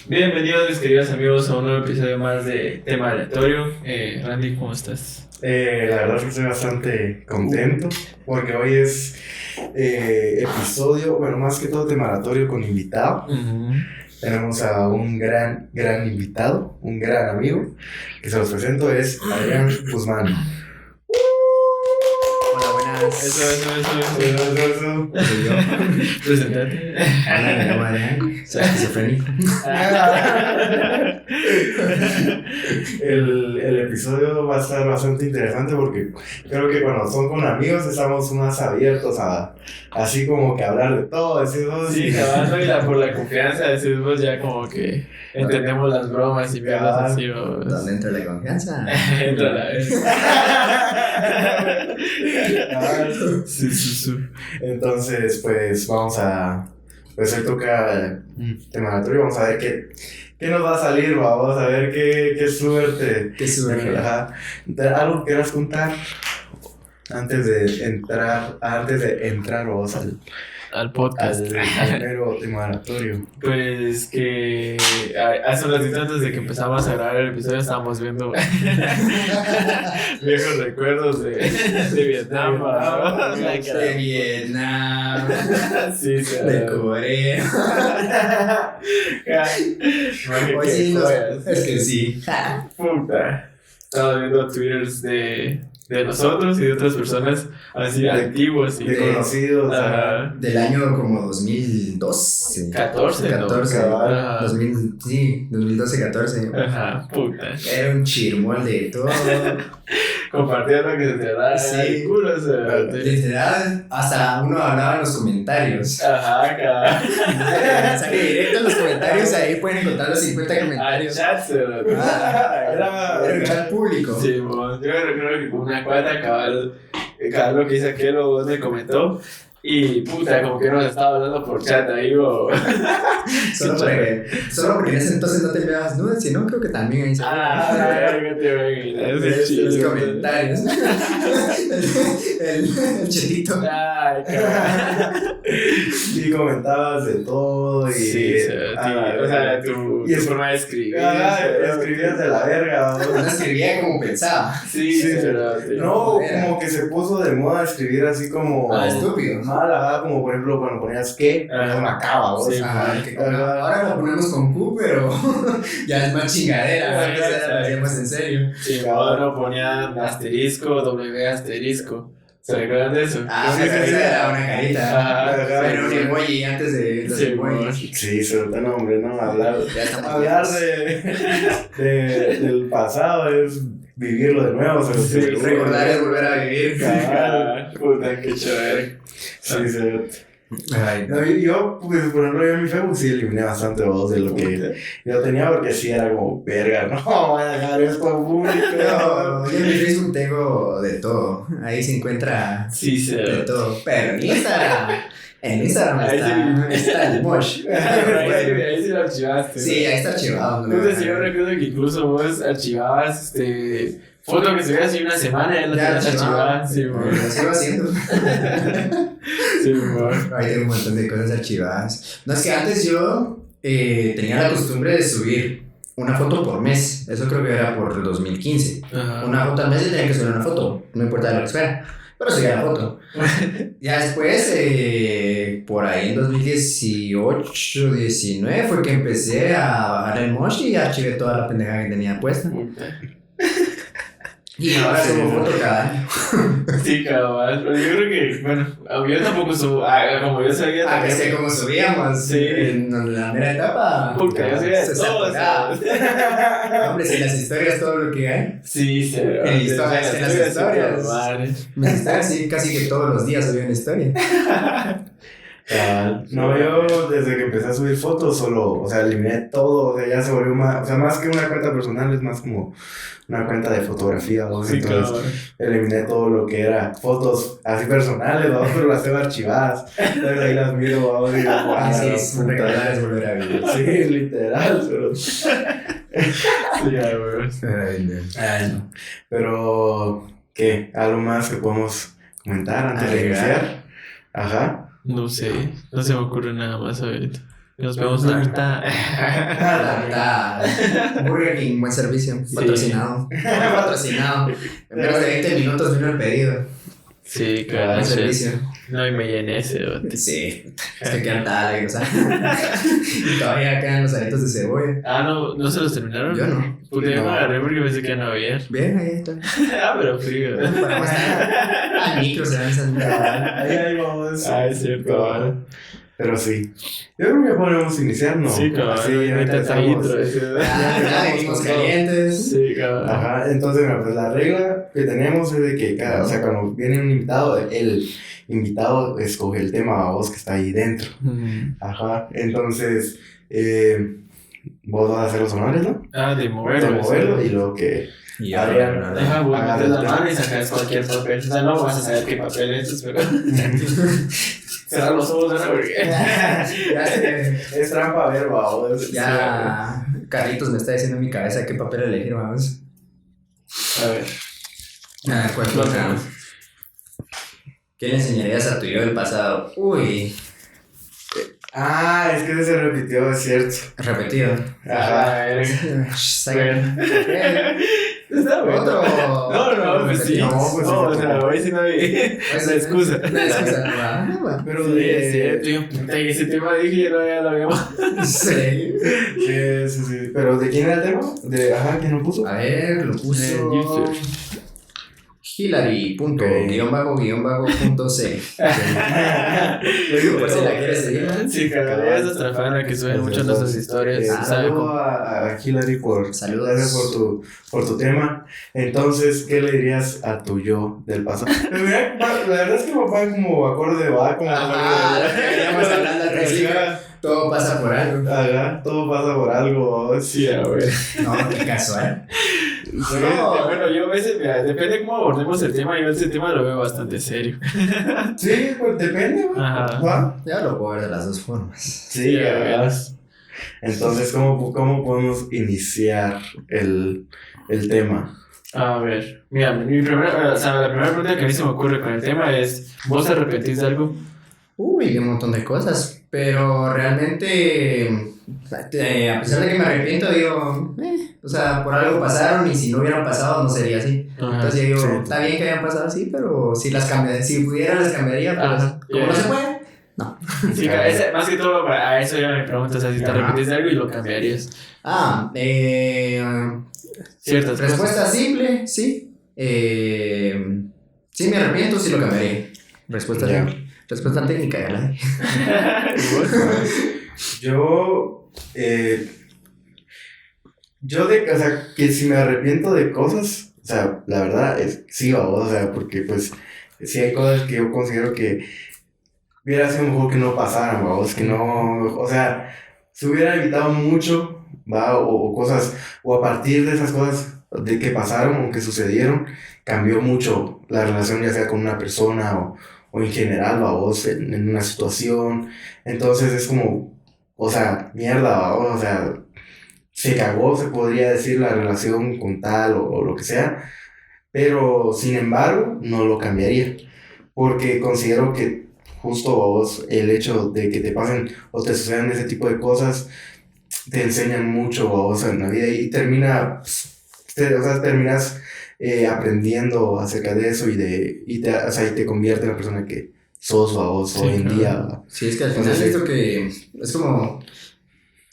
Bienvenidos mis queridos amigos a un nuevo episodio más de Tema Aleatorio. Randy, ¿cómo estás? La verdad es que estoy bastante contento porque hoy es episodio, bueno, más que todo temaratorio con invitado. Tenemos a un gran invitado, un gran amigo, que se los presento, es Adrián Guzmán. Hola, buenas. Eso. Soy yo. Presentate. Hola, me llamo Adrián. Soy esquizofrénico. El episodio va a estar bastante interesante porque creo que cuando son con amigos estamos más abiertos a así como que hablar de todo, decimos, Sí, acabando y por la confianza decimos ya como que entendemos las bromas y mierdas así. ¿Dónde entra la confianza? Entra la vez. Sí. Entonces, pues vamos a. Pues hoy toca temaratorio, vamos a ver qué nos va a salir, vamos a ver qué suerte. Qué suerte. Ajá. ¿Algo que quieras contar antes de entrar vos Al podcast. al mero temaratorio? Pues que hace un ratito antes de que empezamos a grabar el episodio estábamos viendo viejos recuerdos de Vietnam. ¿No? De Vietnam. Sí, sí. De Corea. Pues sí, es que sí. Puta. Estaba viendo twitters de nosotros y de otras personas así antiguos y De conocidos. Ajá. Del año como 2012. 14, ¿no? 14. Ajá. 2012, 14. Ajá, puta. Era un chirmol de todo. Compartiendo que se te da Sí. el culo, o sea, Literal, hasta uno hablaba en los comentarios. Ajá, cabrón. Mensaje directo en los comentarios, ahí pueden encontrar los 50 comentarios. Chat, Era un chat público. Sí, bueno, yo recuerdo que con una cuata cabal lo que hice aquel o me comentó y puta, como que nos estaba hablando por chat ahí o... Solo porque en ese entonces no te enviabas nudes, sino creo que también ahí se que te los comentarios. el chetito. Ay, cabrón. Y comentabas de todo y. Sí, o sea, tu forma de escribir. Escribías de la verga. No escribía como pensaba. Sí, pero... No, como que se puso de moda escribir así como. Estúpido. Mal, como por ejemplo, cuando ponías que, ponías macaba, o Sí, sea. Ahora lo ponemos con Q, pero ya es más chingadera. Antes Sí. lo hacíamos en serio. Sí, ahora ponían asterisco, W asterisco. ¿Se recuerdan de eso? Sí, era una carita. Ajá. Era un emoji antes de los Sí, emojis. Sí, suelta nombre, ¿no? Hablar Hablar del pasado es vivirlo de nuevo. Sí, recordar es volver a vivir. Puta, qué chévere. Sí, sí. Ay, No, yo, pues, por ejemplo, yo en mi Facebook sí eliminé bastante voz de lo que yo tenía porque sí era como, verga, no, voy a dejar esto público. no, yo en mi Facebook tengo de todo. Ahí se encuentra Sí, sí. de todo. Pero en Instagram Ahí está el mosh. Ahí sí lo archivaste. Sí, ahí está archivado. Entonces, yo recuerdo que incluso vos archivabas foto que subías en una semana y ya la tenías archivada. Sí, Lo sigo haciendo. Sí, amor. Ahí tengo un montón de cosas archivadas. No, es que antes yo tenía la costumbre de subir una foto por mes. Eso creo que era por el 2015. Ajá. Una foto al mes y tenía que subir una foto. No importa lo que fuera. Pero subía la foto. Ya después, por ahí en 2018, 19, fue que empecé a bajar el mosh y archivé toda la pendejada que tenía puesta. Y ahora subo foto cada año. Sí, cabal. Pero yo creo que, bueno, yo tampoco subo. Como yo sabía Ah, también. es que como subíamos Sí. en la primera etapa. Puta, yo sabía de se todo. saturaba. ¿Sabes? Hombre, si las historias todo lo que hay. Sí, se ve. En las historias. Mis historias, sí, casi que todos los días subía una historia. No, yo desde que empecé a subir fotos solo, o sea, eliminé todo, o sea, ya se volvió más, o sea, más que una cuenta personal, es más como una cuenta de fotografía, ¿no? Sí, Entonces, eliminé todo lo que era fotos así personales, ¿no? Pero las tengo archivadas, entonces ahí las miro, ¿no? Y digo, Así "Ah, es, puta". recordar es volver a vivir. Sí, literal, pero... Sí, ya, güey. Ay, no. Pero, ¿qué? ¿Algo más que podemos comentar antes de Agregar. iniciar? Ajá. No sé, no se me ocurre nada más ahorita. Nos vemos la mitad. La mitad. Burger King, buen servicio. Sí. Patrocinado. Patrocinado. En menos de 20 minutos vino el pedido. Sí, claro. Buen servicio. No, y me llené ese. Sí. Es que quedan tal, o sea. Y todavía quedan los aritos de cebolla. Ah, no se los terminaron. Yo no. Puta, yo No. me agarré porque pensé que no había. Bien, ahí está. Ah, pero frío. Para más al micro se dan esas Ahí vamos. Ah, es cierto. Vale. Pero sí. Yo creo que podemos iniciar, ¿no? Sí, cabrón. Así, No hay tanta empezamos. intro. Ya venimos calientes. Sí, cabrón. Ajá, entonces, mira, pues la regla que tenemos es de que o sea, cuando viene un invitado, el invitado escoge el tema a vos que está ahí dentro. Ajá, entonces, vos vas a hacer los honores, ¿no? Ah, de De moverlo. moverlo y luego que Y Adrián, ahora, Deja, güey, Agarra metes la el mano y sacas cualquier papel. O sea, no vas a saber qué papel es, pero. Cerrar los ojos, ¿no? Porque. ya sé. es trampa ver, vos. Ya Carlitos me está diciendo en mi cabeza qué papel elegir, vamos. A ver. ¿Cuál toca? ¿Qué le enseñarías a tu yo del pasado? Uy, Ah, es que ese se repitió, es cierto. repetido. Ajá. A ver. Está bueno. Otro. No, pues sí. No, pues No, sí. o sea, hoy sí no hay. La excusa. La excusa. Ah, bueno. Pero Sí, es cierto. Yo, puta, y ese tema dije, ya lo habíamos. Sí. Sí. Pero ¿de quién era el tema? Ajá, ¿quién lo puso? A ver, lo puso. Hillary. Punto. Ok. Punto C. Por si la quieres seguir. Sí, claro. Esa es nuestra fan que sube mucho nuestras historias. ¿Sabe Saludo cómo? a Hillary Saludos. gracias por tu tema. Entonces, ¿qué le dirías a tu yo del pasado? Pues mira, la verdad es que papá como acorde va, como Ajá, lo que veníamos hablando al principio. Todo pasa por algo. Ajá, todo pasa por algo. Sí, a ver. No, qué casual. No, bueno, yo a veces, mira, depende cómo abordemos el tema, yo ese tema lo veo bastante serio. Sí, pues depende, ¿va? Ajá. ¿Va? Ya lo puedo ver de las dos formas. Sí, a a ver. ver. Entonces, ¿cómo podemos iniciar el tema? A ver, mira, la primera pregunta que a mí se me ocurre con el tema es, ¿vos te arrepentís de algo? Uy, de un montón de cosas. Pero realmente, a pesar de que me arrepiento, digo, o sea, por algo pasaron y si no hubieran pasado no sería así. Entonces yo digo, sí. está bien que hayan pasado así, pero si las cambiaría, si pudiera las cambiaría, pero Ajá. como no se puede, no. Sí, más que todo, a eso ya me preguntas, o sea, si te Ajá. arrepentís de algo y lo cambiarías. Ciertas Respuesta cosas. simple, sí. Sí me arrepiento, sí lo cambiaría. Respuesta Ya. simple. Respuesta técnica, ya la di. Yo, o sea, que si me arrepiento de cosas, o sea, la verdad es sí, o sea, porque pues sí hay cosas que yo considero que hubiera sido mejor que no pasaran, vamos, que no, o sea, se hubiera evitado mucho, va, o cosas, o a partir de esas cosas de que pasaron o que sucedieron, cambió mucho la relación, ya sea con una persona o en general, va, vos, en una situación. Entonces es como, o sea, mierda, ¿va? O sea, se cagó, se podría decir, la relación con tal o lo que sea, pero sin embargo no lo cambiaría, porque considero que justo a vos el hecho de que te pasen o te sucedan ese tipo de cosas te enseñan mucho a vos en la vida y termina, o sea, terminas aprendiendo acerca de eso y te convierte en la persona que sos a vos Sí, hoy en claro. día, ¿va? Sí, es que al final Entonces, es lo que es como, o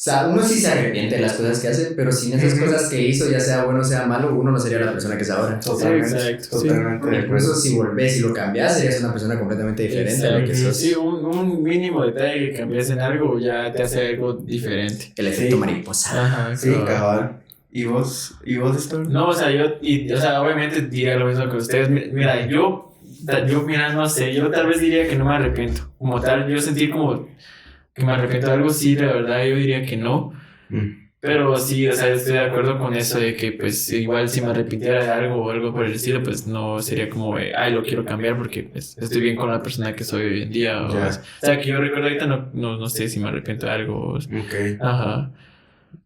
sea, uno sí se arrepiente de las cosas que hace, pero sin esas Ujú. cosas que hizo, ya sea bueno o sea malo, uno no sería la persona que es ahora. Totalmente, Sí, exacto, sí. totalmente de Por eso acuerdo. si volvés y lo cambias, serías una persona completamente diferente a la que Exacto. sos. Sí, un mínimo detalle que cambies en algo ya te hace algo diferente. El efecto Sí. mariposa. Ajá, Sí, cabal. ¿Y vos, Héctor? No, o sea, o sea, obviamente diría lo mismo que ustedes. Mira, mira, no sé, yo tal vez diría que no me arrepiento. Como tal, yo sentir como que me arrepiento de algo, sí, la verdad, yo diría que no. Pero sí, o sea, estoy de acuerdo con eso de que, pues, igual si me arrepintiera de algo o algo por el estilo, pues no sería como, lo quiero cambiar porque pues, estoy bien con la persona que soy hoy en día. Ya. O sea, que yo recuerdo ahorita no sé si me arrepiento de algo. Ok. Ajá.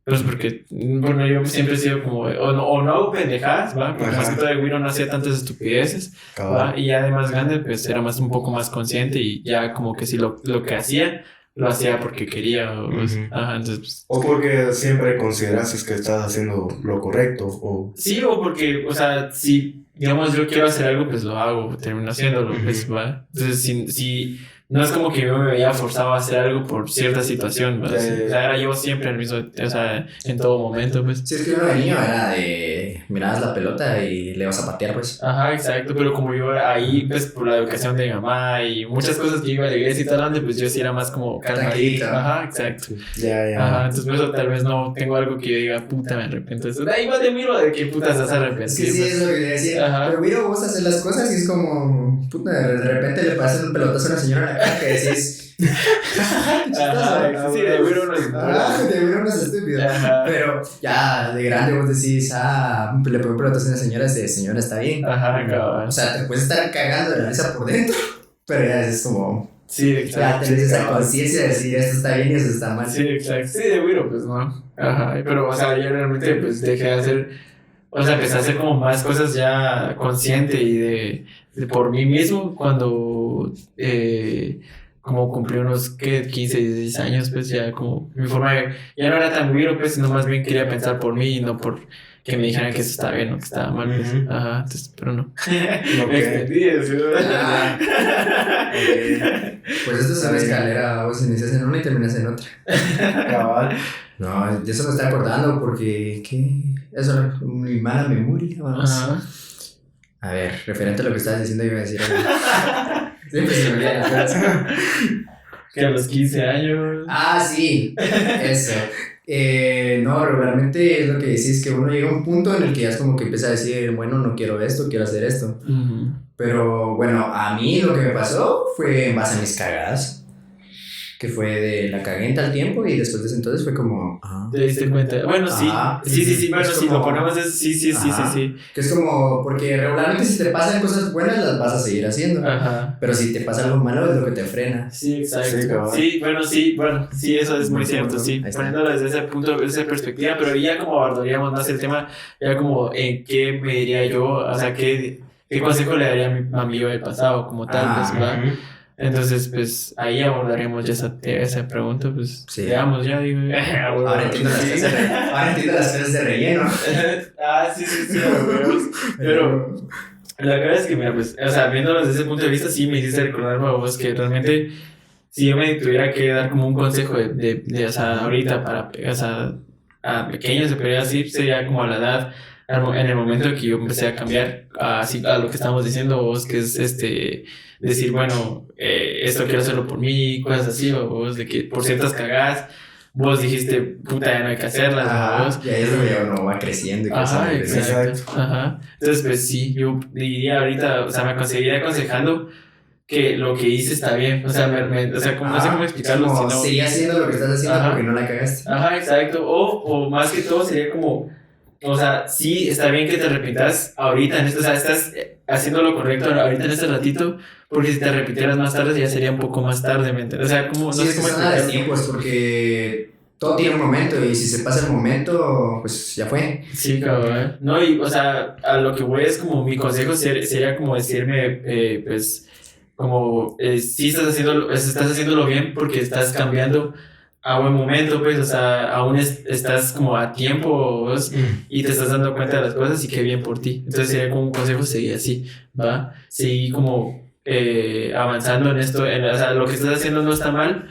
Pues porque, bueno, yo siempre he sido como, o no hago pendejadas, ¿va? Porque Ajá. más que todo de Wiro no hacía tantas estupideces, Cabal. ¿va? Y ya de más grande, pues era un poco más consciente y ya como que si lo que hacía, lo hacía porque quería, o, ajá, entonces, pues, o porque siempre consideraste que estás haciendo lo correcto, o... Sí, o porque, o sea, si, digamos, yo quiero hacer algo, pues lo hago, termino haciéndolo, pues, ¿va? Entonces, si no es como que yo me veía forzado a hacer algo por cierta situación, ¿va? O sea, era yo siempre el mismo, o sea, en todo momento, pues. Si es que uno de niño era de mirabas la pelota y le vas a patear, pues. Ajá, exacto, pero como yo ahí, pues, por la educación de mi mamá y muchas cosas que iba a la iglesia y tal, pues yo sí era más como calmadito. Ajá, exacto. Ya. Ajá, entonces por eso tal vez no tengo algo que yo diga, puta, me arrepiento de eso. Da igual de miro de qué puta estás arrepentido. Es que sí, es lo que le decía. Ajá. Pero miro vos hacer las cosas y es como, puta, de repente le pasas un pelotazo a una señora en la cara que decís... Ajá, sí, de miro no es de miro no es estúpido. Ajá. Pero ya de grande vos decís, le pongo un pelotazo a una señora, señora está bien. Ajá, cabrón. O sea, te puedes estar cagando de la risa por dentro, pero ya es como... Sí, Ya exacto. tenés esa conciencia de decir esto está bien y eso está mal. Sí, exacto. Sí, de Wiro, pues no. Ajá, pero, o sea, yo realmente, pues, dejé de hacer, o sea, empecé a hacer como más cosas ya consciente y de por mí mismo cuando, como cumplí unos, ¿qué? 15, 16 años, pues, ya como, mi forma de, ya no era tan Wiro, pues, sino más bien quería pensar por mí y no por que me dijeran que eso estaba bien o que estaba mal, pues. Ajá, entonces, pero no. Me extendí eso. Pues esto es una escalera, vos inicias en una y terminas en otra. Cabal. No, yo eso me estoy acordando porque, ¿qué? Eso es mi mala memoria, vamos. Ajá. A ver, referente a lo que estabas diciendo, iba a decir algo. Siempre se me olvida las cosas. Que a los 15 años. Sí, eso. No, regularmente es lo que decís, que uno llega a un punto en el que ya es como que empieza a decir, bueno, no quiero esto, quiero hacer esto. Pero bueno, a mí lo que me pasó fue en base a mis cagadas. Que fue de la cagué en tal tiempo y después de ese entonces fue como... ¿Te diste cuenta? Bueno, sí. Sí. Bueno, si lo ponemos es... Sí. Que es como... Porque regularmente si te pasan cosas buenas las vas a seguir haciendo. Ajá. Pero si te pasa algo malo es lo que te frena. Sí, exacto. Sí, Bueno, sí, eso es muy cierto, sí. Ahí está. Poniéndolo desde ese punto, desde esa perspectiva, pero ya como abordaríamos más el tema, ya como en qué me diría yo, o sea, qué consejo le daría a mi yo del pasado como tal, pues, ¿va? Entonces, pues, ahí abordaremos ya esa pregunta, pues, Sí. veamos ya, digo. Ahora entiendo las cosas de relleno. Sí, pero la verdad es que, mira, pues, o sea, viéndolo desde ese punto de vista, sí me hiciste recordarme a vos que realmente, si yo me tuviera que dar como un consejo o sea, ahorita para, o sea, a pequeños, se podría decir, sería como a la edad, en el momento que yo empecé a cambiar así a lo que estamos diciendo vos, que es decir, bueno, esto quiero hacerlo por mí, cosas así, o vos, de que por ciertas cagadas, vos dijiste, puta, ya no hay que hacerlas, vos. Y ahí es donde uno va creciendo y Ajá, creciendo. exacto. Ajá. Entonces, pues sí, yo diría ahorita, o sea, me seguiría aconsejando que lo que hice está bien. O sea, o sea, como, no sé cómo explicarlo. Como sino, sigue haciendo lo que estás haciendo porque no la cagaste. Ajá, exacto. O más que todo sería como, o sea, sí, está bien que te arrepientas ahorita en esto, o sea, estás haciendo lo correcto ahorita en este ratito, porque si te arrepintieras más tarde ya sería un poco más tarde, ¿me entiendes? O sea, como, no Sí, sé cómo es nada de explicarlo. tiempos porque todo tiene un momento y si se pasa el momento, pues ya fue. Sí, cabrón. No, y, o sea, a lo que voy es como mi consejo sería como decirme, pues, como, sí estás haciéndolo bien porque estás cambiando a buen momento, pues, o sea, aún estás como a tiempo vos, y te estás dando cuenta de las cosas y qué bien por ti. Entonces sería como un consejo seguir así, ¿va? Seguir como avanzando en esto, o sea, lo que estás haciendo no está mal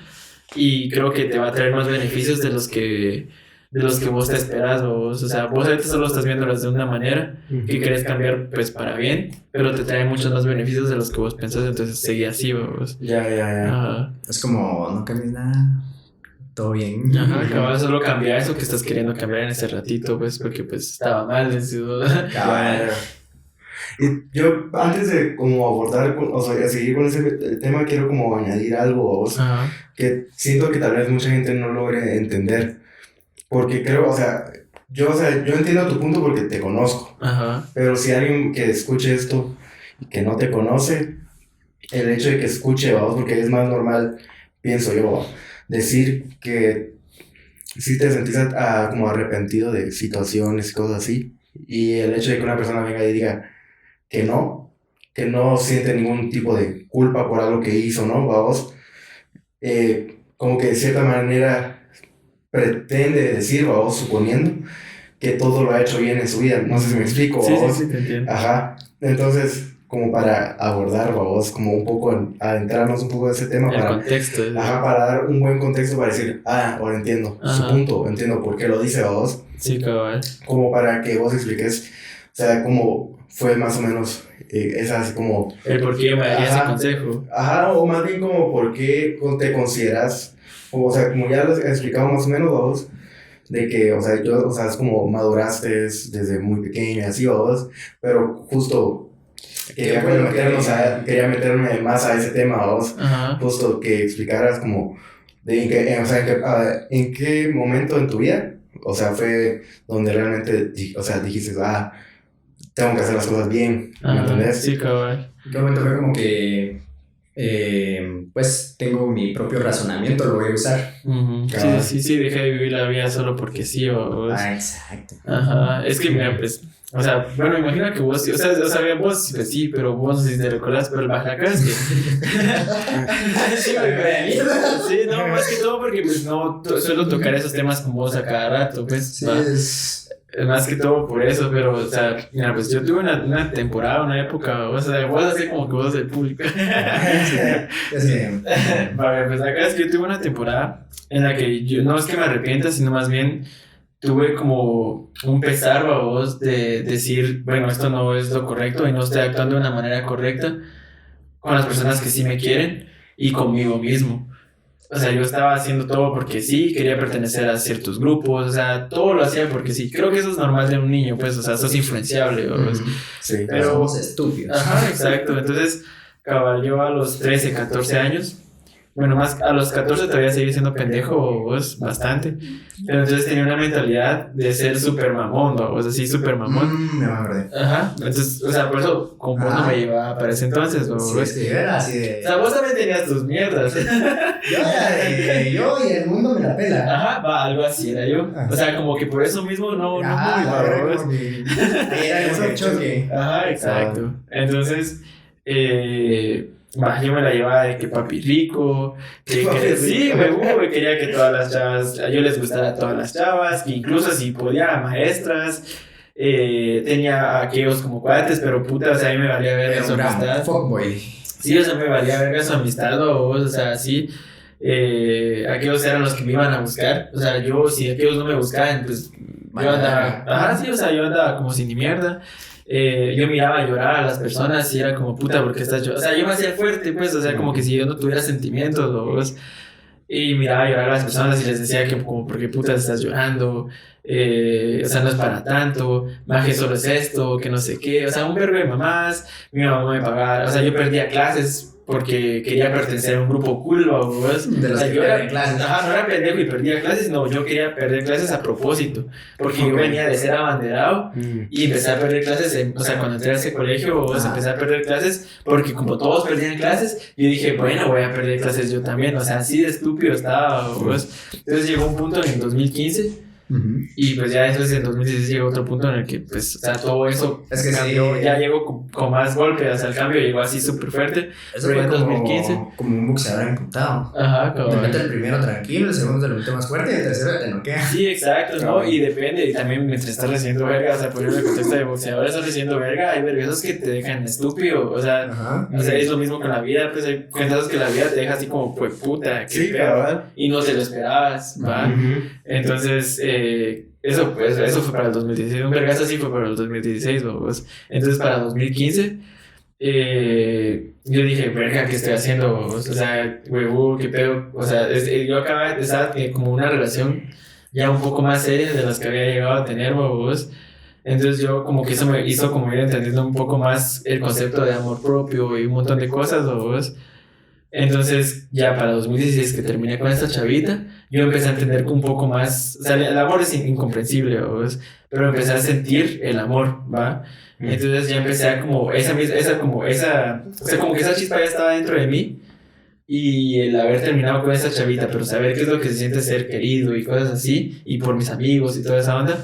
y creo que te va a traer más beneficios de los que vos te esperas, vos, o sea, vos ahorita solo estás viéndolos de una manera que querés cambiar pues para bien, pero te trae muchos más beneficios de los que vos pensás, entonces seguí así, vos. Ya. Ajá. Es como, no cambies nada, todo bien. Ajá, cabal, solo cambiar eso que estás queriendo cambiar en ese ratito, pues, porque pues estaba mal, Cabal. Y yo, antes de como abordar, o sea, seguir con ese tema, quiero como añadir algo a vos, Ajá. que siento que tal vez mucha gente no logre entender, porque creo, o sea, yo entiendo tu punto porque te conozco, Ajá. pero si alguien que escuche esto y que no te conoce, el hecho de que escuche, vamos, porque es más normal, pienso yo, decir que si te sentís como arrepentido de situaciones y cosas así, y el hecho de que una persona venga y diga que no siente ningún tipo de culpa por algo que hizo, ¿no? Vamos, como que de cierta manera pretende decir, o suponiendo que todo lo ha hecho bien en su vida. No sé si me explico. Sí, te entiendo. Ajá. Entonces, como para abordar, vos, como un poco, adentrarnos un poco de ese tema. El contexto. Ajá, para dar un buen contexto para decir, ahora entiendo su punto, entiendo por qué lo dice vos. Sí, cabal. Como para que vos expliques, o sea, cómo fue más o menos esas como... El por qué me daría ese consejo. Ajá, o más bien como por qué te consideras, o sea, como ya lo he explicado más o menos vos, de que, o sea, es como maduraste desde muy pequeño y así vos, pero justo quería meterme más a ese tema vos, justo que explicaras como en qué momento en tu vida, o sea, fue donde realmente, o sea, dijiste, tengo que hacer las cosas bien, ¿me entendés? Sí, cabal. En qué momento fue como que, pues, tengo mi propio razonamiento, lo voy a usar. Sí, dejé de vivir la vida solo porque sí, Exacto. Ajá, es que, mira, pues, o sea, bueno, imagino que vos, o sea, vos, pues sí, pero vos no sé si te recordás, pero la acá es que... sí, no, más que todo porque, pues, no suelo tocar esos temas con vos a cada rato, pues, sí, es más que todo por eso, pero, o sea, mira, pues yo tuve una temporada, una época, o sea, vos así como que vos del público. Vale, pues acá es que yo tuve una temporada en la que yo, no es que me arrepienta, sino más bien tuve como un pesar, vos, de decir, bueno, esto no es lo correcto y no estoy actuando de una manera correcta con las personas que sí me quieren y conmigo mismo. O sea, yo estaba haciendo todo porque sí, quería pertenecer a ciertos grupos, o sea, todo lo hacía porque sí. Creo que eso es normal de un niño, pues, o sea, sos influenciable, sí, pero somos estúpidos. Ajá, exacto. Entonces, cabal, yo a los 13, 14 años, bueno, más a los 14 todavía seguí siendo pendejo, vos, bastante. Pero entonces tenía una mentalidad de ser súper mamón, vos, así súper mamón. Me acordé. Ajá, entonces, o sea, por eso con vos no me llevaba para ese entonces, vos. Sí, era así de... O sea, vos también tenías tus mierdas. Yo y el mundo me la pela. Ajá, algo así era yo. O sea, como que por eso mismo no era ese choque. Ajá, exacto. Entonces, yo me la llevaba de que papi rico, que sí, me quería que todas las chavas, yo les gustara a todas las chavas, que incluso si podía maestras, tenía aquellos como cuates, pero puta, o sea, a mí me valía verga su amistad. Fuckboy. Sí, o sea, me valía verga su amistad, o sea, sí. Aquellos eran los que me iban a buscar, o sea, si aquellos no me buscaban, pues yo andaba, sí, o sea, yo andaba como sin ni mierda. Yo miraba llorar a las personas y era como, puta, ¿por qué estás llorando? O sea, yo me hacía fuerte, pues, o sea, como que si yo no tuviera sentimientos, ¿vos? Y miraba llorar a las personas y les decía que, como, ¿por qué puta estás llorando? O sea, no es para tanto, maje solo es esto, que no sé qué, o sea, un vergo de mamás, mi mamá me pagaba, o sea, yo perdía clases porque quería pertenecer a un grupo cool, ¿vos? De los que pierden clases. Ajá, no era pendejo y perdía clases, no, yo quería perder clases a propósito, porque yo venía de ser abanderado y empecé a perder clases, o sea, cuando entré a ese colegio, empecé a perder clases, porque como todos perdían clases, yo dije, bueno, voy a perder clases yo también, o sea, así de estúpido estaba, ¿vos? Entonces llegó un punto en el 2015, y pues ya después en 2016 llegó otro punto en el que pues, o sea, todo eso cambió, ya llegó con más golpes, o sea, el cambio llegó así súper fuerte. Eso fue en 2015 como un boxeador emputado. Ajá, cabrón. Te mete el primero tranquilo, el segundo te lo mete más fuerte y el tercero te noquea. Sí, exacto, ¿no? Y depende, y también mientras estás recibiendo verga, o sea, por ejemplo, en el contexto de boxeador estás recibiendo verga, hay vergazos que te dejan estúpido, o sea, es lo mismo con la vida, pues hay cuentas que la vida te deja así como, pues puta, qué pedo, y no te lo esperabas, ¿va? Entonces, eso fue para el 2016. Un vergazo así fue para el 2016, pues. Entonces, para 2015, yo dije, verga, ¿qué estoy haciendo? O sea, huevo, qué pedo. O sea, yo acababa de estar como una relación ya un poco más seria de las que había llegado a tener, huevos. Entonces, yo como que eso me hizo como ir entendiendo un poco más el concepto de amor propio y un montón de cosas, huevos. Entonces, ya para 2016 que terminé con esta chavita, yo empecé a entender un poco más, o sea, el amor es incomprensible, ¿ves? Pero empecé a sentir el amor, ¿va? Entonces ya empecé a como, o sea, como que esa chispa ya estaba dentro de mí, y el haber terminado con esa chavita, pero saber qué es lo que se siente ser querido y cosas así, y por mis amigos y toda esa onda,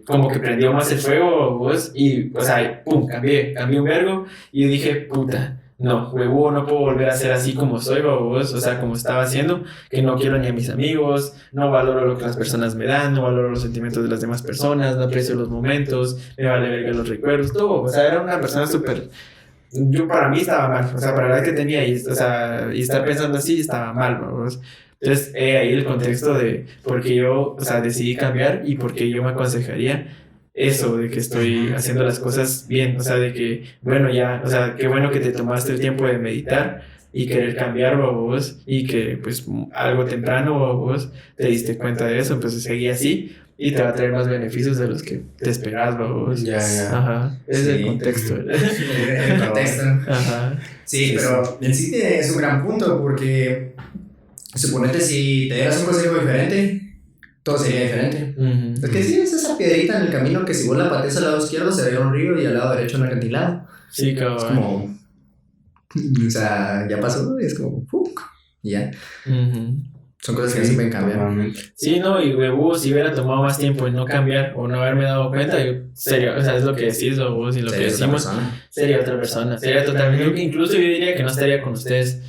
como que prendió más el fuego, ¿ves? Y, o sea, pum, cambié un vergo, y dije, puta, no, huevo, no puedo volver a ser así como soy, babos, o sea, como estaba haciendo, que no quiero ni a mis amigos, no valoro lo que las personas me dan, no valoro los sentimientos de las demás personas, no aprecio los momentos, me vale verga los recuerdos, todo, o sea, era una persona súper... Yo para mí estaba mal, o sea, para la edad que tenía y, o sea, y estar pensando así estaba mal, babos. Entonces, ahí el contexto de por qué yo, o sea, decidí cambiar y por qué yo me aconsejaría eso, de que estoy haciendo las cosas bien, o sea, de que, bueno, ya, o sea, qué bueno que te tomaste el tiempo de meditar y querer cambiar, vos, y que, pues, algo temprano, vos, te diste cuenta de eso, pues, seguí así y te va a traer más beneficios de los que te esperas, vos. Ya. Ajá, ese es el contexto. El contexto. Ajá. Sí, pero en sí es un gran punto porque suponete si te dieras un consejo diferente, todo sería diferente. Es que sí, es esa piedrita en el camino que si vos la pateas al lado izquierdo se ve un río y al lado derecho un acantilado. Sí, cabrón. Es como... O sea, ya pasó, es como... ya. Son cosas que no se pueden cambiar. Sí, no, y huevo, si hubiera tomado más tiempo en no cambiar o no haberme dado cuenta, yo sería, o sea, es lo que decís, o vos y lo que decimos, sería otra persona. Sería totalmente, incluso yo diría que no estaría con ustedes.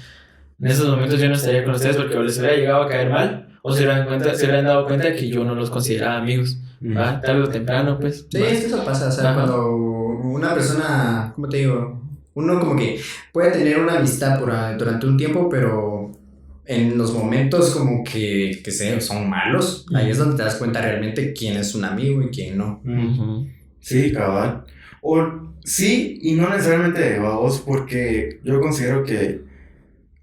En esos momentos yo no estaría con ustedes porque o les hubiera llegado a caer mal o se hubieran dado cuenta de que yo no los consideraba amigos. ¿Va? Tarde o temprano, pues. Sí, es que eso pasa, o sea, cuando una persona, ¿cómo te digo? Uno como que puede tener una amistad durante un tiempo, pero en los momentos como que son malos, ahí es donde te das cuenta realmente quién es un amigo y quién no. Sí, cabal. O sí y no necesariamente, vos, porque yo considero que,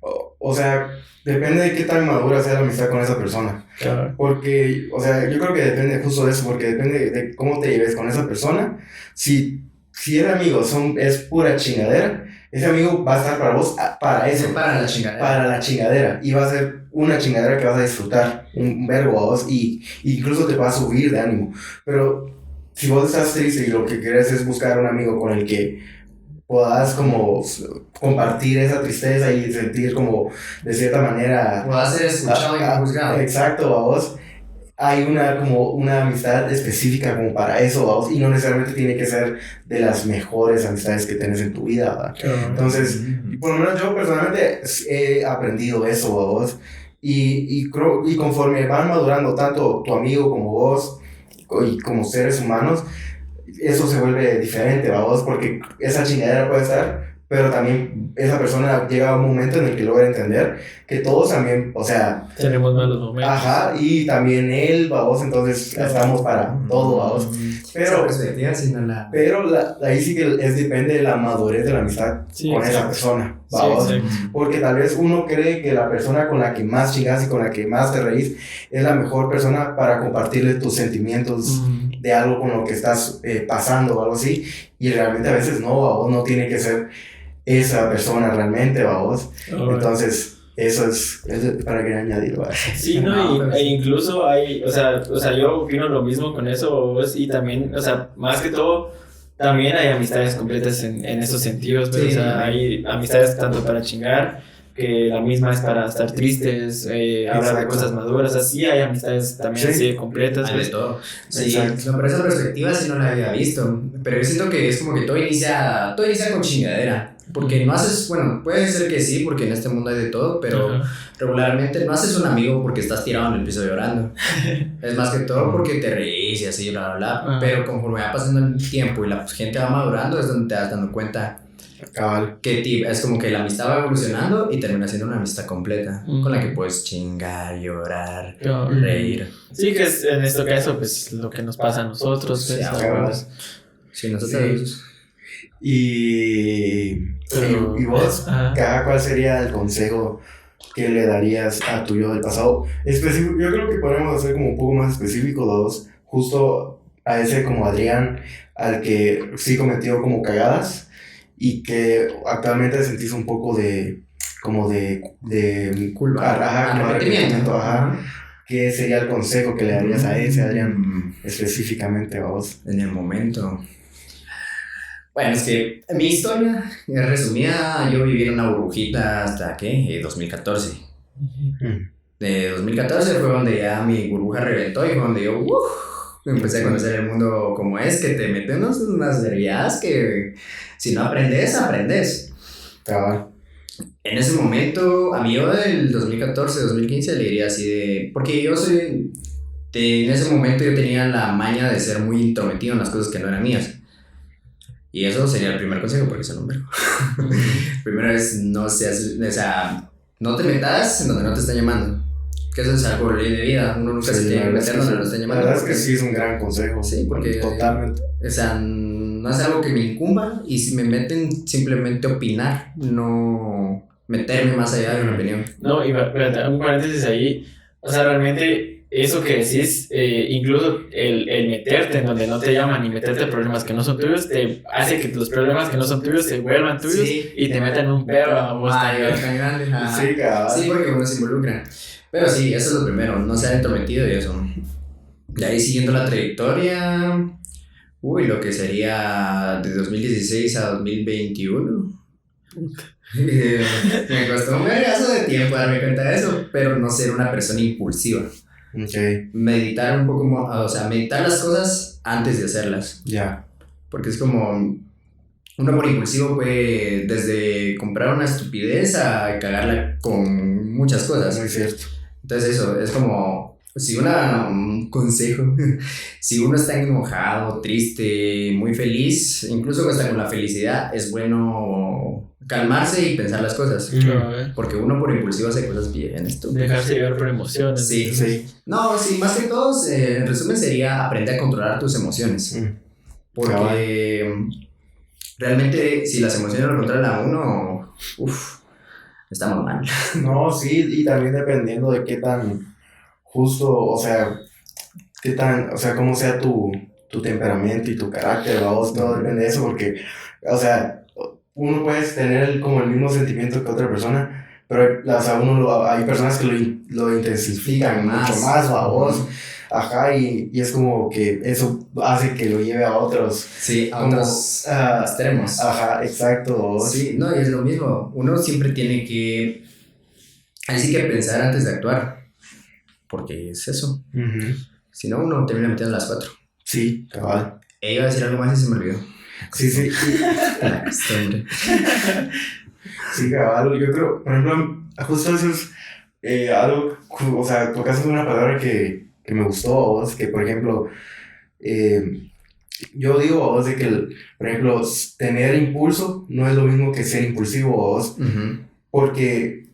o sea, depende de qué tan madura sea la amistad con esa persona. Claro. Porque, o sea, yo creo que depende justo de eso, porque depende de cómo te lleves con esa persona. Si el amigo es pura chingadera, ese amigo va a estar para vos, para eso. Para la chingadera. Para la chingadera. Y va a ser una chingadera que vas a disfrutar, un verbo a vos, y incluso te va a subir de ánimo. Pero si vos estás triste y lo que quieres es buscar un amigo con el que puedas como compartir esa tristeza y sentir como de cierta manera puedas ser escuchado y no juzgado. Exacto, a vos. Hay como una amistad específica como para eso, vos, y no necesariamente tiene que ser de las mejores amistades que tienes en tu vida, ¿va? Entonces, por lo menos yo personalmente he aprendido eso, vos, y conforme van madurando tanto tu amigo como vos y como seres humanos, eso se vuelve diferente, vos, porque esa chingadera puede estar, pero también esa persona llega a un momento en el que logra entender que todos también, o sea... tenemos malos momentos. Ajá, y también él, vamos, entonces estamos para todo, vamos. Pero ahí sí que depende de la madurez de la amistad con esa persona, vamos. Porque tal vez uno cree que la persona con la que más chingas y con la que más te reís es la mejor persona para compartirle tus sentimientos de algo con lo que estás pasando o algo así, y realmente a veces no, vamos, no tiene que ser esa persona realmente, vamos. Entonces, eso es para que añadir, ¿va? Sí, no, e incluso hay, o sea, yo opino lo mismo con eso, vos, y también, o sea, más que todo, también hay amistades completas en esos sentidos, pero, o sea, hay amistades tanto para chingar, que la misma es para estar tristes, hablar de cosas maduras, así hay amistades también así de completas. Hay de todo. Sí, no, pero esa perspectiva sí no la había visto, pero yo siento que es como que todo inicia con chingadera. Porque no haces, bueno, puede ser que sí, porque en este mundo hay de todo, pero regularmente no haces un amigo porque estás tirado en el piso llorando. Es más que todo porque te reís y así, bla, bla, bla. Pero conforme va pasando el tiempo y la gente va madurando, es donde te vas dando cuenta que es como que la amistad va evolucionando y termina siendo una amistad completa, con la que puedes chingar, llorar, reír. Sí, que es en este caso, pues, lo que nos pasa a nosotros. Sí, nosotros... Y vos, ¿cuál sería el consejo que le darías a tu yo del pasado? Específico, yo creo que podemos hacer como un poco más específico, dos, justo a ese como Adrián, al que sí cometió como cagadas y que actualmente sentís un poco de culpa, arrepentimiento, ¿Qué sería el consejo que le darías a ese Adrián específicamente a vos? En el momento... Bueno, es que mi historia es resumida. Yo viví en una burbujita hasta, 2014. De 2014 fue donde ya mi burbuja reventó y fue donde yo empecé a conocer el mundo como es, que te meten unas seriedades que si no aprendes. Cabal. En ese momento, a mí yo del 2014, 2015 le diría así de... Porque yo soy... en ese momento yo tenía la maña de ser muy intrometido en las cosas que no eran mías. Y eso sería el primer consejo, porque son un verbo. Primero es no seas... O sea, no te metas en donde no te están llamando. Que eso es algo ley de vida. Uno nunca se tiene que meter donde no lo están llamando. La verdad es que sí es un gran consejo. Sí, porque... Totalmente. O sea, no es algo que me incumba. Y si me meten, simplemente opinar. No meterme más allá de una opinión. No, y un paréntesis ahí. O sea, realmente eso que decís, incluso el meterte en donde no te llaman y meterte en problemas que no son tuyos, te hace que los problemas que no son tuyos se vuelvan tuyos, sí, y te metan un perro a vos también. Tan grande. Sí, cabal. Sí, porque uno se involucra. Pero sí, eso es lo primero, no ser entrometido y eso. De ahí siguiendo la trayectoria, lo que sería de 2016 a 2021. Me costó un vergazo de tiempo darme cuenta de eso, pero no ser una persona impulsiva. Ok. Meditar un poco más, o sea, meditar las cosas antes de hacerlas. Ya. Porque es como, uno por impulsivo puede desde comprar una estupidez a cagarla con muchas cosas. Muy cierto. Entonces eso, es como, un consejo, si uno está enojado, triste, muy feliz, incluso hasta con la felicidad, es bueno calmarse y pensar las cosas. Porque uno por impulsivo hace cosas bien estúpidas. Dejarse llevar por emociones. Sí. Sí. No, sí, más que todo, en resumen sería aprender a controlar tus emociones. Porque realmente si las emociones lo controlan a uno, estamos mal. No, sí, y también dependiendo de qué tan justo, o sea, cómo sea tu temperamento y tu carácter, vos, todo depende de eso, porque, o sea, uno puede tener como el mismo sentimiento que otra persona, pero, o sea, hay personas que lo intensifican mucho más, vos. Ajá, y es como que eso hace que lo lleve a otros. Sí, a otros extremos. Ajá, exacto. Sí, no, y es lo mismo. Uno siempre tiene que. Ahí sí que pensar antes de actuar. Porque es eso. Uh-huh. Si no, uno termina metiendo las 4. Sí, cabal. Iba a decir algo más y se me olvidó. Sí. La costumbre. Sí, cabal. Yo creo, por ejemplo, justo eso es algo. O sea, tocaste una palabra que me gustó a vos, que por ejemplo, yo digo a vos de que, por ejemplo, tener impulso no es lo mismo que ser impulsivo a vos, porque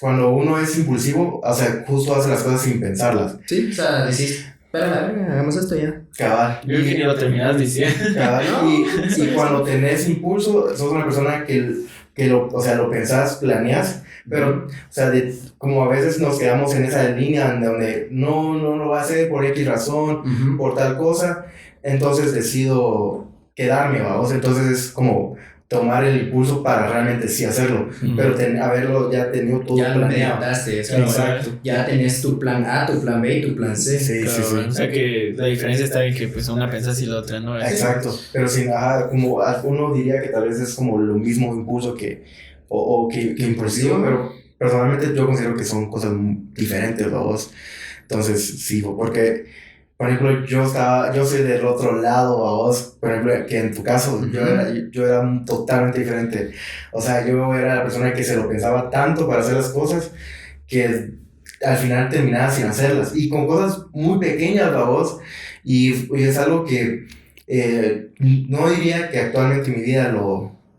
cuando uno es impulsivo, o sea, justo hace las cosas sin pensarlas. Sí, o sea, decís, espera, hagamos esto ya. Cabal. Yo que ni lo terminas diciendo. Cabal, y cuando tenés impulso, sos una persona que lo pensás, planeas, pero, o sea, como a veces nos quedamos en esa línea donde no lo va a hacer por X razón, por tal cosa, entonces decido quedarme, vamos, entonces es como tomar el impulso para realmente sí hacerlo, pero haberlo ya tenido todo ya planeado. Exacto. Ya tenés tu plan A, tu plan B y tu plan C. Sí. O sea que la diferencia está en que pues una piensa y la otra no. Exacto, pero sin, como uno diría que tal vez es como lo mismo impulso que impulsivo, pero personalmente yo considero que son cosas diferentes, vos. Entonces, sí, porque, por ejemplo, yo soy del otro lado, vos, por ejemplo, que en tu caso, yo era totalmente diferente. O sea, yo era la persona que se lo pensaba tanto para hacer las cosas que al final terminaba sin hacerlas. Y con cosas muy pequeñas, vos. Y es algo que no diría que actualmente en mi vida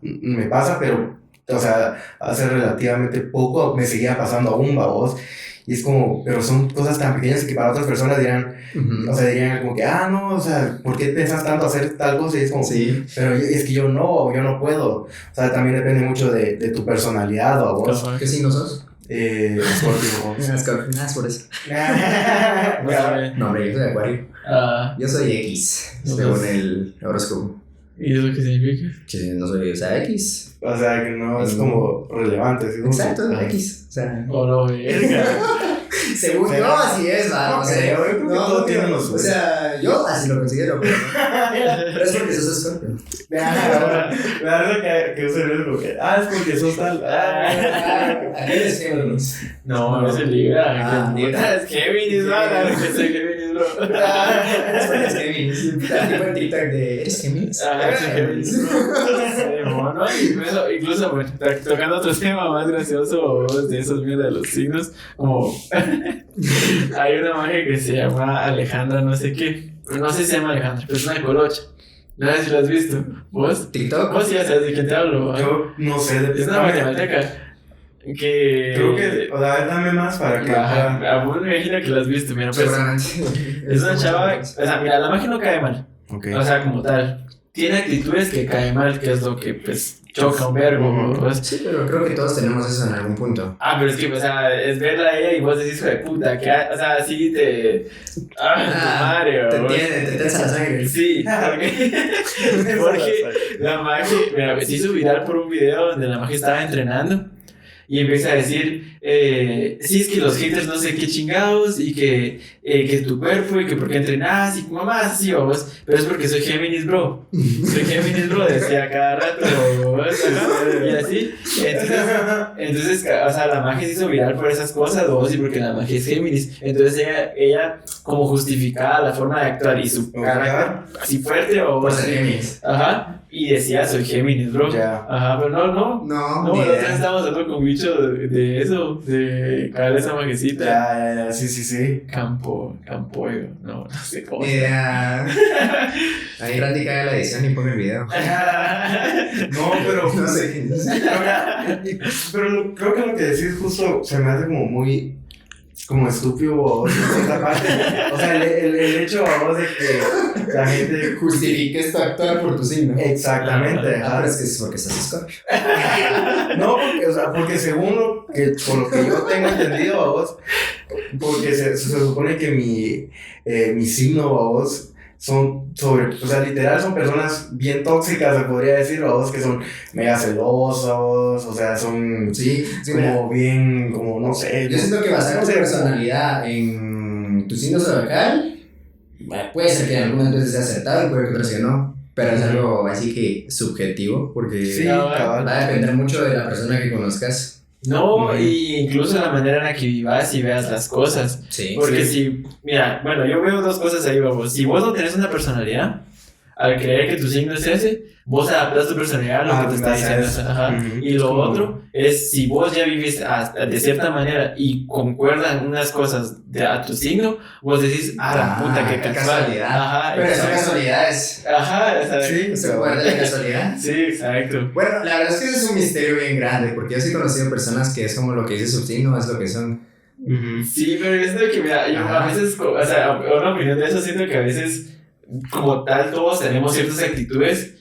me pasa, pero, o sea, hace relativamente poco me seguía pasando aún, vos. Y es como, pero son cosas tan pequeñas que para otras personas dirán, o sea, dirían como que, no, o sea, ¿por qué piensas tanto hacer tal cosa? Y es como, sí. Pero es que yo no puedo. O sea, también depende mucho de tu personalidad, o vos. ¿Qué signo sos? Scorpio. Scorpio, por eso. No, hombre, yo soy de Acuario. Yo soy X, según el horóscopo. ¿Y eso qué significa? Que no soy, o sea, X. O sea, que no es como relevante. ¿Sí? Exacto, X. O sea. No, verga. Según yo, así es, ¿vale? No, yo creo que todo tiene los o sea, yo así lo considero, pero es porque sos Scorpio. Me da risa que usen eso como que, es porque sos tal. Aquel es Géminis. No, es el Libra. Libra. Es Géminis, ¿no? Que soy Géminis, bro. Eres Géminis. Tipo en TikTok de ¿eres Géminis? Sí, Géminis, bro. ¿No? Incluso, bueno, tocando otro tema más gracioso de esos mierda de los signos, como hay una magia que se llama Alejandra, no sé qué. No sé si se llama Alejandra, pero es una colocha. No sé si lo has visto. ¿Vos? TikTok. Vos ya sabes de quién te hablo. Yo no sé. Es una matemática que... Creo que, o sea, dame más para que... A vos me imagino que lo has visto, mira, pues... Seguramente. Es una chava... O sea, mira, la magia no cae mal. Okay. O sea, como tal. Tiene actitudes que caen mal, que es lo que, pues, choca un verbo. Pues. Sí, pero creo que todos tenemos eso en algún punto. Pero es que, o sea, es verla a ella y vos decís, hijo de puta, que, o sea, sí te... tu madre, te tensa la sangre. Sí, porque la magia, mira, se hizo viral por un video donde la magia estaba entrenando y empieza a decir, sí, es que los haters no sé qué chingados y que tu cuerpo y que por qué entrenás y mamás así, vos, pero es porque soy Géminis, bro. Soy Géminis, bro, decía cada rato, vos, y así. Entonces, o sea, la magia se hizo viral por esas cosas, vos, y porque la magia es Géminis. Entonces ella como justificaba la forma de actuar y su cara así fuerte, o por ser Géminis. Ajá. Y decía, soy Géminis, bro. Ya. Pero no, nosotros estábamos hablando con bicho de eso, de caer esa majecita. Ya, sí. Campollo, no sé cómo. Ahí Randy cae la edición y pone el video. No, pero... No sé. Pero creo que lo que decís justo se me hace como muy... como estúpido vos, esa parte. O sea, el hecho vos de que la gente justifiques tu actuar por tu signo. Exactamente. Pero es que es porque estás Scorpio. No, porque según por lo que yo tengo entendido a vos, porque se supone que mi signo a vos son o sea, literal son personas bien tóxicas, se podría decir, a vos, que son mega celosos, o sea, son como bien, como no sé. Yo siento que basar tu personalidad en tu signo zodiacal puede ser que en algún momento sea acertado y puede que otro que no, pero es algo así que subjetivo, porque va a depender mucho de la persona que conozcas. No, y incluso la manera en la que vivas y veas las cosas. Sí. Porque si, mira, bueno, yo veo dos cosas ahí, vamos. Si vos no tenés una personalidad, al creer que tu signo es ese, vos adaptas tu personalidad a lo que te está diciendo. Ajá. Y lo otro es, si vos ya vivís de cierta manera y concuerdan unas cosas a tu signo, vos decís, la puta, qué casualidad. Ajá, pero son casualidades. Ajá, exacto. Sí, ¿se acuerda de la casualidad? Sí, exacto. Bueno, la verdad es que es un misterio bien grande, porque yo sí he conocido personas que es como lo que dice su signo, es lo que son. Sí, pero es de que, mira, yo a veces, o sea, una opinión de eso, siento que a veces, como tal, todos tenemos ciertas actitudes,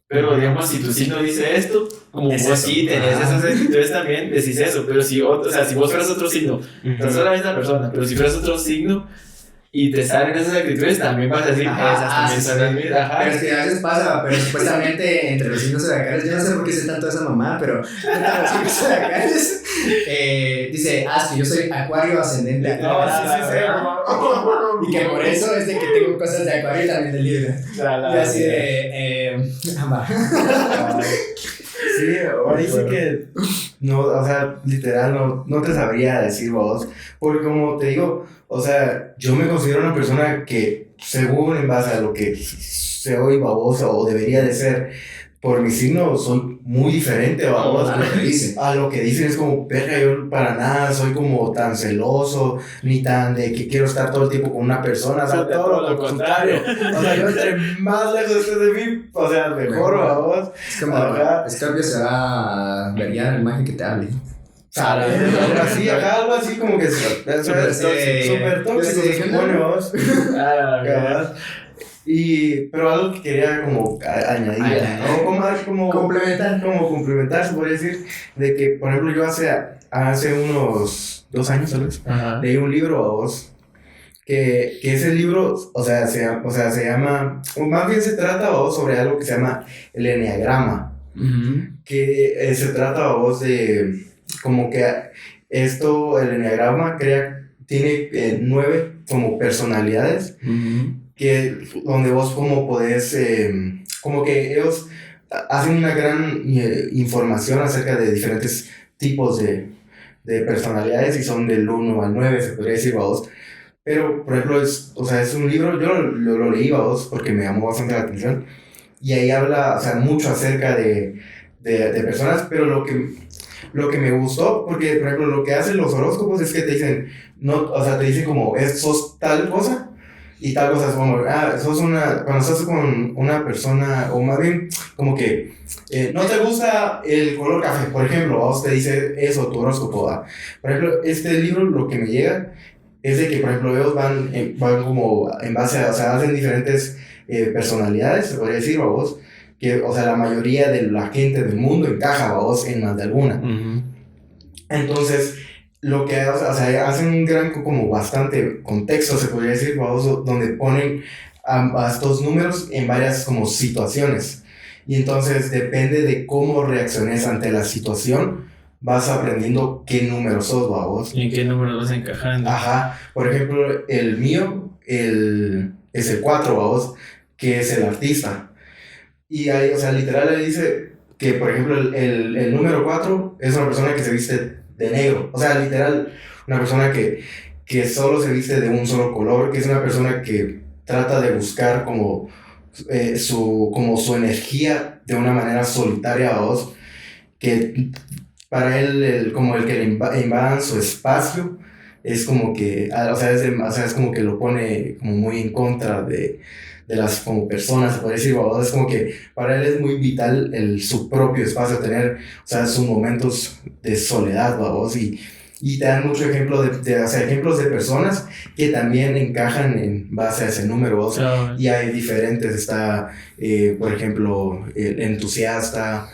pero digamos, si tu signo dice esto, como vos sí tenés esas actitudes también, decís eso, pero si vos fueras otro signo, no sos la misma persona, pero si fueras otro signo y te salen esas actitudes, también vas a decir, esas también son las mías. Pero es que a veces pasa, pero supuestamente entre los signos zodiacales, yo no sé por qué sé tanto esa mamá, pero entre los signos zodiacales dice, es que yo soy Acuario ascendente. No, sí. Y que por eso es de que tengo cosas de Acuario y también de Libra. Y así de, Sí, ahora sí que no, o sea, literal no te sabría decir vos, porque como te digo, o sea, yo me considero una persona que según en base a lo que soy babosa o debería de ser por mi signo, soy muy diferente babosa a lo que dicen. Es como, verga, yo para nada soy como tan celoso, ni tan de que quiero estar todo el tiempo con una persona, o sea, todo lo contrario. O sea, yo entre más lejos estés de mí, o sea, mejor, babos. Es como, Scorpio se va a verguiar la imagen que te hable. Así, algo así como que súper tóxico se supone, vos. Pero algo que quería como añadir, como complementar, se podría decir, de que, por ejemplo, yo hace unos 2 años, tal vez, leí un libro a vos, que ese libro, o sea, se llama, o más bien se trata a vos sobre algo que se llama el enneagrama, que se trata a vos de, como que el enneagrama tiene 9 como personalidades, que donde vos como podés, como que ellos hacen una gran información acerca de diferentes tipos de personalidades y son del 1 al 9, se podría decir, vos. Pero, por ejemplo, o sea, es un libro, yo lo leí, vos, porque me llamó bastante la atención. Y ahí habla, o sea, mucho acerca de personas, pero lo que me gustó, porque, por ejemplo, lo que hacen los horóscopos es que te dicen, no, o sea, te dicen como, sos tal cosa, y tal cosa es como, cuando estás con una persona, o más bien, como que, no te gusta el color café, por ejemplo, vos te dice eso, tu horóscopo, ¿va? Por ejemplo, este libro, lo que me llega, es de que, por ejemplo, ellos van como en base a, o sea, hacen diferentes personalidades, se podría decir, vos, que, o sea, la mayoría de la gente del mundo encaja, vos, en más de alguna. Entonces, lo que, o sea, hacen un gran, como bastante contexto, se podría decir, vos, donde ponen a estos números en varias como situaciones. Y entonces, depende de cómo reacciones ante la situación, vas aprendiendo qué número sos, vos. ¿Y en qué número vas encajando? Ajá. Por ejemplo, el mío es el 4, vos, que es el artista. Y ahí, o sea, literal le dice que, por ejemplo, el número 4 es una persona que se viste de negro. O sea, literal, una persona que solo se viste de un solo color, que es una persona que trata de buscar como, su energía de una manera solitaria, vos, que para él, como el que le invadan su espacio, es como que, o sea, es como que lo pone como muy en contra de las como personas, se puede decir, ¿verdad? Es como que para él es muy vital su propio espacio, tener, o sea, sus momentos de soledad, ¿verdad? Y te dan mucho ejemplo o sea, ejemplos de personas que también encajan en base a ese número, ¿verdad? Claro. Y hay diferentes, está, por ejemplo, el entusiasta,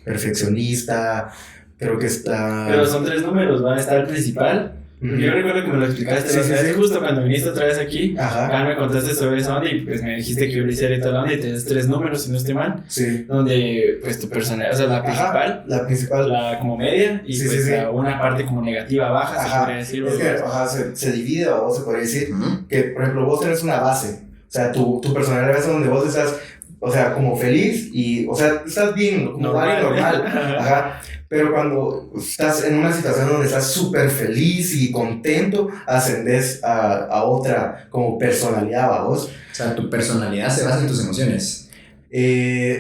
perfeccionista, creo que está... Pero son 3 números, va a estar el principal. Yo recuerdo que me lo explicaste, Sí, sí, justo cuando viniste otra vez aquí, Ajá. me contaste sobre esa onda y pues me dijiste que yo lo hiciera y toda la onda y tenés 3 números, si no estoy mal, Sí. donde pues tu personalidad, o sea, la principal, Ajá, la principal, la como media y Sí, pues sí, sí. una parte como negativa baja, se podría decir. Es que se divide, o se podría decir, que por ejemplo vos tenés una base, o sea, tu personalidad es donde vos estás, o sea, como feliz y, o sea, estás bien, como normal, ajá. Pero cuando estás en una situación donde estás súper feliz y contento, ascendes a otra como personalidad, ¿va vos? O sea, tu personalidad se basa en tus emociones.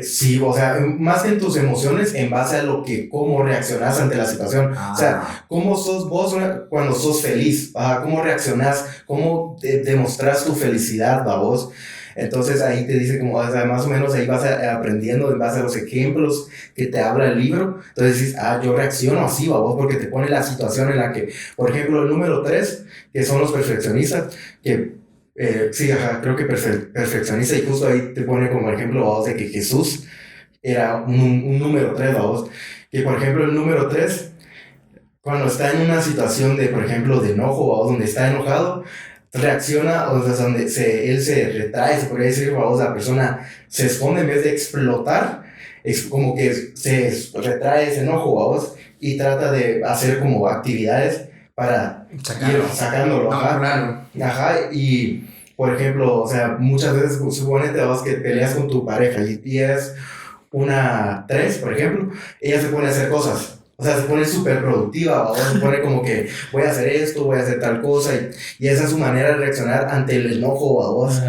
Sí, o sea, más que en tus emociones, en base a cómo reaccionas ante la situación. O sea, cómo sos vos cuando sos feliz, cómo reaccionas, cómo demostras tu felicidad, ¿va vos? Entonces ahí te dice como, o sea, más o menos ahí vas aprendiendo en base a los ejemplos que te habla el libro. Entonces dices, yo reacciono así, ¿va vos? Porque te pone la situación en la que, por ejemplo, el número 3, que son los perfeccionistas, que sí, ajá, creo que perfeccionista, y justo ahí te pone como ejemplo, vamos, de que Jesús era un número 3, vamos, que por ejemplo el número 3, cuando está en una situación de, por ejemplo, de enojo, vamos, donde está enojado, reacciona, o sea, donde él se retrae, se podría decir, vamos, la persona se esconde en vez de explotar, es como que se retrae ese enojo, vamos, y trata de hacer como actividades para ir sacándolo, ajá. Claro. Ajá, y por ejemplo, o sea, muchas veces suponete vos que peleas con tu pareja y eres una 3, por ejemplo, ella se pone a hacer cosas. O sea, se pone súper productiva, o se pone como que voy a hacer esto, voy a hacer tal cosa, y esa es su manera de reaccionar ante el enojo a vos.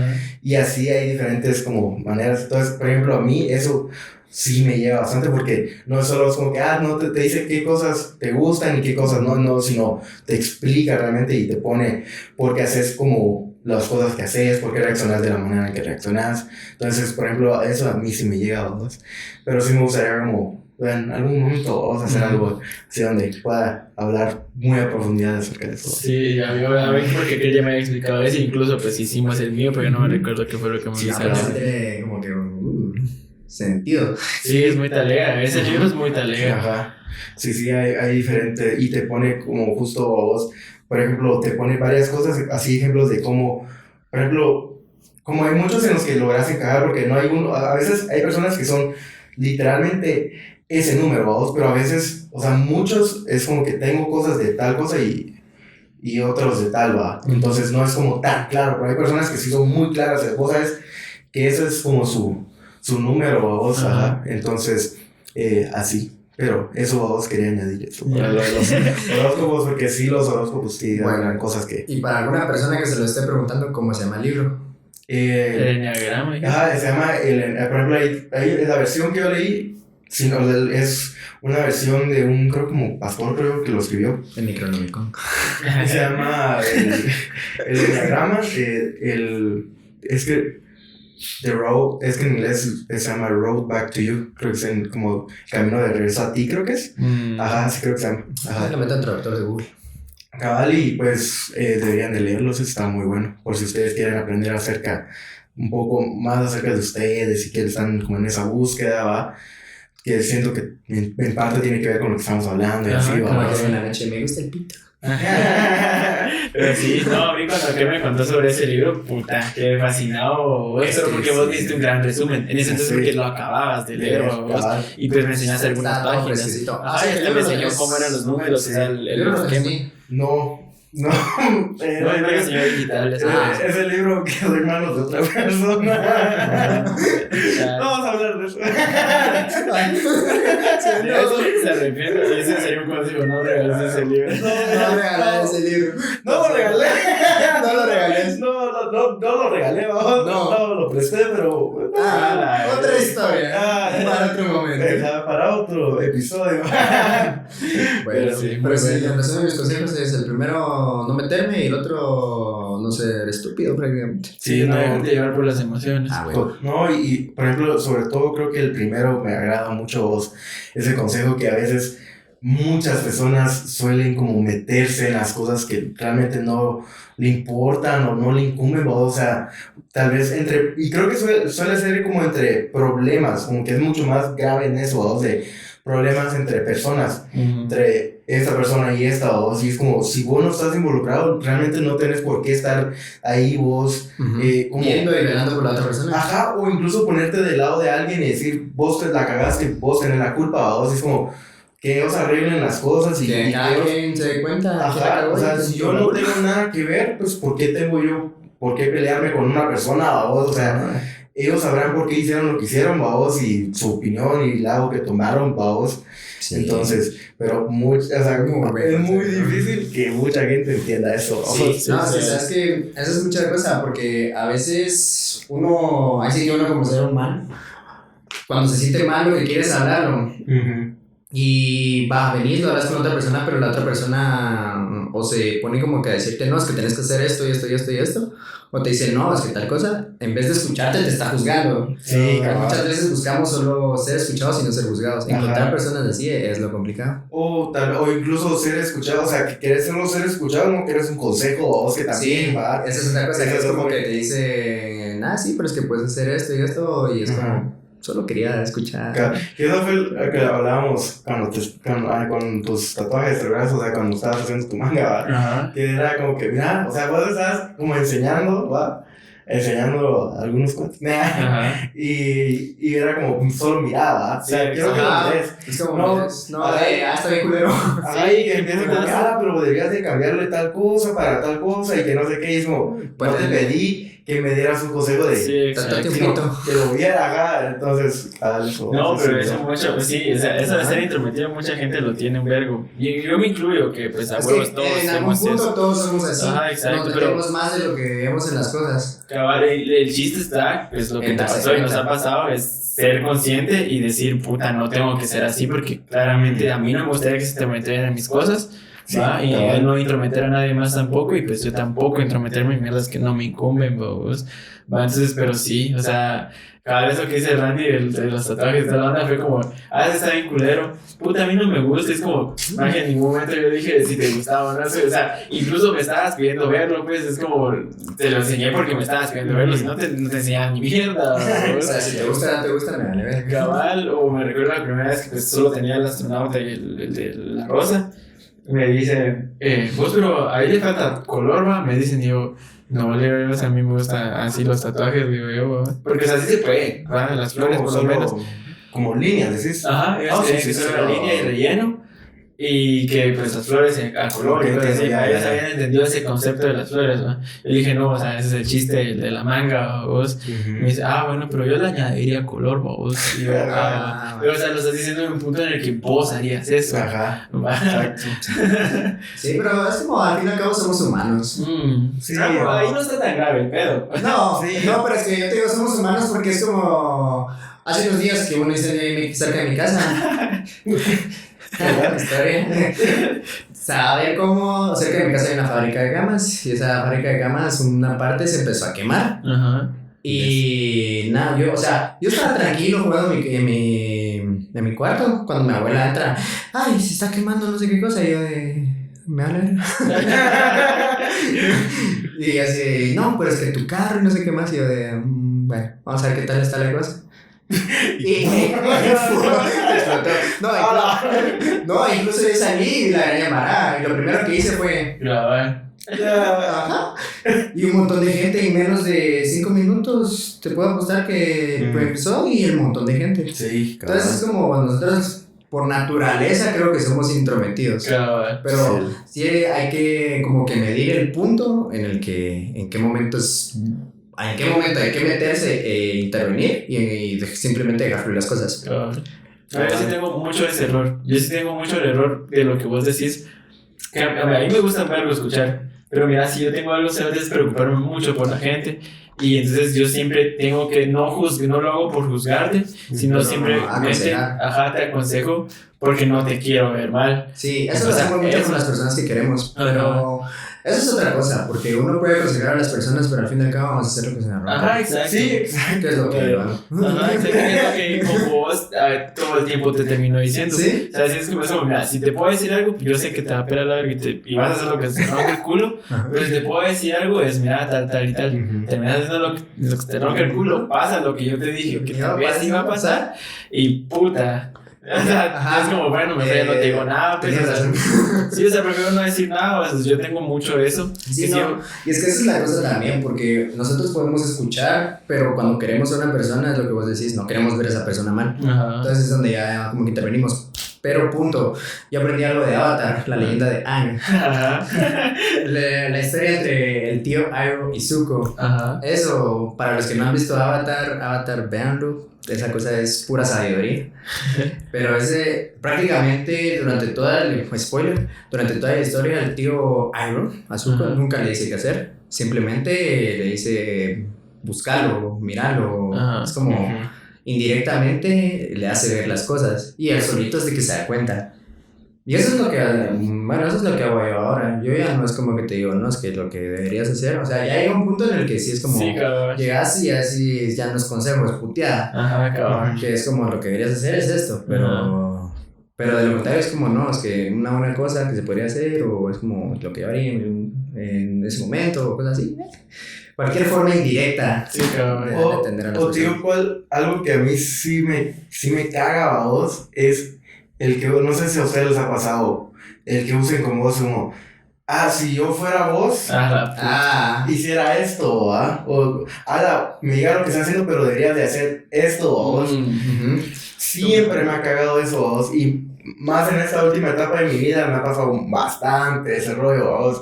Y así hay diferentes como maneras. Entonces, por ejemplo, a mí eso sí me llega bastante, porque no solo es como que, no te dice qué cosas te gustan y qué cosas no, sino te explica realmente y te pone por qué haces como las cosas que haces, por qué reaccionas de la manera en que reaccionas. Entonces, por ejemplo, eso a mí sí me llega, ¿no? Pero sí me gustaría como, en algún momento vamos a hacer algo así donde pueda hablar muy a profundidad acerca de eso. Sí, a ver, porque que ya me había explicado eso, incluso pues hicimos el mío, pero yo no me recuerdo qué fue lo que me Sí, hizo. pero sí tiene como que sentido. Sí, es muy talega, ese libro es muy talega. Ajá. Sí, hay diferente, y te pone como justo a vos, por ejemplo, te pone varias cosas, así ejemplos de cómo, por ejemplo, como hay muchos en los que logras encajar, porque no hay uno, a veces hay personas que son literalmente ese número, vos, pero a veces, o sea, muchos es como que tengo cosas de tal cosa y otros de tal, va. Entonces no es como tan claro, pero hay personas que sí son muy claras, vos sabes que eso es como su número, vos, ajá. Entonces, así. Pero eso vos quería añadir eso. Para los horóscopos, porque sí, los horóscopos sí hablan cosas que... Y para alguna persona que se lo esté preguntando, ¿cómo se llama el libro? El enneagrama. Ajá, se llama, por ejemplo, ahí la versión que yo leí, es una versión de un, creo como pastor, creo que lo escribió. El Necronomicon. Se llama el enneagrama, es que... The Road, es que en inglés se llama Road Back to You, creo que es como Camino de Regreso a Ti, creo que es. Ajá, sí creo que se llama. Ajá. Lo meto en traductor de Google. Cabal, y pues deberían de leerlos, está muy bueno, por si ustedes quieren aprender un poco más acerca de ustedes y que están como en esa búsqueda, va, que siento que en parte tiene que ver con lo que estamos hablando y así, va. Como que en la noche me gusta el pito. Pero sí, no, a mí cuando que me contó sobre ese libro, puta, quedé fascinado, pero porque vos viste un gran resumen, en ese entonces porque lo acababas de leer, vos, y pues me enseñaste algunas páginas. Ya me enseñó cómo eran los números, o sea, el esquema. No, no es enseñó digital. Es el libro que doy manos de otra persona. No vamos a hablar de eso. Eso se arrepiente. Ese sería un consejo, no regales ese libro. No regalas ese libro. No lo regalé. No lo regalé. No lo regalé, no lo presté, pero... Otra historia. Para otro momento. Para otro episodio. Bueno, sí, pero sí, en resumen, mis consejos es el primero no meterme y el otro no ser estúpido prácticamente. Sí, no dejarte llevar por las emociones. Bueno. No, y por ejemplo, sobre todo creo que el primero me agrada mucho ese consejo que a veces muchas personas suelen como meterse en las cosas que realmente no le importan o no le incumben, o sea, tal vez y creo que suele ser como entre problemas, como que es mucho más grave en eso, ¿no? De problemas entre personas, entre esta persona y esta, o así es como, si vos no estás involucrado, realmente no tenés por qué estar ahí vos, como, viendo y velando por la otra persona. Ajá, o incluso ponerte del lado de alguien y decir, vos te la cagaste, vos tenés la culpa, vos es como, que ellos arreglen las cosas y que alguien se dé cuenta. Ajá, o sea, si yo no tengo nada que ver, pues ¿por qué pelearme con una persona, vos? O sea, ellos sabrán por qué hicieron lo que hicieron, vos, y su opinión y el lado que tomaron, vos. Sí. Entonces, pero es muy difícil que mucha gente entienda eso. Sí, sabes que eso es mucha cosa, porque a veces uno como ser humano, cuando se siente mal lo que quieres hablarlo. Y venís, lo hablas con otra persona, pero la otra persona o se pone como que a decirte, no, es que tenés que hacer esto y esto y esto y esto, o te dice, no, es que tal cosa, en vez de escucharte te está juzgando. Sí, muchas veces buscamos solo ser escuchados y no ser juzgados. Encontrar personas así es lo complicado. O incluso ser escuchado, o sea, que quieres solo ser escuchado, no quieres un consejo o vos que también, esa es otra cosa, que es como que te dicen, sí, pero es que puedes hacer esto y esto, y es como... Solo quería escuchar. Que eso fue lo que hablábamos con tus tatuajes, ¿verdad? O sea, cuando estabas haciendo tu manga, ¿va? Que era como que, mira, o sea, vos estabas como enseñando, ¿va? Enseñando algunos cuantos. Y era como solo mirada, o sea, quiero que lo ves. Es como, está bien culero. Ahí que empieza como, pero deberías de cambiarle tal cosa para tal cosa y que no sé qué, y es como, no te pedí que me dieras un consejo de que lo viera, entonces eso, no, pero eso mucho, pues sí, o sea, eso de ser intrometido mucha gente lo tiene un vergo, y yo me incluyo, que pues a huevos todos en algún punto todos somos así. Exacto, nos metemos más de lo que vemos en las cosas. Cabal, el chiste está, pues lo que te pasó y nos ha pasado es ser consciente y decir, puta, no tengo que ser así, porque claramente a mí no me gustaría que se te metieran en mis cosas. Sí, y él no intrometer a nadie más tampoco, y pues yo tampoco intrometerme en mierdas que no me incumben, vos. Entonces, pero sí, o sea, cada vez lo que dice Randy de los tatuajes de la banda fue como, está bien culero, puta, a mí no me gusta, es como, más que en ningún momento yo dije si te gustaba o no, o sea, incluso me estabas pidiendo verlo, pues, es como, te lo enseñé porque me estabas pidiendo verlo, si no te enseñaba ni mierda, o sea, si te gusta o no te gusta, me vale ver. Cabal, o me recuerdo la primera vez que pues solo tenía el astronauta y el de la rosa. Me dice, vos, pero a él le falta color, va. Me dicen, yo, no, le digo, o sea, a mí me gustan así los tatuajes, digo yo, porque o sea, así se puede, va, las flores por lo menos. Como líneas, decís. Ajá, es una línea y relleno. Y que pues las flores a color, Ok, entonces ya, ellos ya. habían entendido ese concepto de las flores, ¿no? Yo dije, no, o sea, ese es el chiste de la manga, vos. Y me dice, bueno, pero yo le añadiría color, vos. Y yo, pero, o sea, lo estás diciendo en un punto en el que vos harías eso. Ajá. Exacto. Sí, pero es como al fin y al cabo somos humanos. Sí, pero ahí no está tan grave el pedo. No, Sí. no, pero es que yo te digo somos humanos porque es como hace unos días que uno hice cerca de mi casa. Buena historia. Saber cómo cerca de mi casa hay una fábrica de gamas y esa fábrica de gamas una parte se empezó a quemar. Ajá. Y nada, yo estaba tranquilo jugando en mi cuarto cuando mi abuela entra, ay, se está quemando no sé qué cosa, y yo me habla. Y así, no, pero es que tu carro y no sé qué más, y yo bueno, vamos a ver qué tal está la cosa. Y explotó. No, incluso yo salí y la araña amarrada, y lo primero que hice fue Grabar. ajá. Y un montón de gente en menos de 5 minutos, te puedo apostar que empezó y el montón de gente. Sí, Entonces es como nosotros por naturaleza creo que somos intrometidos. Grabar. Pero sí hay que como que medir el punto en qué momento hay que meterse e intervenir y simplemente dejar fluir las cosas. Grabar. Yo sí tengo mucho ese error. Yo sí tengo mucho el error de lo que vos decís. Que a mí me gusta verlo escuchar. Pero mira, si yo tengo algo, se debe preocuparme mucho por la gente. Y entonces yo siempre tengo que no lo hago por juzgarte, sino simplemente, te aconsejo porque no te quiero ver mal. Sí, eso lo hacemos mucho con las personas que queremos, pero eso es otra cosa, porque uno puede aconsejar a las personas, pero al fin y al cabo vamos a hacer lo que se nos roba. Ajá, exacto. Sí, exacto. ¿Qué es lo que Ajá, exacto. Es lo que como vos todo el tiempo te termino diciendo. ¿Sí? O sea, si es como eso, mira, si te puedo decir algo, yo sé que te va a pelar la verga y vas a hacer lo que se te rompe el culo, pero si te puedo decir algo, es mira, tal y tal. Terminas haciendo lo que te rompe el culo, pasa lo que yo te dije, que tal vez iba a pasar, y puta. O sea, es como, bueno, ya no te digo nada, pues, sí, o sea, prefiero no decir nada, o sea, yo tengo mucho eso. Sí, no, y es que esa es la cosa también, porque nosotros podemos escuchar, pero cuando queremos a una persona, es lo que vos decís, no queremos ver a esa persona mal. Ajá. Entonces es donde ya como que intervenimos. Pero punto, yo aprendí algo de Avatar, la leyenda de Aang. La historia entre el tío Iroh y Zuko. Ajá. Eso, para los que no han visto Avatar, véanlo. Esa cosa es pura sabiduría. Pero prácticamente durante toda la historia, el tío Iroh a Zuko nunca le dice qué hacer. Simplemente le dice buscarlo, mirarlo. Es como indirectamente le hace ver las cosas. Y él solito es de que se da cuenta. Y eso es lo que, eso es lo que hago yo ahora. Yo ya no es como que te digo, no, es que lo que deberías hacer. O sea, ya hay un punto en el que sí es como, llegas y así ya no es consejo, es puteada. Ajá, cabrón. Que es como, lo que deberías hacer es esto, pero de lo contrario es como, no, es que una buena cosa que se podría hacer, o es como lo que yo haría en ese momento, o cosas así. Cualquier forma indirecta de atender a las personas. Tío, algo que a mí sí me caga a vos es el que, no sé si a ustedes les ha pasado, el que usen como voz como, si yo fuera vos, hiciera esto, o, me diga lo que está haciendo, pero deberías de hacer esto, vos. Siempre me ha cagado eso, vos, y más en esta última etapa de mi vida me ha pasado bastante ese rollo, vos.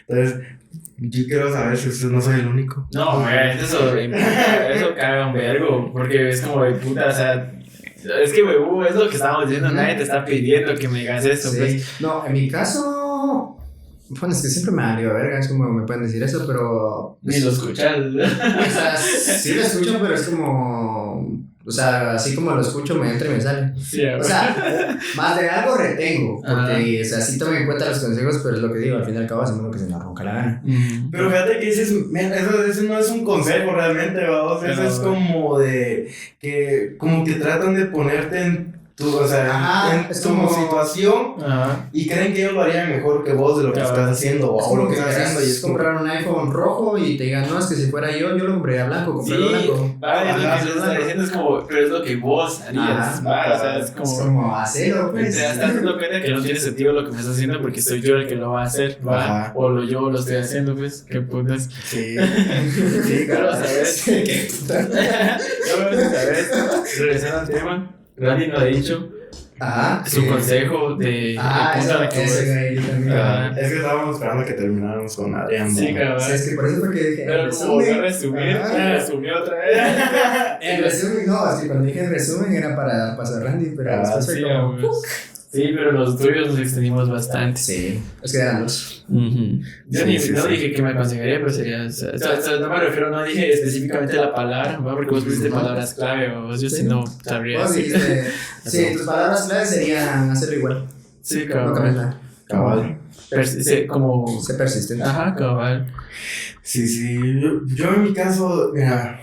Entonces, yo quiero saber si usted no soy el único. No, eso caga un vergo, porque es como de puta, o sea, es que es lo que estábamos diciendo, nadie te está pidiendo que me digas esto, pues. No, en mi caso, bueno, es que siempre me ha valido verga, es como me pueden decir eso, pero ni lo escuchas. O sea, sí lo escucho, pero es como, o sea, así como lo escucho me entra y me sale. Sí, o sea, más de algo retengo, porque, o sea, sí tomo en cuenta los consejos, pero es lo que digo, al fin y al cabo hacemos lo que se nos ronca la gana. Pero fíjate que eso no es un consejo realmente, vamos, eso es como de que, como que tratan de ponerte en tu situación y creen que ellos lo harían mejor que vos de lo que estás haciendo o lo que estás haciendo. Y es comprar un iPhone rojo y te digan, no, es que si fuera yo lo compraría blanco, comprarlo blanco. Vale, lo que se está diciendo es como, pero es lo que vos harías. O sea, es como hacerlo, pues. Te estás dando cuenta que no tiene sentido lo que me estás haciendo porque soy yo el que lo va a hacer, o yo lo estoy haciendo, pues, qué putas. Sí, claro, ¿sabes? Qué putas. ¿Sabes? Regresando al tema. Randy nos ha dicho su consejo de yo también. Es que estábamos esperando que termináramos con Adrián. Sí, cabrón. Es que por eso fue que dije. Pero como volvió a resumir, resumió otra vez. En resumen, no, así cuando dije en resumen era para dar paso a Randy, pero después fue como. Sí, pero los tuyos nos extendimos bastante. Sí, es que eran dos. Yo no Sí. dije que me aconsejaría, pero sería. O sea, no me refiero, no dije específicamente la palabra, ¿no? Porque vos pusiste palabras clave, o yo sí no sabría. Vos dijiste, sí, tus palabras claves serían hacerlo igual. Sí, No cabal. cambiar nada. Cabal. Como. Sé persistente. Ajá, cabal. Sí. Yo en mi caso, mira,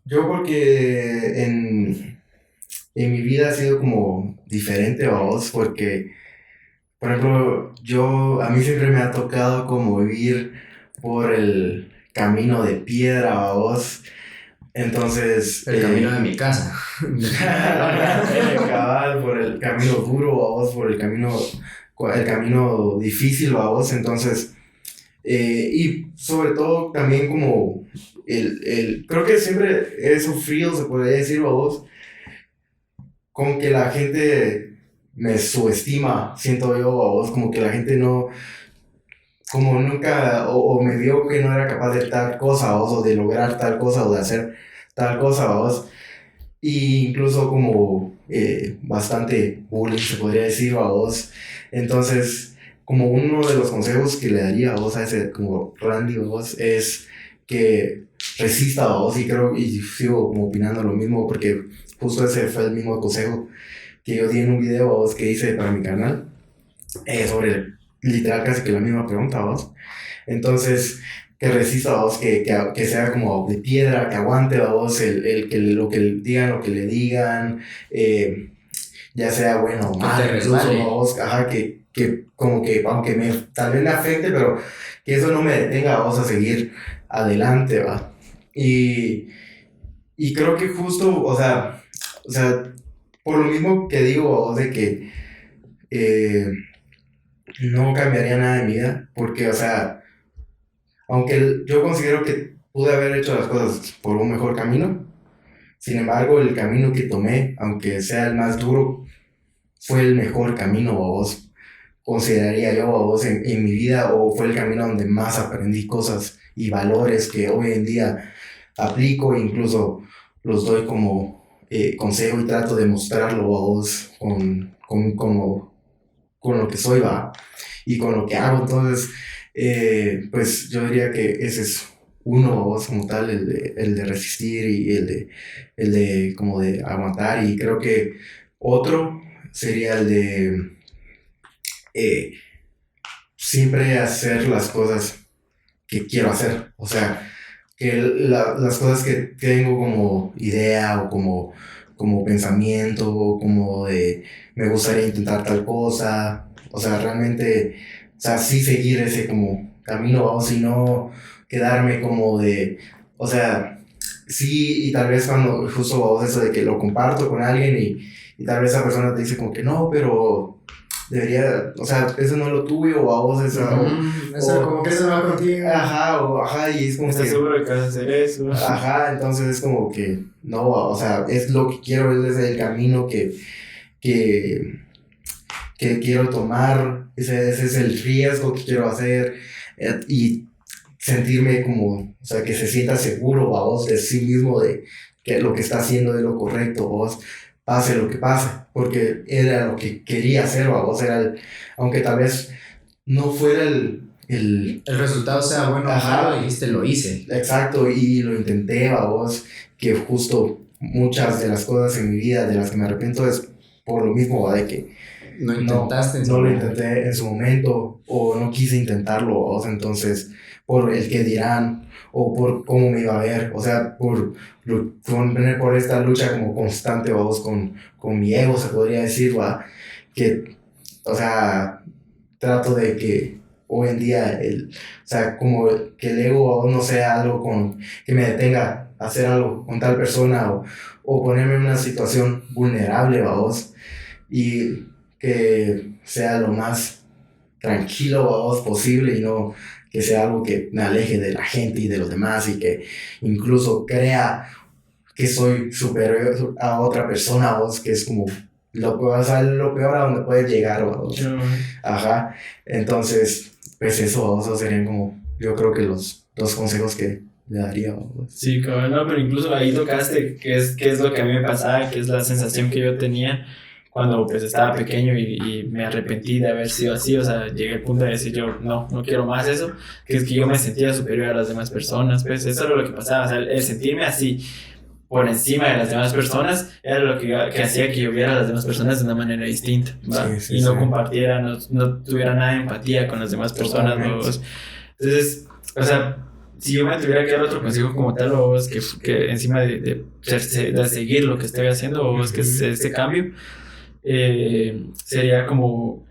yo porque en mi vida ha sido como diferente a vos, porque, por ejemplo, a mí siempre me ha tocado como vivir por el camino de piedra a vos, entonces... El camino de mi casa. Cabal, por el camino duro a vos, por el camino difícil a vos, entonces... y sobre todo también como creo que siempre he sufrido, se podría decir a vos, con que la gente me subestima, siento yo a vos, como que la gente no, como nunca, o me vio que no era capaz de tal cosa a vos, o de lograr tal cosa, o de hacer tal cosa a vos, y incluso como bastante bullying, se podría decir a vos, entonces, como uno de los consejos que le daría a vos, a ese, como Randy a vos, es que resista a vos, y creo, y sigo como opinando lo mismo, porque justo ese fue el mismo consejo que yo di en un video a vos que hice para mi canal, sobre literal casi que la misma pregunta a vos. Entonces, que resista a vos, que sea como de piedra, que aguante a vos lo que le digan, ya sea bueno o mal, incluso a vos, ajá, que como que aunque tal vez me afecte, pero que eso no me detenga a vos a seguir adelante, va. Y creo que justo, o sea, por lo mismo que digo a vos de que no cambiaría nada de mi vida, porque, o sea, aunque yo considero que pude haber hecho las cosas por un mejor camino, sin embargo, el camino que tomé, aunque sea el más duro, fue el mejor camino a vos, consideraría yo a vos en mi vida, o fue el camino donde más aprendí cosas y valores que hoy en día aplico, e incluso los doy como consejo y trato de mostrarlo a vos con lo que soy, va, y con lo que hago. Entonces, pues yo diría que ese es uno a vos como tal, el de resistir, y el de como de aguantar, y creo que otro sería el de siempre hacer las cosas que quiero hacer, o sea, que las cosas que tengo como idea, o como pensamiento, o como de me gustaría intentar tal cosa, o sea, realmente, o sea, sí seguir ese como camino, o si no quedarme como de, o sea, sí, y tal vez cuando justo vos eso de que lo comparto con alguien, y tal vez esa persona te dice como que no, pero debería, o sea, eso no es lo tuyo, o a vos eso, como que eso no va contigo. Ajá, y es como ¿Estás que seguro de que vas a hacer eso? ajá, entonces es como que no, o sea, es lo que quiero, es el camino que quiero tomar, ese es el riesgo que quiero hacer, y sentirme como, o sea, que se sienta seguro a vos de sí mismo, de que lo que está haciendo es lo correcto, vos, pase lo que pase, porque era lo que quería hacer, vos, aunque tal vez no fuera el resultado sea bueno o malo, dijiste, lo hice. Exacto, y lo intenté, vos, que justo muchas de las cosas en mi vida de las que me arrepiento es por lo mismo, de que no intentaste no lo intenté en su momento, o no quise intentarlo, vos, entonces, por el que dirán, o por cómo me iba a ver, o sea, por esta lucha como constante, vos, con mi ego, se podría decir, va, que, o sea, trato de que hoy en día, o sea, como que el ego no sea algo que me detenga a hacer algo con tal persona, o ponerme en una situación vulnerable, vos, y que sea lo más tranquilo, vos, posible, y no que sea algo que me aleje de la gente y de los demás, y que incluso crea que soy superior a otra persona, vos, que es como o sea, lo peor a donde puedes llegar, vamos. Ajá, entonces, pues eso serían como, yo creo que los dos consejos que le daría, vamos. Sí, cabrón, no, pero incluso ahí tocaste qué es lo que a mí me pasaba, qué es la sensación que yo tenía cuando pues estaba pequeño y me arrepentí de haber sido así, o sea, llegué al punto de decir yo no quiero más eso, que es que yo me sentía superior a las demás personas, pues eso era lo que pasaba, o sea, el sentirme así por encima de las demás personas era lo que hacía que yo viera a las demás personas de una manera distinta, ¿va? Y no compartiera, no tuviera nada de empatía con las demás personas, ¿no? Entonces, o sea, si yo me tuviera que dar otro consejo como tal, o vos, que encima de seguir lo que estoy haciendo, o vos, que es este cambio, sería como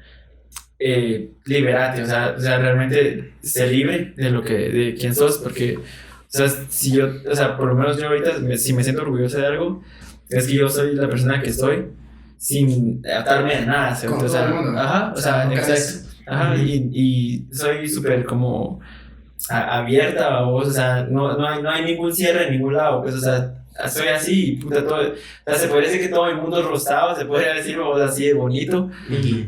liberarte, o sea, realmente ser libre de quién sos, porque, o sea, si yo, o sea, por lo menos yo ahorita, si me siento orgulloso de algo, es que yo soy la persona que soy sin atarme a nada, ¿cierto? O sea, ajá, o sea, exacto, ajá, y soy súper como abierta, o sea, no hay ningún cierre en ningún lado, pues, o sea, soy así, y puta, todo, o sea, se podría decir que todo el mundo es rosado, se podría decir, o sea, así de bonito,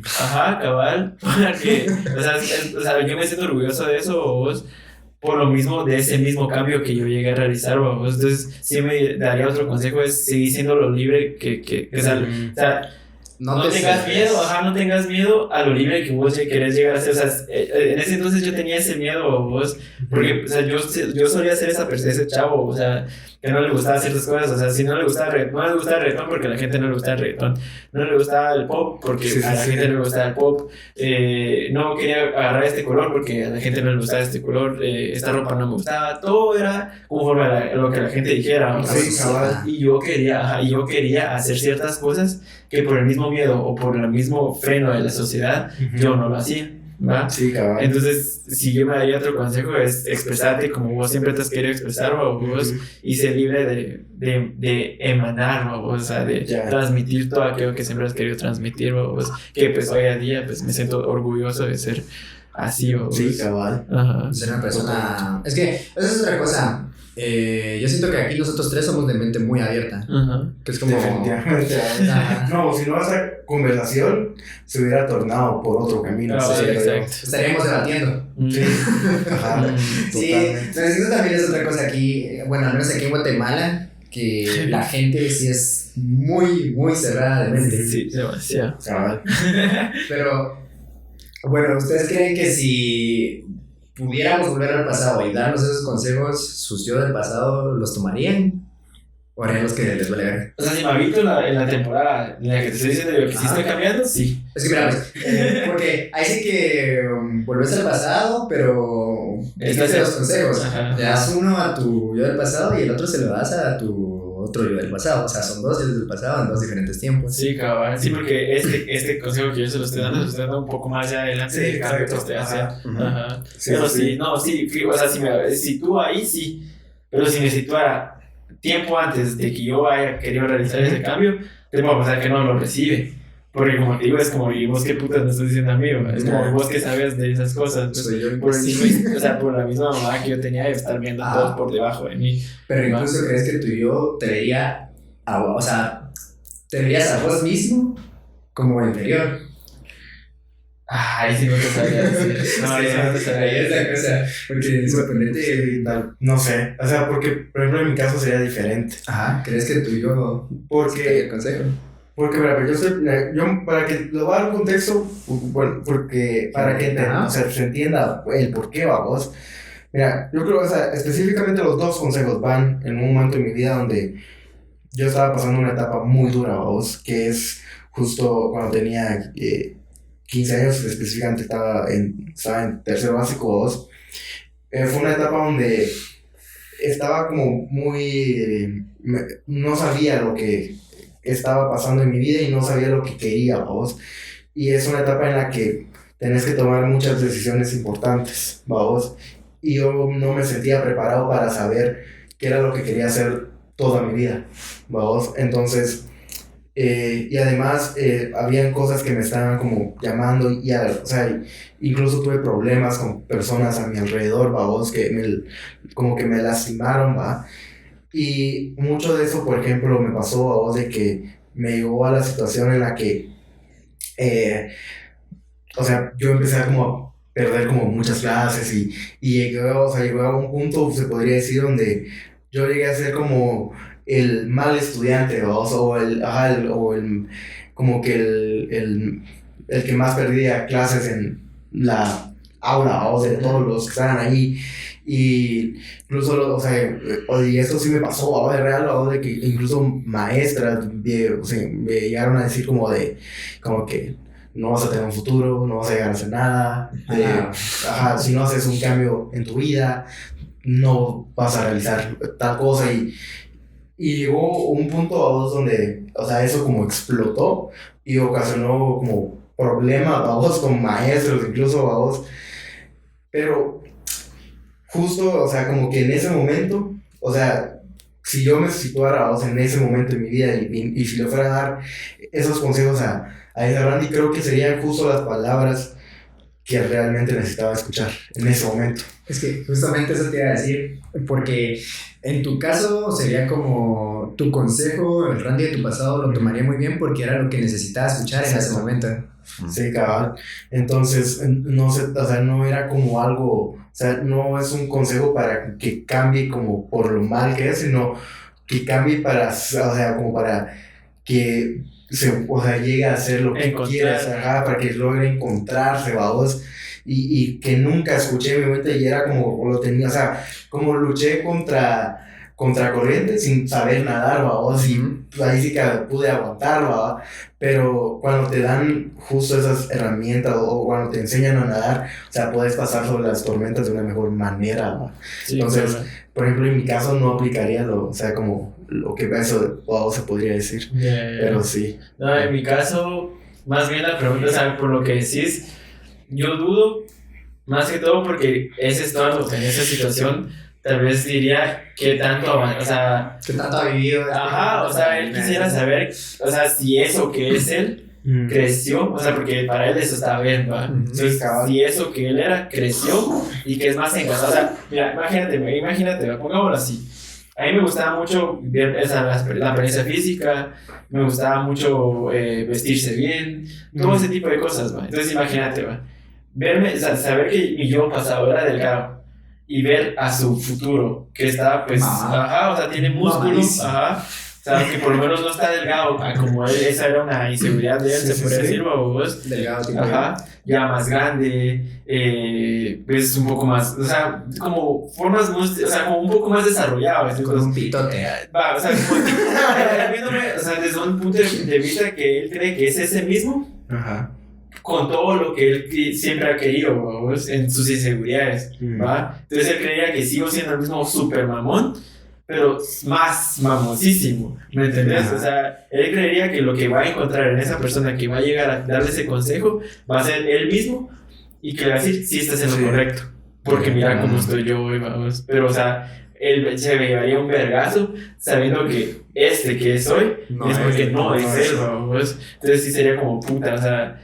ajá, cabal, porque, o sea, yo me siento orgulloso de eso, vos, por lo mismo, de ese mismo cambio que yo llegué a realizar, vos, entonces, sí me daría otro consejo, es seguir siendo lo libre que o sea, no tengas miedo, no tengas miedo a lo libre que vos querés llegar a ser, o sea, en ese entonces yo tenía ese miedo, vos, porque, o sea, yo solía ser ese chavo, o sea, que no le gustaba ciertas cosas, o sea, si no le gustaba el reggaetón porque a la gente no le gustaba el reggaetón, no le gustaba el pop porque a la gente no le gustaba el pop, no quería agarrar este color porque a la gente no le gustaba este color, esta ropa no me gustaba, todo era conforme a lo que la gente dijera, y yo quería hacer ciertas cosas que por el mismo miedo o por el mismo freno de la sociedad, yo no lo hacía, ¿va? Sí, cabrón. Entonces, si yo me daría otro consejo es expresarte como vos siempre te has querido expresar, vos, y ser libre de emanar, o sea, de transmitir todo aquello que siempre has querido transmitir, vos, que pues hoy en día pues me siento orgulloso de ser así, vos. Sí, cabal. Ajá. Ser una persona... Es que esa es otra cosa. Yo siento que aquí nosotros tres somos de mente muy abierta. Que es como... Definitivamente. No, si no esa conversación se hubiera tornado por otro camino. Sí, exacto. Estaríamos debatiendo. Sí. Ajá. Sí, eso también es otra cosa aquí. Bueno, al menos aquí en Guatemala, que la gente sí es muy, muy cerrada de mente. Sí, demasiado. Pero, bueno, ¿ustedes creen que si pudiéramos volver al pasado y darnos esos consejos, sus yo del pasado, los tomarían? ¿O harían los que les vale ver? O sea, si me habito en la temporada en la que te estoy diciendo yo que sí estoy cambiando, sí. Es que mira, porque ahí sí que volvés al pasado, pero dijiste los consejos. Le das uno a tu yo del pasado y el otro se lo das a tu otro yo del pasado. O sea, son dos yo del pasado en dos diferentes tiempos. Sí, cabrón. Sí, porque este consejo que yo se lo estoy dando un poco más adelante del cambio que estoy haciendo. Ajá. Sí, pero sí, no, sí, o sea, si tú ahí sí, pero si me situara tiempo antes de que yo haya querido realizar ese cambio, te puedo pasar que no lo recibe. Porque como te digo, es como, ¿y vos qué putas me estás diciendo a mí? Es como, vos que sabes de esas cosas. Pues, por la misma mamá que yo tenía de estar viendo todos por debajo de mí. Pero incluso crees que tu yo te vería, o sea, te verías a vos mismo como inferior. Ahí sí no te sabía decir. No, ahí sí no te sabía decir. Cosa, porque sorprendente. No sé, o sea, porque, por ejemplo, en mi caso sería diferente. Ajá, ¿crees que tu yo te consejo? Porque, mira, yo para que lo voy a dar un contexto, bueno, porque para que se entienda el por qué vamos. Mira, yo creo, o sea, específicamente los dos consejos van en un momento en mi vida donde yo estaba pasando una etapa muy dura, vos, que es justo cuando tenía 15 años, específicamente estaba en tercero básico, vos. Fue una etapa donde estaba como muy... no sabía lo que estaba pasando en mi vida y no sabía lo que quería, vos. Y es una etapa en la que tenés que tomar muchas decisiones importantes, vos. Y yo no me sentía preparado para saber qué era lo que quería hacer toda mi vida, vos. Entonces, y además, habían cosas que me estaban como llamando, o sea, incluso tuve problemas con personas a mi alrededor, vos, que como que me lastimaron, va. Y mucho de eso, por ejemplo, me pasó a vos de que me llevó a la situación en la que, o sea, yo empecé a como a perder como muchas clases y llegó a un punto, se podría decir, donde yo llegué a ser como el mal estudiante, como que el que más perdía clases en la aula, o de todos los que estaban ahí. Y incluso, y eso sí me pasó, de real, de que incluso maestras me llegaron a decir como que no vas a tener un futuro, no vas a llegar a hacer nada, si no haces un cambio en tu vida, no vas a realizar tal cosa. Y llegó un punto donde, eso como explotó y ocasionó como problemas, con maestros, incluso, pero justo, como que en ese momento, si yo me situara, en ese momento en mi vida y si le fuera a dar esos consejos a ese Randy, creo que serían justo las palabras que realmente necesitaba escuchar en ese momento. Es que justamente eso te iba a decir, porque en tu caso sería como tu consejo, el Randy de tu pasado lo tomaría muy bien porque era lo que necesitaba escuchar en ese momento. Sí, cabal. Entonces, no sé, no era como algo, no es un consejo para que cambie como por lo mal que es, sino que cambie como para que llegue a hacer lo que quieras, para que logre encontrarse, vamos. Y que nunca escuché mi mente y era como lo tenía, como luché contra corriente sin saber nadar, vamos, y ahí sí que pude aguantar, ¿va? Pero cuando te dan justo esas herramientas o cuando te enseñan a nadar, puedes pasar sobre las tormentas de una mejor manera, ¿va? Sí, entonces, claro. Por ejemplo, en mi caso no aplicaría como lo que eso se podría decir, pero sí. No, en mi caso, más bien la pregunta, por lo que decís, yo dudo, más que todo porque ese Estuardo en esa situación, tal vez diría que tanto, que tanto ha vivido. Él quisiera saber, si eso que es él creció, porque para él eso estaba bien, ¿va? Entonces, si eso que él era creció y que es más encantado, mira, imagínate, pongámoslo así. A mí me gustaba mucho ver la apariencia física, me gustaba mucho vestirse bien, todo ese tipo de cosas, ¿va? Entonces, imagínate, ¿va? Verme, saber que mi yo pasado era delgado y ver a su futuro que está, pues, tiene músculos, que por lo menos no está delgado, como él, esa era una inseguridad de él, se podría decir, vos. Delgado, tipo. Ya más grande, pues un poco más, como formas, como un poco más desarrollado. Con un pitote. Viéndome, desde un punto de vista que él cree que es ese mismo. Con todo lo que él siempre ha querido, ¿vos? En sus inseguridades, ¿va? Entonces él creía que sigo siendo el mismo super mamón, pero más mamoncísimo, ¿me entendés? Él creería que lo que va a encontrar en esa persona que va a llegar a darle ese consejo va a ser él mismo y que le va a decir, sí, estás en lo correcto, porque mira cómo estoy yo hoy, vamos. Pero, él se me llevaría un vergazo sabiendo que que es hoy es porque no es él, vamos. Entonces sí sería como puta,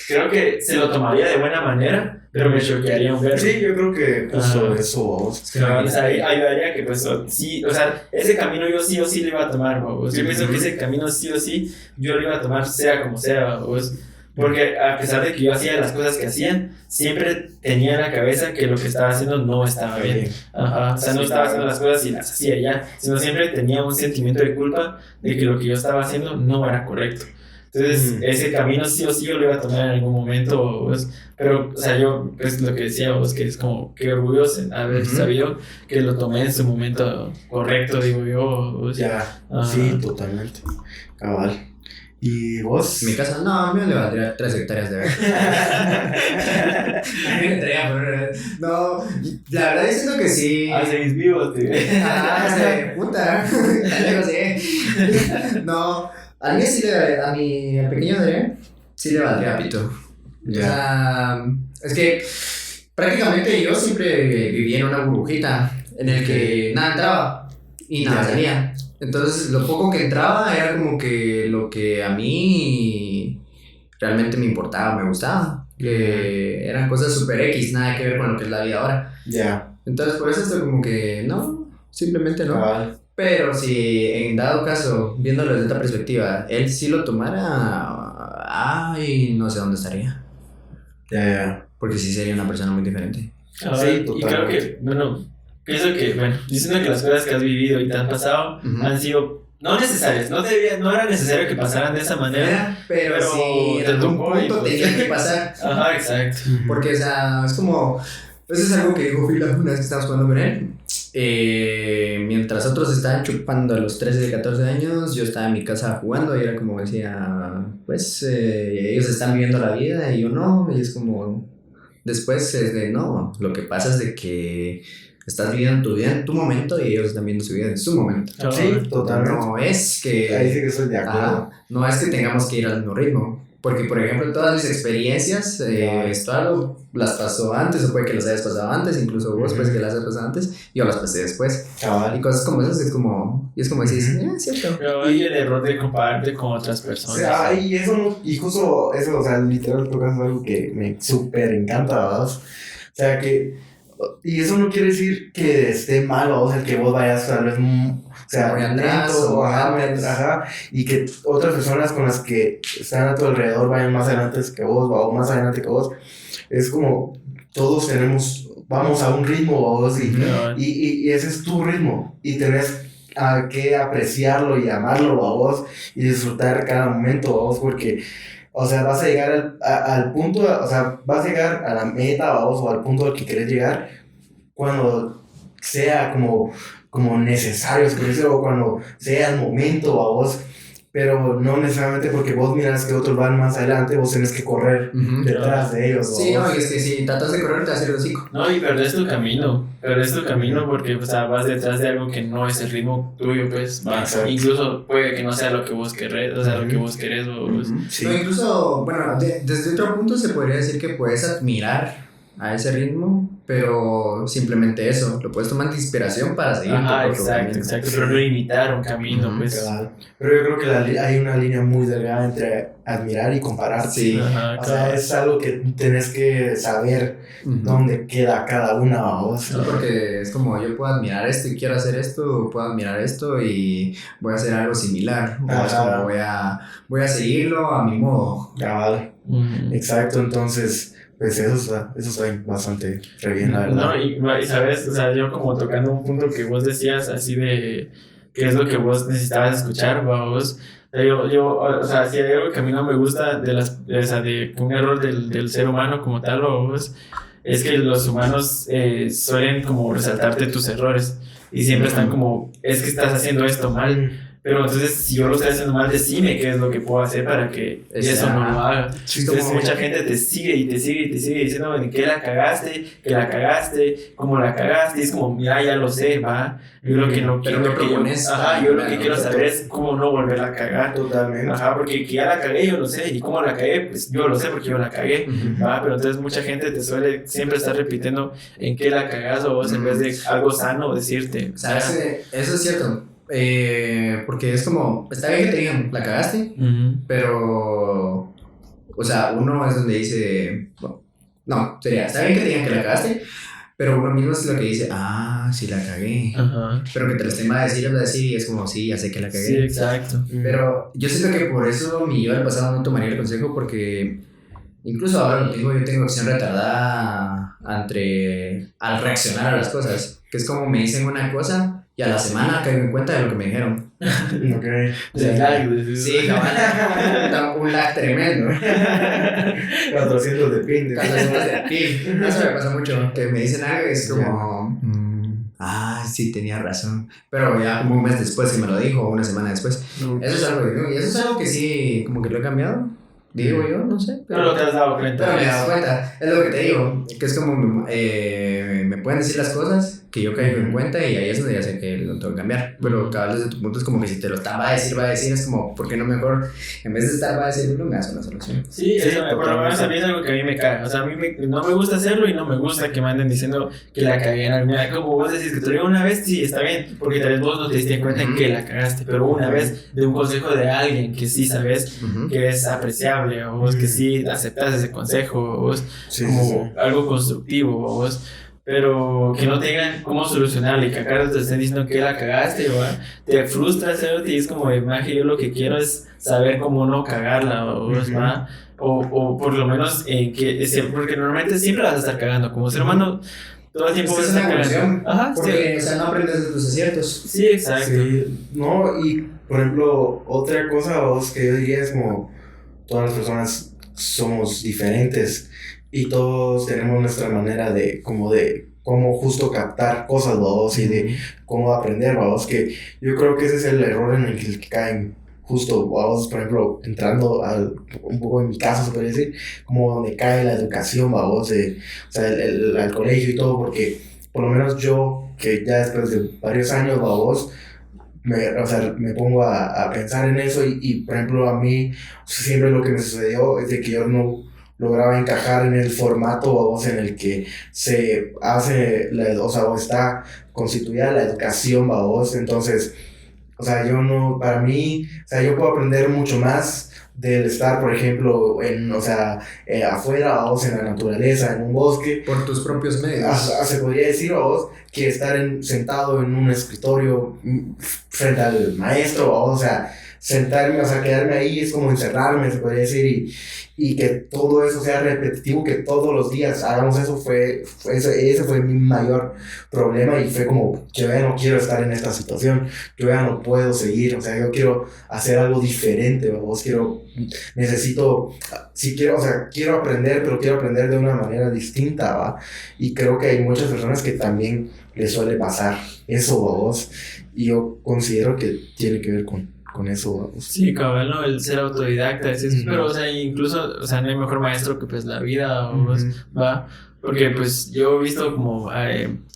creo que se lo tomaría de buena manera, pero me choquearía un verbo. Sí, yo creo que justo eso, vamos. Ayudaría que, pues, sí, ese camino yo sí o sí lo iba a tomar, vamos. Yo pienso que ese camino sí o sí yo lo iba a tomar, sea como sea, vamos. Porque a pesar de que yo hacía las cosas que hacían, siempre tenía en la cabeza que lo que estaba haciendo no estaba bien. No estaba haciendo las cosas y las hacía ya, sino siempre tenía un sentimiento de culpa de que lo que yo estaba haciendo no era correcto. Entonces, ese camino sí o sí yo lo iba a tomar en algún momento, ¿vos? Pero, yo, es lo que decía vos, que es como que orgulloso en haber sabido que lo tomé en su momento correcto, digo yo, ¿vos? Ya, sí, totalmente, cabal. ¿Y vos? En mi casa, no, a mí me levantaría 3 hectáreas de verde. No, la verdad es que sí. Seguís vivos, tío. Puta. No. A mí sí a mi pequeño André sí le valdría pito. Ya. Es que prácticamente yo siempre viví en una burbujita en el que nada entraba y nada salía. Entonces lo poco que entraba era como que lo que a mí realmente me importaba, me gustaba. Que eran cosas super X, nada que ver con lo que es la vida ahora. Ya. Entonces por eso estoy como que no, simplemente no. Pero si en dado caso, viéndolo desde esta perspectiva, él sí lo tomara, ay, no sé dónde estaría. Ya. Porque sí sería una persona muy diferente. Sí, y creo que, bueno, pienso que, bueno, diciendo que las cosas que has vivido y te han pasado han sido no necesarias, no era necesario que pasaran de esa manera, pero sí, en te algún tocó y punto pues- tenía que pasar. Ajá, exacto. Porque, o sea, es como. Eso es algo que dijo Phil una vez que estábamos jugando con él. Mientras otros estaban chupando a los 13 de 14 años, yo estaba en mi casa jugando y era como decía, pues ellos están viviendo la vida y yo no. Y es como. Después es de no. Lo que pasa es de que estás viviendo tu vida en tu momento y ellos están viendo su vida en su momento. Sí, totalmente. No es que. Ahí sí que estoy de acuerdo. No es que tengamos que ir al mismo ritmo. Porque, por ejemplo, todas mis experiencias, esto algo las pasó antes, o puede que las hayas pasado antes, incluso vos, pues que las hayas pasado antes, yo las pasé después. Y cosas como esas es como decir, es cierto. Pero y el error de compararte con otras personas. O sea, y eso no, y justo eso, o sea, literal tocas algo que me súper encanta, ¿verdad? O sea, que, y eso no quiere decir que esté mal, o sea, que vos vayas tal vez, o sea, muy atrás, lento, o ajá, y que otras personas con las que están a tu alrededor vayan más adelante que vos, o más adelante que vos. Es como, todos vamos a un ritmo, vos, y ese es tu ritmo, y tenés que apreciarlo y amarlo a vos, y disfrutar cada momento a vos, porque, o sea, vas a llegar al punto, o sea, vas a llegar a la meta a vos, o al punto al que querés llegar, cuando sea como necesario, o cuando sea el momento a vos, pero no necesariamente porque vos miras que otros van más adelante, vos tenés que correr detrás de ellos. Sí, no, y es que si tratas de correr te vas a hacer el hocico. No, y perdés tu camino porque o sea, vas detrás de algo que no es el ritmo tuyo, pues, incluso puede que no sea lo que vos querés, o sea, lo que vos querés. Sí. No, incluso, bueno, desde otro punto se podría decir que puedes admirar a ese ritmo, pero simplemente eso, lo puedes tomar de inspiración para seguir. Ajá, exacto, pero no imitar un camino, pues. Claro. Pero yo creo que hay una línea muy delgada entre admirar y comparar. Sí. Ajá, o sea, es algo que tenés que saber dónde queda cada una. Vos. No, porque es como yo puedo admirar esto y quiero hacer esto, puedo admirar esto y voy a hacer algo similar. O es como voy a seguirlo a mi modo. Cabal. Exacto, entonces. Pues eso está bastante re bien, la verdad. No, y sabes, o sea, yo como tocando un punto que vos decías así de qué es lo que vos necesitabas escuchar, vos. Yo, o sea, si hay algo que a mí no me gusta de un error del ser humano como tal, vos, es que los humanos suelen como resaltarte tus errores y siempre están como, es que estás haciendo esto mal. Pero entonces, si yo lo estoy haciendo mal, decime qué es lo que puedo hacer para que eso no lo haga. Entonces, mucha gente te sigue diciendo en qué la cagaste, cómo la cagaste. Y es como, mira, ya lo sé, va. Yo lo que no quiero yo lo que quiero saber es cómo no volver a cagar. Totalmente. Ajá, porque que ya la cagué, yo lo sé. Y cómo la cagué, pues yo lo sé porque yo la cagué. ¿Va? Pero entonces, mucha gente te suele siempre estar repitiendo en qué la cagas o vos en vez de algo sano decirte. ¿Sabes? Eso es cierto. Porque es como, está bien que te digan, la cagaste, pero, o sea, uno es donde dice, no, sería, está bien que te digan que la cagaste, pero uno mismo es lo que dice, sí la cagué. Ajá. Pero que te lo estén a decir y es como, sí, ya sé que la cagué. Sí, exacto. Pero yo siento que por eso mi yo del pasado no tomaría el consejo, porque incluso ahora lo digo, yo tengo acción retardada al reaccionar a las cosas, que es como me dicen una cosa y a la semana caigo en cuenta de lo que me dijeron. Ok. Sí, cabal. Un lag tremendo. 400 de pin. 400 de pin. Eso me pasa mucho. Que me dicen algo y es como... sí, tenía razón. Pero ya como un mes después que me lo dijo, o una semana después. Eso es algo, y eso es algo que sí, como que lo he cambiado. Digo yo, no sé. Pero te has dado cuenta. Pero me he dado cuenta. Es lo que te digo. Que es como me pueden decir las cosas que yo caigo en cuenta y ahí es donde ya sé que lo tengo que cambiar. Pero cada vez desde tu punto es como que si te lo va a decir, es como, ¿por qué no mejor? En vez de estar va a decirlo, me das una solución. Sí, eso, por lo menos a mí es algo que a mí me caga. O sea, a mí no me gusta hacerlo y no me gusta que me anden diciendo que la cagué en alguna. Como vos decís que te lo digo una vez, sí, está bien, porque tal vez vos no te diste cuenta en que la cagaste, pero una vez de un consejo de alguien que sí sabes que es apreciable, o vos que sí aceptas ese consejo, o vos como algo constructivo, o vos. pero que no tengan cómo solucionarla y que acá te estén diciendo que la cagaste, ¿va? Te frustras, y es como, imagen, yo lo que quiero es saber cómo no cagarla, ¿va? O por lo menos porque normalmente siempre vas a estar cagando, como ser humano, todo el tiempo vas a estar cagando. Ajá, porque, o sea, no aprendes de tus aciertos. Sí, exacto. Sí, no, y por ejemplo, otra cosa vos que yo diría es como todas las personas somos diferentes y todos tenemos nuestra manera de cómo justo captar cosas, vos, y de cómo aprender, vos, que yo creo que ese es el error en el que caen justo, vos, por ejemplo, entrando un poco en mi caso, se podría decir, como donde cae la educación, vos, o sea, al colegio y todo, porque por lo menos yo, que ya después de varios años, vos, me pongo a pensar en eso y, por ejemplo, a mí siempre lo que me sucedió es de que yo no lograba encajar en el formato, vos, en el que se hace, o está constituida la educación, vos, entonces, o sea, para mí, o sea, yo puedo aprender mucho más del estar, por ejemplo, afuera, vos, en la naturaleza, en un bosque. Por tus propios medios. Se podría decir, vos, que estar sentado en un escritorio frente al maestro, vos, o sea, sentarme, o sea, quedarme ahí es como encerrarme, se podría decir, y que todo eso sea repetitivo, que todos los días hagamos eso, ese fue mi mayor problema, y fue como, yo ya no quiero estar en esta situación, yo ya no puedo seguir, o sea, yo quiero hacer algo diferente, vos, quiero aprender, pero quiero aprender de una manera distinta, ¿va? Y creo que hay muchas personas que también les suele pasar eso, vos, y yo considero que tiene que ver con eso, vamos. Sí, cabal, ¿no? El ser autodidacta, pero, o sea, incluso, o sea, no hay mejor maestro que, pues, la vida, ¿va? Porque, pues, yo he visto como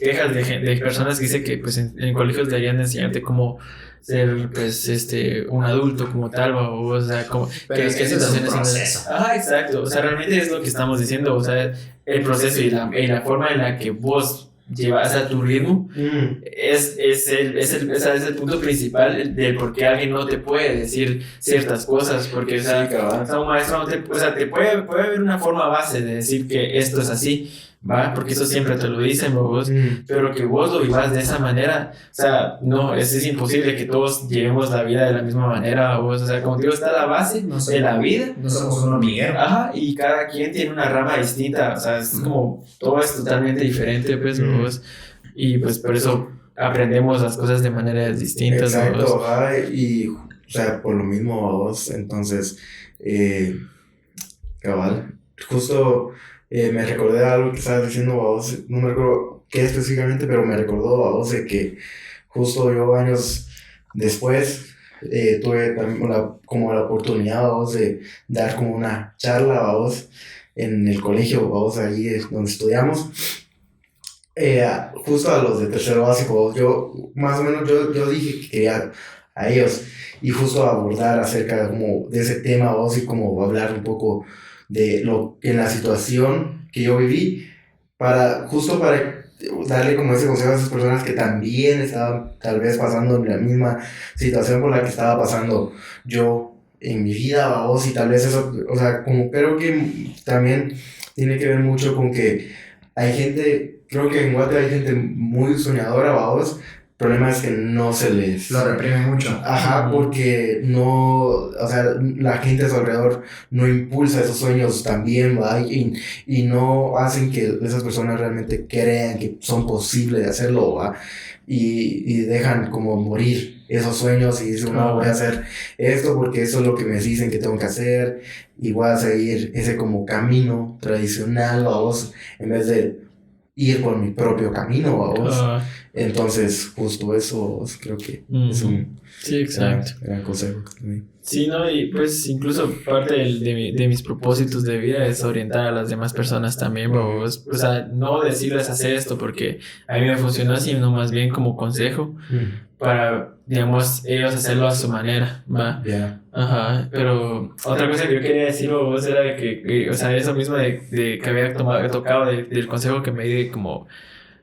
quejas de personas que dicen que, pues, en colegios deberían enseñarte cómo ser, pues, un adulto como tal, o sea, como... Pero es que eso es un proceso. Ajá, exacto, o sea, realmente es lo que estamos diciendo, o sea, el proceso y la forma en la que vos llevas a tu ritmo es el punto principal del por qué alguien no te puede decir ciertas cosas, porque, o sea, un maestro no te puede haber una forma base de decir que esto es así, ¿va? Porque eso siempre te lo dicen vos, pero que vos lo vivas de esa manera, o sea, no, es imposible que todos llevemos la vida de la misma manera, vos, o sea, como te digo, está la base de la vida. No somos un hormiguero. Ajá, y cada quien tiene una rama distinta, o sea, es como, todo es totalmente diferente, pues, vos, y pues por eso aprendemos las cosas de maneras distintas. Exacto, ajá, y, o sea, por lo mismo, vos, entonces, cabal, justo... me recordé de algo que estabas diciendo, vos, no me recuerdo qué específicamente, pero me recordó a vos de que justo yo años después tuve también como la oportunidad, vos, de dar como una charla, vos, en el colegio, vos, ahí donde estudiamos, justo a los de tercero básico, vos, yo más o menos yo dije que quería a ellos y justo abordar acerca como de ese tema, vos, y como hablar un poco de en la situación que yo viví, para darle como ese consejo a esas personas que también estaban tal vez pasando en la misma situación por la que estaba pasando yo en mi vida, vos, y tal vez eso, o sea, como creo que también tiene que ver mucho con que hay gente, creo que en Guatemala hay gente muy soñadora, vos. El problema es que no se les... Lo reprime mucho. Ajá, porque no... O sea, la gente a su alrededor no impulsa esos sueños también, ¿va? Y no hacen que esas personas realmente crean que son posibles de hacerlo, ¿va? Y dejan como morir esos sueños y dicen, no, voy a hacer esto porque eso es lo que me dicen que tengo que hacer y voy a seguir ese como camino tradicional, vamos, en vez de ir por mi propio camino, vamos. Entonces, justo eso creo que es un gran consejo también. Sí, ¿no? Y pues incluso parte de mis propósitos de vida es orientar a las demás personas también, vos. O sea, no decirles hacer esto porque a mí me funcionó así, no, más bien como consejo para, digamos, ellos hacerlo a su manera, ¿va? Yeah. Ajá, pero otra cosa que yo quería decir vos era de que o sea, eso mismo de que había tocado del consejo que me di de como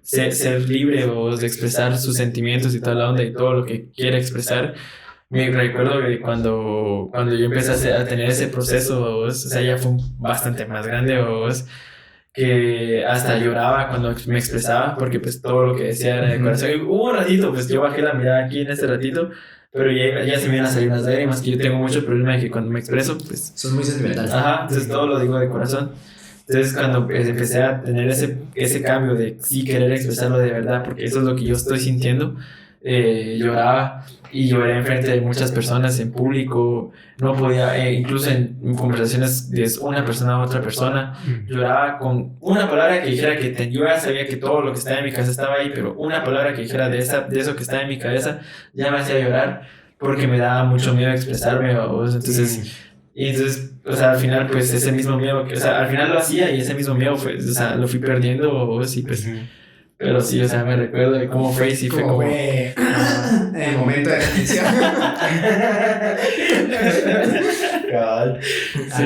ser libre vos, de expresar sus sentimientos y toda la onda y todo lo que quiera expresar. Me recuerdo que cuando yo empecé a tener ese proceso, vos, o sea, ya fue bastante más grande, vos, que hasta lloraba cuando me expresaba, porque pues todo lo que decía era de corazón. Y hubo un ratito, pues yo bajé la mirada aquí en este ratito, pero ya se me iban a salir las lágrimas, que yo tengo mucho problema de que cuando me expreso, pues... Sos muy sentimental. Ajá, entonces todo lo digo de corazón. Entonces cuando empecé a tener ese cambio de sí querer expresarlo de verdad, porque eso es lo que yo estoy sintiendo, lloraba y lloré enfrente de muchas personas en público, no podía, incluso en conversaciones de una persona a otra persona, lloraba con una palabra que dijera que yo ya sabía que todo lo que estaba en mi cabeza estaba ahí, pero una palabra que dijera de eso que estaba en mi cabeza ya me hacía llorar porque me daba mucho miedo expresarme, entonces... Y entonces, o sea, al final, pues, ese mismo miedo, o sea, al final lo hacía y ese mismo miedo, pues, o sea, lo fui perdiendo, sí, pues... Pero sí, o sea, me recuerdo de cómo fue y sí fue como... el momento de atención. Sí.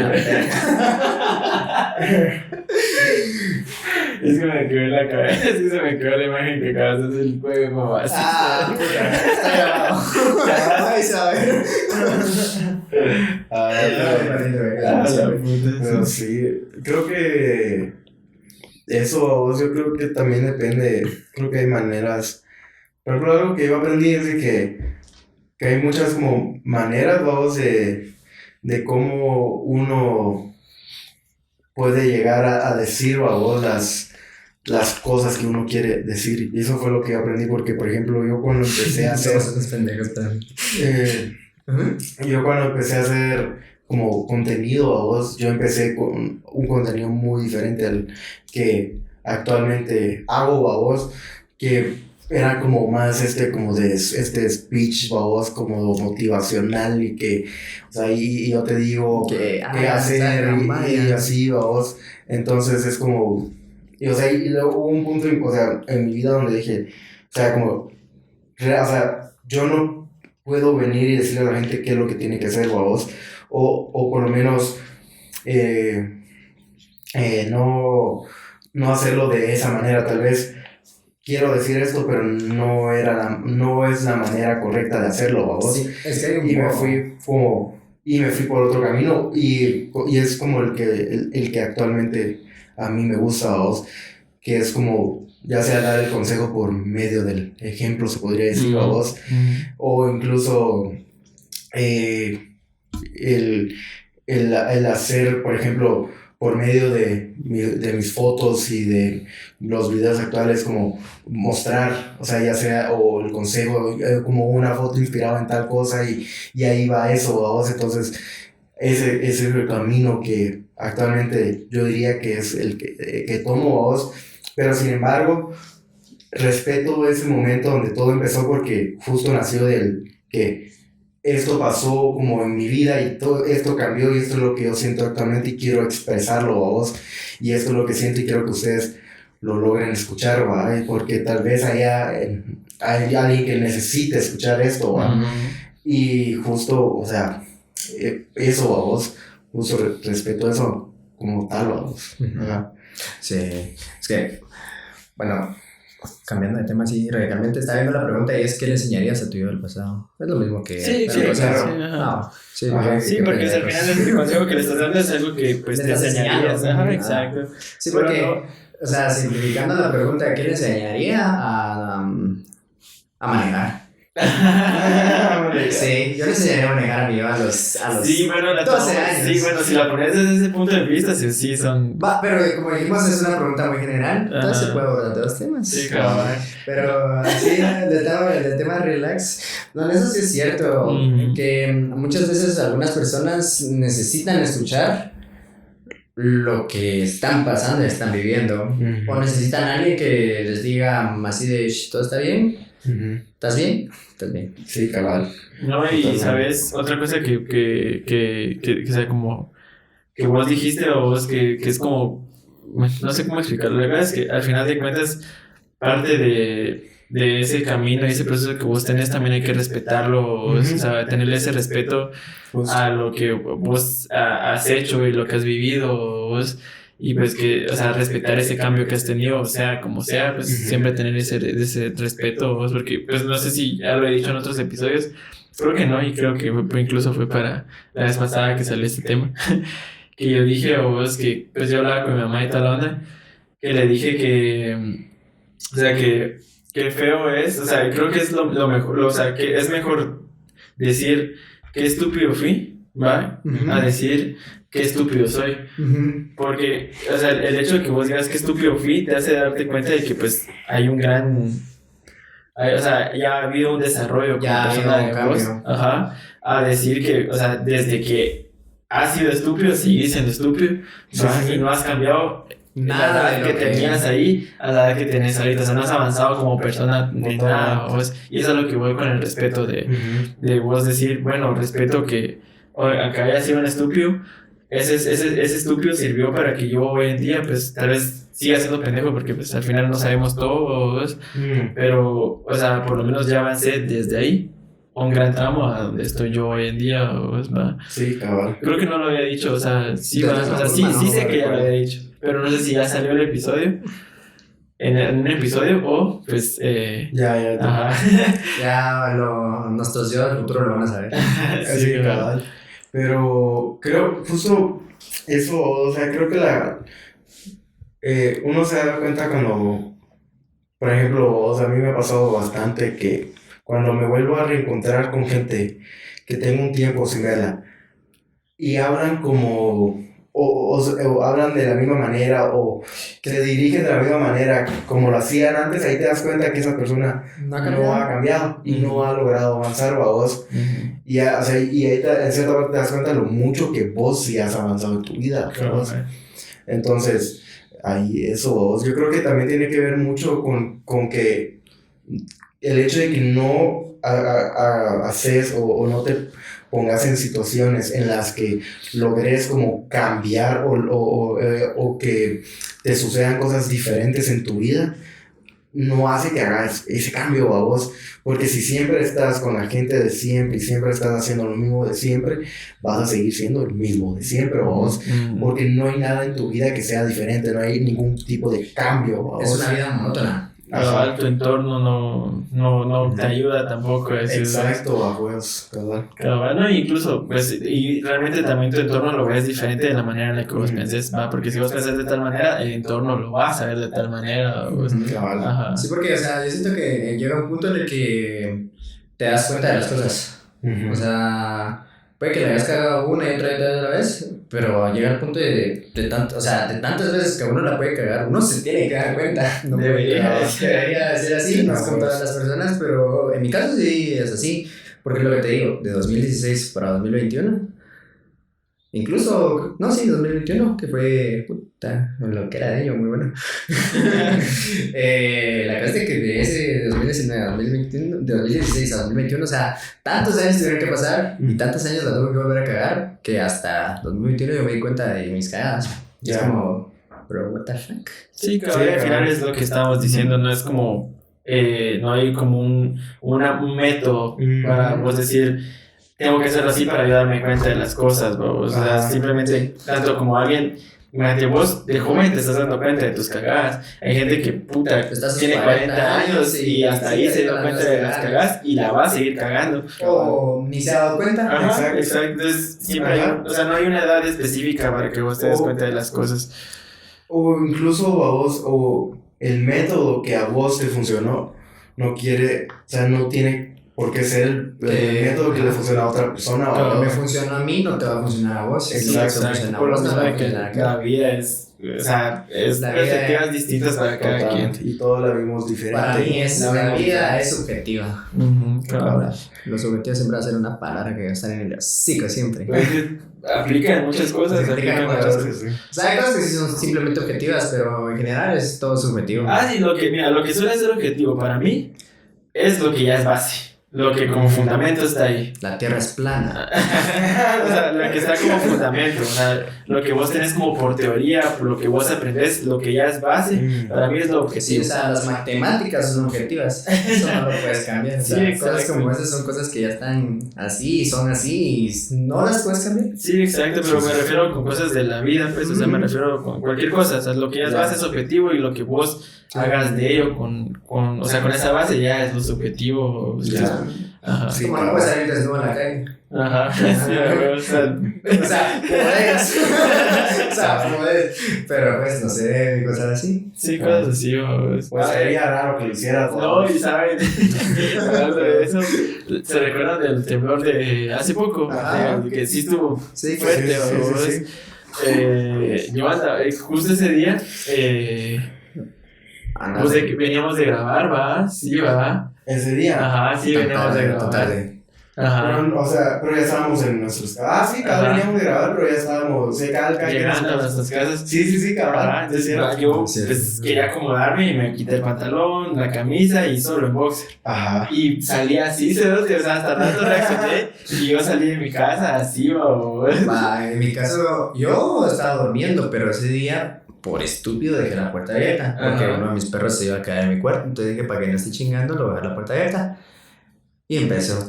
Es que me quedó en la cabeza, es que se me quedó la imagen que acabas de hacer el juego como así. Está grabado. Ay, saber. Pero sí, creo que eso, yo creo que también depende, creo que hay maneras. Por ejemplo, algo que yo aprendí es de que hay muchas como maneras, vamos, de cómo uno puede llegar a decir, vamos, las cosas que uno quiere decir. Y eso fue lo que aprendí porque, por ejemplo, yo cuando empecé a hacer... yo cuando empecé a hacer como contenido, vos, yo empecé con un contenido muy diferente al que actualmente hago, vos, que era como más como de este speech, vos, como motivacional y que, o sea, y yo te digo qué hacer y así, vos, entonces es como, y, o sea, y luego hubo un punto, o sea, en mi vida donde dije, o sea, como, o sea, yo no puedo venir y decirle a la gente qué es lo que tiene que hacer, vos, o por lo menos no hacerlo de esa manera. Tal vez quiero decir esto, pero no es la manera correcta de hacerlo, vos. Sí, es que hay un y me fui por otro camino y es como el que actualmente a mí me gusta, vos, que es como ya sea dar el consejo por medio del ejemplo, se podría decir, vos, o incluso el hacer, por ejemplo, por medio de mis fotos y de los videos actuales, como mostrar, o sea, ya sea, o el consejo, como una foto inspirada en tal cosa y ahí va eso, vos. Entonces, ese es el camino que actualmente yo diría que es el que tomo, vos. Pero sin embargo, respeto ese momento donde todo empezó porque justo nació del que esto pasó como en mi vida y todo esto cambió y esto es lo que yo siento actualmente y quiero expresarlo a vos y esto es lo que siento y quiero que ustedes lo logren escuchar, ¿va? Porque tal vez hay alguien que necesite escuchar esto, ¿va? Y justo, o sea, eso a vos, justo respeto eso como tal, a vos. Sí, es que, bueno, cambiando de tema así radicalmente, estaba viendo la pregunta y es ¿qué le enseñarías a tu yo del pasado? Es lo mismo que... Sí, claro. Sí, porque al final el consejo que le estás dando es algo que pues te enseñarías. Exacto. Sí, porque, no, o sea, simplificando la pregunta, ¿qué le enseñaría a manejar? Sí, yo le enseñaría a manejar a mí a los sí, bueno, 12 años. Sí, bueno, si la pones desde ese punto de vista, sí son... Va, pero como dijimos, es una pregunta muy general, entonces se puede abordar de los temas. Sí, claro. Pero sí, del tema relax, no, eso sí es cierto, que muchas veces algunas personas necesitan escuchar lo que están pasando, están viviendo, o necesitan a alguien que les diga así de, ¿todo está bien? ¿Estás bien? ¿Estás bien? Sí, cabal. No, y sabes, otra cosa que sea como que vos dijiste o vos que es como, no sé cómo explicarlo, la verdad es que al final de cuentas parte de ese camino y ese proceso que vos tenés también hay que respetarlo, o sea, tenerle ese respeto a lo que vos has hecho y lo que has vivido vos. Y pues que, o sea, respetar ese cambio que has tenido, o sea, como sea, pues siempre tener ese respeto, ¿vos? Porque, pues no sé si ya lo he dicho en otros episodios, creo que no, y creo que incluso fue para la vez pasada que salió este tema. que yo dije a vos que, pues yo hablaba con mi mamá y tal onda, que le dije que, o sea, que feo es, o sea, creo que es lo mejor, o sea, que es mejor decir qué estúpido fui, ¿va? A decir qué estúpido soy. Porque, o sea, el hecho de que vos digas qué estúpido fui te hace darte cuenta de que, pues, hay un gran... o sea, ya ha habido un desarrollo como persona de vos. Ajá. A decir que, o sea, desde que has sido estúpido, seguís siendo estúpido, y no has cambiado nada de lo que tenías ahí a la edad que tenés ahorita. O sea, no has avanzado como persona de nada. Y eso es lo que voy con el respeto de vos decir, bueno, respeto que aunque haya sido un estúpido, ese estúpido sirvió para que yo hoy en día, pues, tal vez siga siendo pendejo, porque, pues, al final no sabemos todo, pero, o sea, por lo menos ya avancé desde ahí un gran tramo a donde estoy yo hoy en día, ¿va? Sí, cabrón. Creo que no lo había dicho, o sea, sí, o sea, sí sé que ya lo había dicho, pero no sé si ya salió el episodio, en un episodio, o, pues, Ya. Ya nuestros yo del futuro lo van a saber. Sí, cabal. Pero creo, justo eso, o sea, creo que uno se da cuenta cuando, por ejemplo, o sea, a mí me ha pasado bastante que cuando me vuelvo a reencontrar con gente que tengo un tiempo sin verla y hablan como, o hablan de la misma manera o se dirigen de la misma manera como lo hacían antes, ahí te das cuenta que esa persona no ha cambiado y no ha logrado avanzar, o a vos. Y, o sea, y ahí en cierta parte te das cuenta de lo mucho que vos sí has avanzado en tu vida. Claro, entonces, ahí eso, vos, yo creo que también tiene que ver mucho con que el hecho de que no haces o no te pongas en situaciones en las que logres como cambiar o que te sucedan cosas diferentes en tu vida, no hace que hagas ese cambio a vos, porque si siempre estás con la gente de siempre y siempre estás haciendo lo mismo de siempre, vas a seguir siendo el mismo de siempre a vos, porque no hay nada en tu vida que sea diferente, no hay ningún tipo de cambio a vos. Es una vida monótona. Tu entorno no te ayuda tampoco a eso. Exacto, a vos, cabal. No, incluso, pues, y realmente también tu entorno lo ves diferente de la manera en la que vos pienses, ¿va? Porque si vos pensás de tal manera, el entorno lo vas a ver de tal manera. Pues, cabal. Sí, porque, o sea, yo siento que llega un punto en el que te das cuenta de las cosas. O sea, puede que le hayas cagado una y otra vez, pero llega al punto de tantas veces que uno la puede cagar, uno se tiene que dar cuenta. No debería ser así, no es con todas las personas, pero en mi caso sí es así, porque lo que te digo, de 2016 para 2021, incluso, 2021, que fue, puta, lo que era de ello, muy bueno. La cosa es que de ese 2019 a 2021, de 2016 a 2021, o sea, tantos años tuvieron que pasar y tantos años la tuve que volver a cagar que hasta 2021 yo me di cuenta de mis cagadas. Y es como, bro, what the fuck. Sí, cabrón, al final es lo que estábamos diciendo, no es como, no hay como un método para vos decir, tengo que hacerlo así para yo darme cuenta de las cosas, bro. O sea, simplemente, tanto como alguien, imagínate, vos de joven te estás dando cuenta de tus cagadas. Hay gente que, puta, tiene 40 años y hasta ahí se da cuenta de las cagadas y la va a seguir cagando. O ni se ha dado cuenta. Ajá, exacto. Entonces, siempre o sea, no hay una edad específica para que vos te des cuenta de las cosas. O incluso a vos, o el método que a vos te funcionó, no tiene por qué ser el método que le funciona a otra persona. Lo que me funcionó a mí no te va a funcionar a vos. Exacto. Por lo menos que la vida es, o sea, es perspectivas distintas para cada quien. Y todos la vimos diferente. Para mí la vida es subjetiva. Claro. Lo subjetivo siempre va a ser una palabra que va a estar en el hocico siempre. Aplica en muchas cosas. Aplica en muchas cosas. O sea, hay cosas que sí son simplemente objetivas, pero en general es todo subjetivo. Sí, lo que suele ser objetivo para mí es lo que ya es base. Lo que como fundamento está ahí. La tierra es plana. O sea, lo que está como fundamento. O sea, lo que vos tenés como por teoría, por lo que vos aprendés, lo que ya es base, para mí es lo objetivo. Sí, o sea, las matemáticas son objetivas. Eso no lo puedes cambiar. O sea, cosas como esas son cosas que ya están así, son así, y no las puedes cambiar. Sí, exacto, pero me refiero con cosas de la vida, pues, o sea, me refiero con cualquier cosa. O sea, lo que ya es base es objetivo y lo que vos hagas de ello o sea, con esa base ya es lo subjetivo. Ya. Ajá. Sí, como no puedes salir desnudo en la calle. Ajá, sí, o sea, podés. O sea, podés. Pero pues, no sé, cosas así. sí, cosas así, Pues sería raro que lo hicieras. no, y saben, hablando de eso, ¿se recuerdan del temblor de hace poco? Ajá. Que sí estuvo Sí, fuerte, sí. yo andaba, justo ese día, pues de que veníamos de grabar, ¿va? Sí, ¿va? Ese día. Ajá, sí, veníamos de grabar. Tarde. Ajá. Pero, o sea, pero ya estábamos en nuestros... sí, Ajá. veníamos de grabar, pero ya estábamos... Llegando a nuestras casas. Sí, Ajá, cabrón. entonces yo pues, quería acomodarme y me quité el pantalón, la camisa y solo en boxer. Ajá. Y salí así, o sea, hasta rato reaccioné y yo salí de mi casa así, En mi caso, yo estaba durmiendo, pero ese día, por estúpido, dejé la puerta abierta. Porque Ajá. uno de mis perros se iba a caer en mi cuarto. Entonces dije, para que no esté chingando, lo voy a dejar la puerta abierta. Y empezó,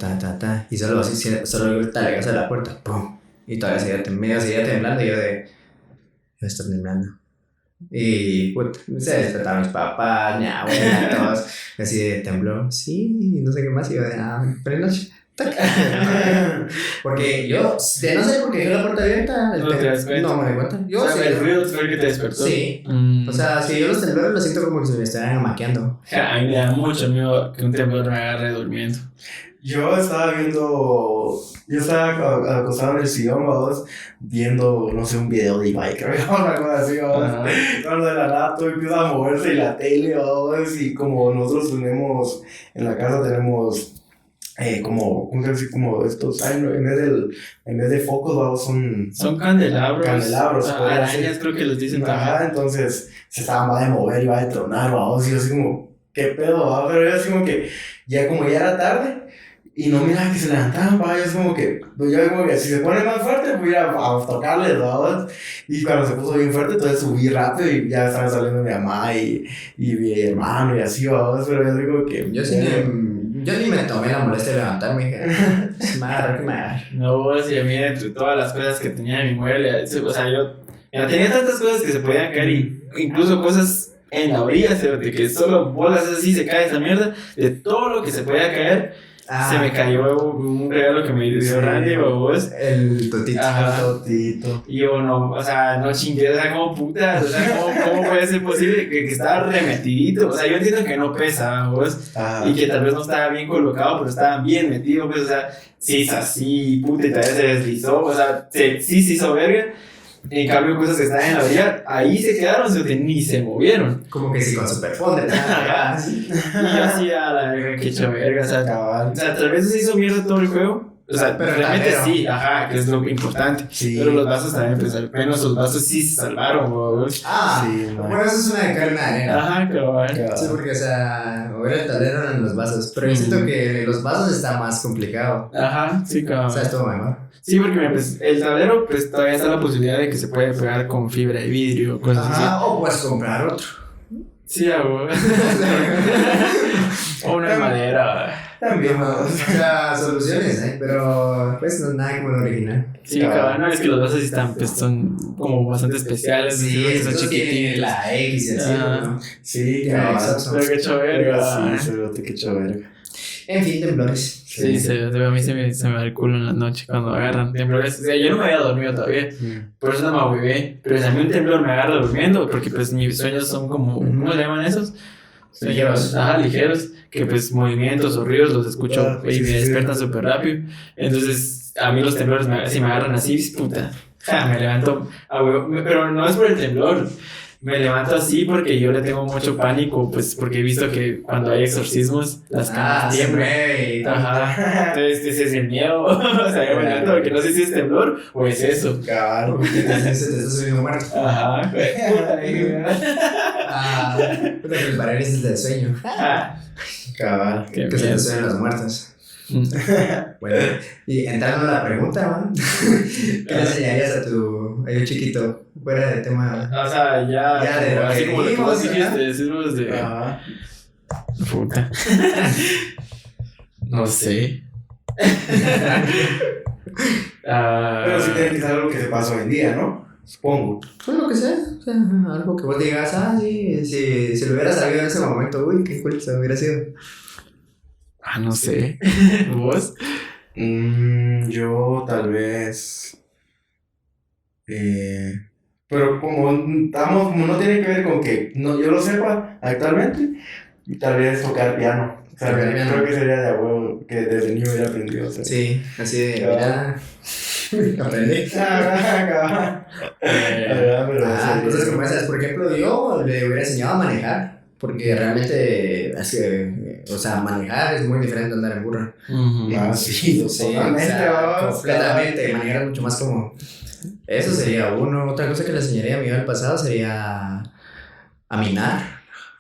y solo el talegazo de la puerta, ¡pum! Y todavía seguía temblando, y yo estoy temblando. Y se despertaron mis papás, mi abuela, todos, así de tembló, sí, y no sé qué más, y yo pero noche. Porque yo, de no sé por qué dejé la puerta abierta, No te das cuenta. no me doy cuenta. Yo O sea, sí, el ruido fue el que te despertó. Sí. Mm. O sea, si yo los temblores los siento como que se me están maqueando. A mí me da mucho miedo que un temblor me agarre durmiendo. Yo estaba acostado en el sillón, vamos, viendo, no sé, un video de Ibai, creo, una cosa así, vamos. Cuando de la nada todo empieza a moverse y la tele, vamos, y como nosotros en la casa tenemos como estos, en vez de focos, vamos, son candelabros. Candelabros, arañas creo que los dicen también. Ajá, entonces se estaba de mover y va a detonar, vamos, y yo así como, ¿qué pedo, va? Pero yo así como que, ya era tarde, y no miraba que se levantaban, pa, yo así como que, si se pone más fuerte, voy a ir a tocarles, ¿verdad? Y cuando se puso bien fuerte, entonces subí rápido y ya estaban saliendo mi mamá y mi hermano y así, ¿verdad? Pero yo digo que... Yo ni me tomé la molestia de levantarme, dije, qué mal. No, si a mí entre todas las cosas que tenía en mi mueble, o sea, yo tenía tantas cosas que se podían caer, incluso cosas en la orilla, de que solo bolas así se cae esa mierda, de todo lo que se podía caer. Se me cayó un regalo que me dio Randy, vos. El totito. Ajá. El totito. Y yo no chingué, o sea, como putas, o sea, ¿cómo puede ser posible que estaba remetidito? O sea, yo entiendo que no pesa, vos, y que tal vez no estaba bien colocado, pero estaba bien metido, pues, o sea, sí es así, puta, y todavía se deslizó, o sea, sí se hizo verga. En cambio, cosas que estaban en la orilla, ahí se quedaron, ni se movieron. Como que sí, con superfonde. Y yo así a la verga, que hecho verga, o sea, tal vez se hizo mierda todo el juego. O sea, pero realmente tamero. sí, que es lo importante. Sí. Pero los vasos también, pues al menos los vasos sí se salvaron, vos. Sí, bueno, eso es una de carne de arena. Ajá, cabal. Sí, porque, o sea, mover el tablero en los vasos. Pero yo siento que los vasos está más complicado. Ajá, sí, cabal. O sea, estuvo mejor. Sí, porque pues, el tablero, pues todavía está la posibilidad de que se puede pegar con fibra de vidrio, cosas así. O puedes comprar otro. Sí, vos. O una de madera. También, O sea, soluciones, pero pues no es nada como el original. Sí, cabal, no, es que los vasos sí están, pues son como bastante especiales. Sí, que esos son tienen chiquititos. la X y así, Ajá. ¿no? Sí, Pero que hecho verga. Sí, se que hecho verga. En fin, temblores. Sí, a mí se me da el culo en la noche cuando agarran temblores. O sea, yo no me había dormido todavía, por eso no me ahuevé. Pero si a mí un temblor me agarra durmiendo, porque pues mis sueños son como, ¿cómo le llaman esos? Ligeros. Ajá, ligeros, que pues movimientos o ruidos los escucho y me sí, despiertan súper rápido. Entonces, a mí los temblores, si me agarran así, puta, me levanto, pero no es por el temblor. Me levanto así porque yo le tengo mucho pánico, pues porque he visto que cuando hay exorcismos, las camas tiemblan. Ajá. Entonces ese es el miedo. O sea, yo me levanto porque no sé si es temblor o es eso. Claro. Te estás subiendo muerto. Ajá. Puta que los parálisis del sueño. Cabal. Qué Que se miedo. te suben los muertos. Bueno, y entrando a la pregunta, ¿no? ¿Qué le enseñarías a tu chiquito? Fuera de tema. O sea, Ya de lo así que como lo que vos vimos, dijiste, decimos de. Ajá. Puta. No sé. Pero sí tiene que ser algo que se pasa hoy en día, ¿no? supongo. Pues lo que sea, o sea, algo que vos digas, sí, si lo hubiera sabido en ese momento, uy, qué cool se hubiera sido. No sé. ¿Vos? Yo tal vez. Pero como no tiene que ver con que yo lo sepa actualmente, tal vez tocar piano. O sea, creo que sería de huevo que desde niño hubiera aprendido. O sea. Sí, así de, mira, aprendí. Cosas como esas. Por ejemplo, yo le hubiera enseñado a manejar, porque realmente, es que, o sea, manejar es muy diferente a andar en burro. Sí, totalmente. Completamente. Manejar es mucho más como. Eso sería uno. Otra cosa que le enseñaría a mi yo del pasado sería a minar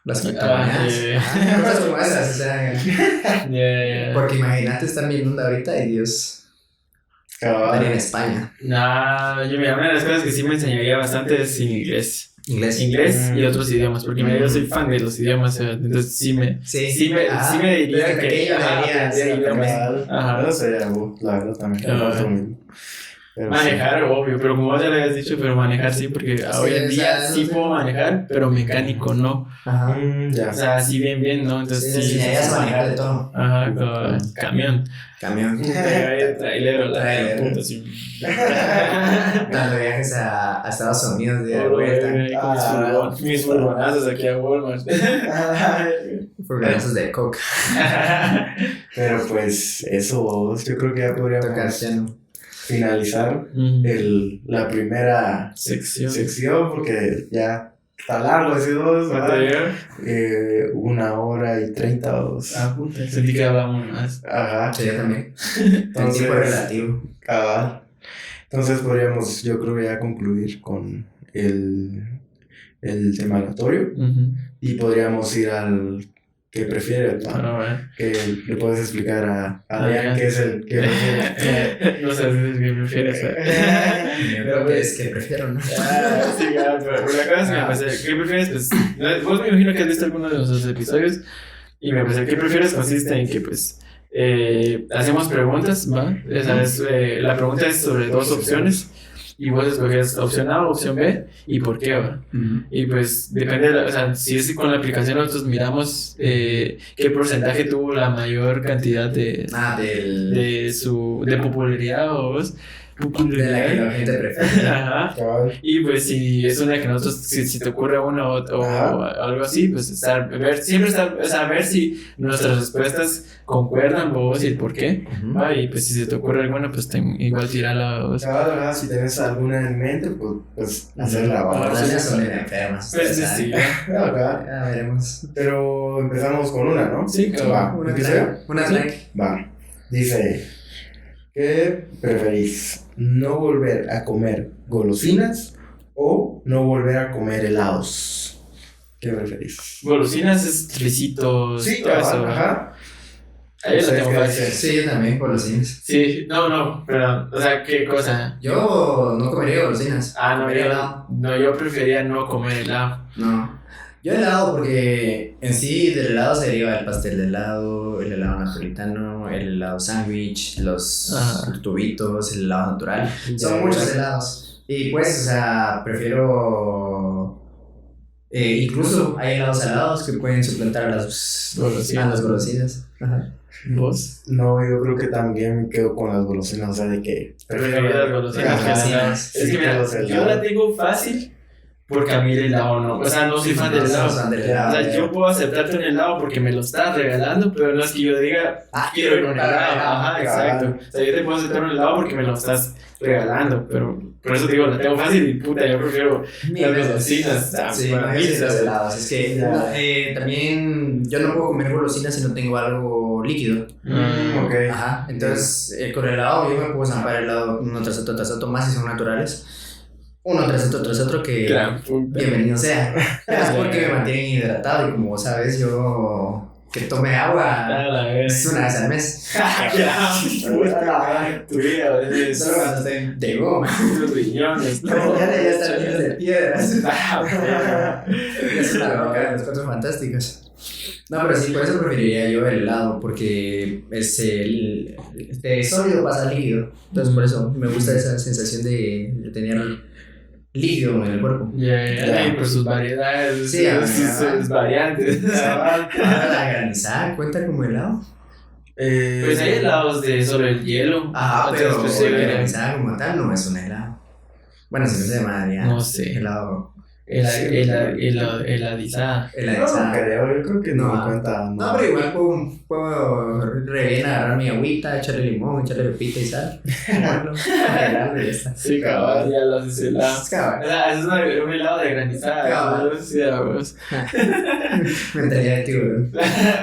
las criptomonedas. Cosas como esas, o sea. Porque imagínate estar minando ahorita y Dios. Estaría en España. Yo mira, una de las cosas que sí me enseñaría bastante es inglés. Inglés y otros idiomas, porque yo soy fan de los idiomas, entonces sí me diría que no sé, la verdad también. Manejar, obvio, pero como ya le habías dicho, pero manejar sí, porque hoy en día sí puedo manejar, pero mecánico no. Ajá. O sea, sí bien, ¿no? Entonces sí. Enseñarías a manejar de todo. Ajá, con camión. Trailero, punto, sí. Dando viajes a Estados Unidos de vuelta. Mis furgonazos aquí a Walmart. Furgonazos de Coke. Pero pues eso, yo creo que ya podríamos finalizar la primera sección porque ya está largo, así 2 horas. 1 hora y 30 o 2. Puta, sentí que hablábamos más. Ajá. Sí, yo también. Entonces, tiempo relativo. Entonces podríamos, yo creo, ya concluir con el tema aleatorio y podríamos ir al ¿qué prefiere? Que le puedes explicar a Adrián qué es el que prefiere. No sé si es que prefieres. Yo creo que es que prefiero, ¿no? Sí, pero la cosa es que me parece, ¿qué prefieres? Pues, vos me imagino que has visto alguno de nuestros episodios y me parece, ¿qué prefieres? Consiste en que, pues, hacemos preguntas, ¿va? La pregunta es sobre 2 opciones. Y vos escoges opción A o opción B y por qué, ¿va? Y pues depende, o sea, si es con la aplicación nosotros miramos qué porcentaje tuvo la mayor cantidad de popularidad o vos. De la que la gente prefiere. Ajá. Y pues si es una que nosotros, si te ocurre una o algo así, pues ver si nuestras respuestas concuerdan vos y el por qué. Y pues si se te ocurre alguna, pues igual tirarla vos. Si tenés alguna en mente, pues hacerla. Las son enfermas. Pues sí. Ya veremos. Pero empezamos con una, ¿no? Sí, claro. Una track. Va. Dice, ¿qué preferís? ¿No volver a comer golosinas o no volver a comer helados? ¿Qué preferís? Golosinas es tricitos. Sí, ajá. Ahí lo tengo fácil. Sí, yo también, golosinas. Sí, no, pero, o sea, ¿qué cosa? Yo no comería golosinas. Yo prefería no comer helado. No. Yo helado porque en sí del helado se deriva el pastel de helado, el helado napolitano, el helado sándwich, los tubitos, el helado natural. Son muchos helados. Y pues, o sea, prefiero... incluso hay helados salados que pueden suplantar a las golosinas. Ajá. ¿Vos? No, yo creo que también me quedo con las golosinas, o sea, de que... Prefiero las golosinas. Es que mira, yo la tengo fácil. Porque a mí el helado no, o sea, no soy fan del helado. O sea, yo puedo aceptarte un helado porque me lo estás regalando, pero no es que yo diga, quiero un helado. Ajá, exacto. O sea, yo te puedo aceptar un helado porque me lo estás regalando, pero por eso te digo, la tengo fácil y puta, yo prefiero las golosinas. Sí, los helados. Es que también yo no puedo comer golosinas si no tengo algo líquido. Okay. Ajá, entonces con el helado yo me puedo zampar el helado uno tras otro, más si son naturales. Uno tras otro que bienvenido sea. Es porque me mantienen hidratado y como vos sabes, yo que tome agua es una vez al mes. Tu vida, solo cuando estoy de goma. Los riñones. Ya están llenos de piedras. Es una loca de los 4 fantásticos. No, pero sí, por eso preferiría yo el helado, porque es sólido pasa líquido. Entonces por eso me gusta esa sensación de tener líquido en el cuerpo. Y por sus variedades, Sí, sus variantes. Ahora la granizada cuenta como helado. Pues hay helados de solo el hielo. Pero pues, la granizada como tal no es un helado. Bueno, si no se llama no sé. helado. Heladizada. No, creo, yo creo que no cuenta. No, pero igual puedo re bien agarrar mi agüita, echarle limón, echarle pepita y sal. Arreglarlo y ya está. Sí, cabal, ya lo haces helado. Es cabal. O sea, es un helado de granizada. Cabal. Sí, vamos. Mentalidad de tiburón.